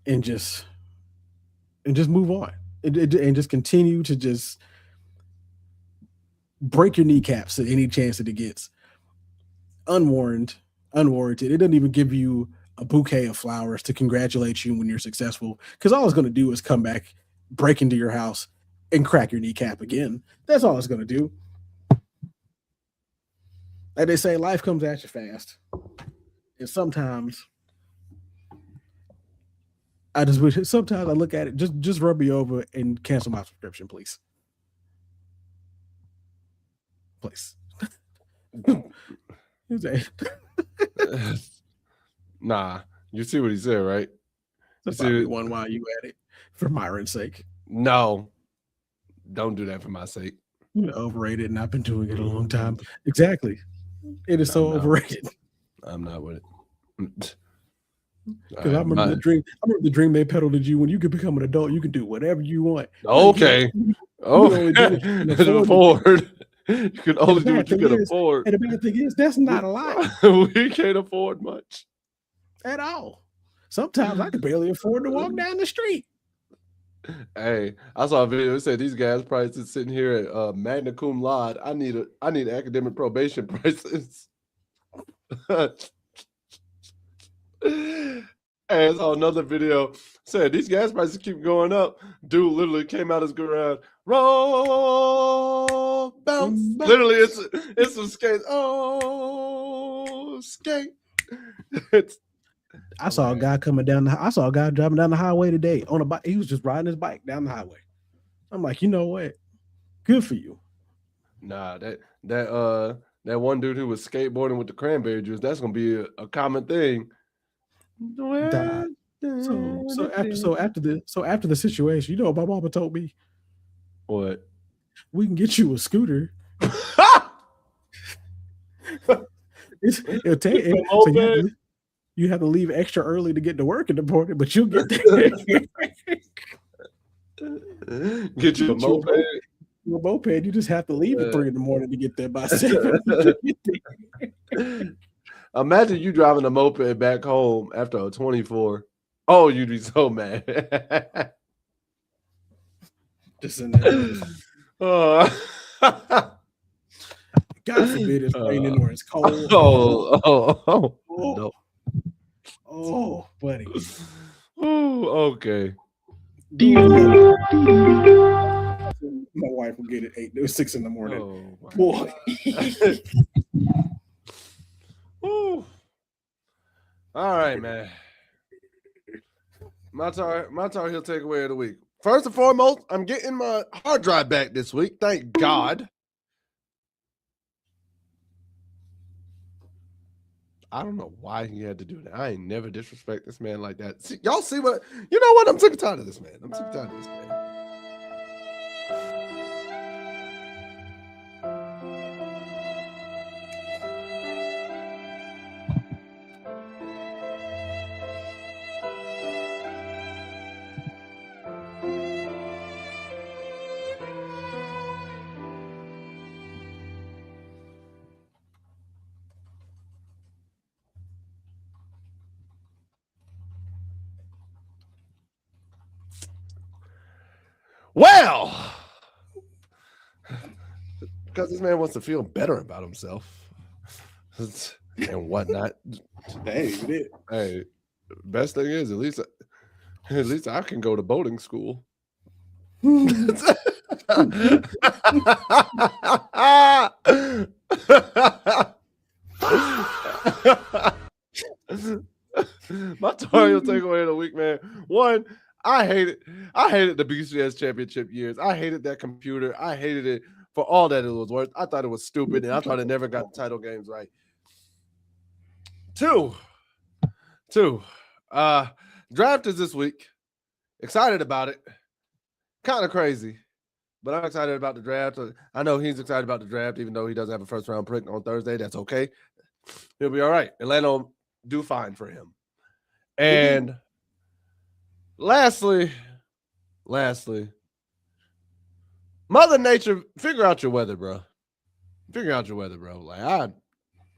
[SPEAKER 2] and just move on and just continue to just break your kneecaps at any chance that it gets. Unwarranted. It doesn't even give you a bouquet of flowers to congratulate you when you're successful, because all it's going to do is come back, break into your house, and crack your kneecap again. That's all it's going to do. Like they say, life comes at you fast, and sometimes I just wish. Sometimes I look at it, just rub me over and cancel my subscription, please. Please.
[SPEAKER 1] Nah, you see what he said, right?
[SPEAKER 2] That's probably one while you at it, for Myron's sake.
[SPEAKER 1] No, don't do that for my sake.
[SPEAKER 2] You're overrated, and I've been doing it a long time. Exactly. It is so overrated.
[SPEAKER 1] I'm not with it.
[SPEAKER 2] Because I remember the dream they peddled at you. When you can become an adult, you can do whatever you want.
[SPEAKER 1] Okay. You can afford. You can only do what you can afford.
[SPEAKER 2] And the bad thing is, that's not a lot.
[SPEAKER 1] We can't afford much
[SPEAKER 2] at all. Sometimes I can barely afford to walk down the street.
[SPEAKER 1] Hey, I saw a video. It said these guys prices sitting here at magna cum laude. I need academic probation prices. And I saw another video said these gas prices keep going up. Dude literally came out his garage, roll, bounce. Literally, it's some skates. Oh, skate.
[SPEAKER 2] I saw a guy coming down. I saw a guy driving down the highway today on a bike. He was just riding his bike down the highway. I'm like, you know what? Good for you.
[SPEAKER 1] Nah, that one dude who was skateboarding with the cranberry juice. That's gonna be a common thing.
[SPEAKER 2] So after the situation, you know what my mama told me?
[SPEAKER 1] What?
[SPEAKER 2] We can get you a scooter. You have to leave extra early to get to work in the morning, but you'll get there.
[SPEAKER 1] Get you a moped.
[SPEAKER 2] A moped, you just have to leave at 3 a.m. to get there by 7.
[SPEAKER 1] Imagine you driving a moped back home after a 24. Oh, you'd be so mad.
[SPEAKER 2] Just in there. God forbid it's raining or it's cold. Oh, buddy.
[SPEAKER 1] Oh, okay.
[SPEAKER 2] My wife will get it 6 in the morning.
[SPEAKER 1] Oh,
[SPEAKER 2] boy.
[SPEAKER 1] All right, man. My Tar Heel takeaway of the week. First and foremost, I'm getting my hard drive back this week. Thank God. I don't know why he had to do that. I ain't never disrespect this man like that. See, y'all see what? You know what? I'm sick and tired of this man. I'm sick and tired of this man. Well, because this man wants to feel better about himself and whatnot.
[SPEAKER 2] Hey,
[SPEAKER 1] best thing is at least I can go to boating school. My Tario takeaway of the week, man. One, I hated the BCS championship years. I hated that computer. I hated it for all that it was worth. I thought it was stupid, and I thought it never got the title games right. Two, draft is this week. Excited about it. Kind of crazy, but I'm excited about the draft. I know he's excited about the draft, even though he doesn't have a first-round pick on Thursday. That's okay. He'll be all right. Atlanta do fine for him. And lastly, Mother Nature, figure out your weather, bro. Figure out your weather, bro. Like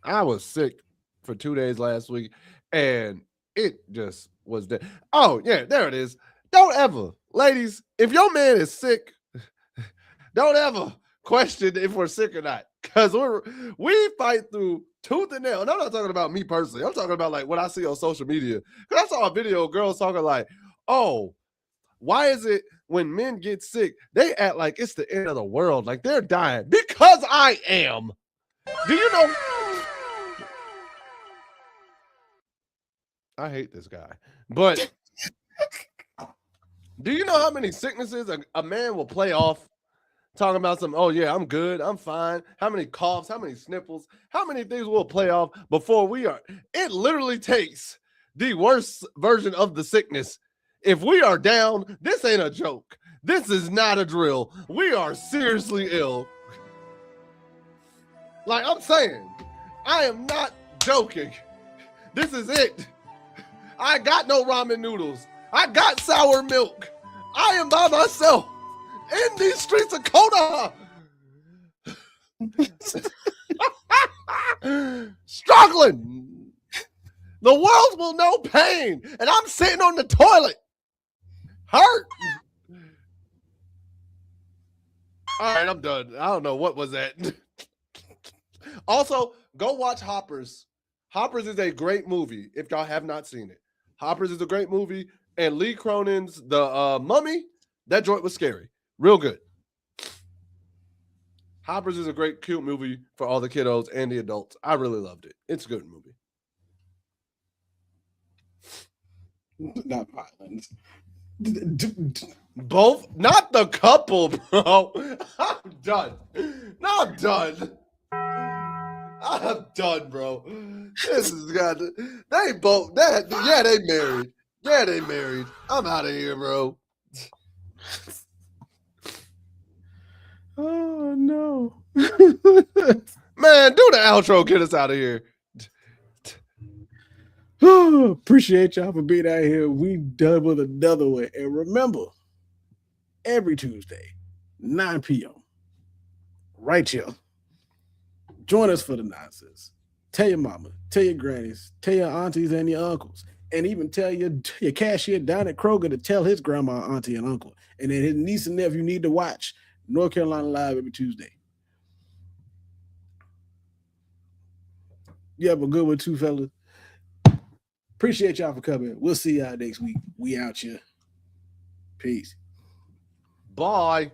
[SPEAKER 1] I was sick for 2 days last week, and it just was dead. Oh, yeah, there it is. Don't ever, ladies, if your man is sick, don't ever question if we're sick or not. Because we fight through tooth and nail. And I'm not talking about me personally. I'm talking about like what I see on social media. Because I saw a video of girls talking like, oh, why is it when men get sick, they act like it's the end of the world, like they're dying? Because I am. Do you know? I hate this guy. But do you know how many sicknesses a man will play off? Talking about some, oh yeah, I'm good, I'm fine. How many coughs, how many sniffles, how many things will play off before we are? It literally takes the worst version of the sickness. If we are down, this ain't a joke. This is not a drill. We are seriously ill. Like I'm saying, I am not joking. This is it. I got no ramen noodles. I got sour milk. I am by myself in these streets of Konoha. Struggling. The world will know pain. And I'm sitting on the toilet. Hurt. All right, I'm done. I don't know what was that. Also, go watch Hoppers. Hoppers is a great movie if y'all have not seen it. Hoppers is a great movie. And Lee Cronin's The Mummy, that joint was scary. Real good. Hoppers is a great, cute movie for all the kiddos and the adults. I really loved it. It's a good movie.
[SPEAKER 2] Not violence.
[SPEAKER 1] Both, not the couple, bro. I'm done. No, I'm done. I'm done, bro. This is got. They both. Yeah, they married. Yeah, they married. I'm out of here, bro.
[SPEAKER 2] Oh no.
[SPEAKER 1] Man, do the outro. Get us out of here.
[SPEAKER 2] Appreciate y'all for being out here. We done with another one. And remember, every Tuesday, 9 p.m. right here. Join us for the nonsense. Tell your mama, tell your grannies, tell your aunties and your uncles, and even tell your cashier down at Kroger to tell his grandma, auntie, and uncle. And then his niece and nephew need to watch North Carolina Live every Tuesday. You have a good one too, fellas. Appreciate y'all for coming. We'll see y'all next week. We out here. Peace.
[SPEAKER 1] Bye.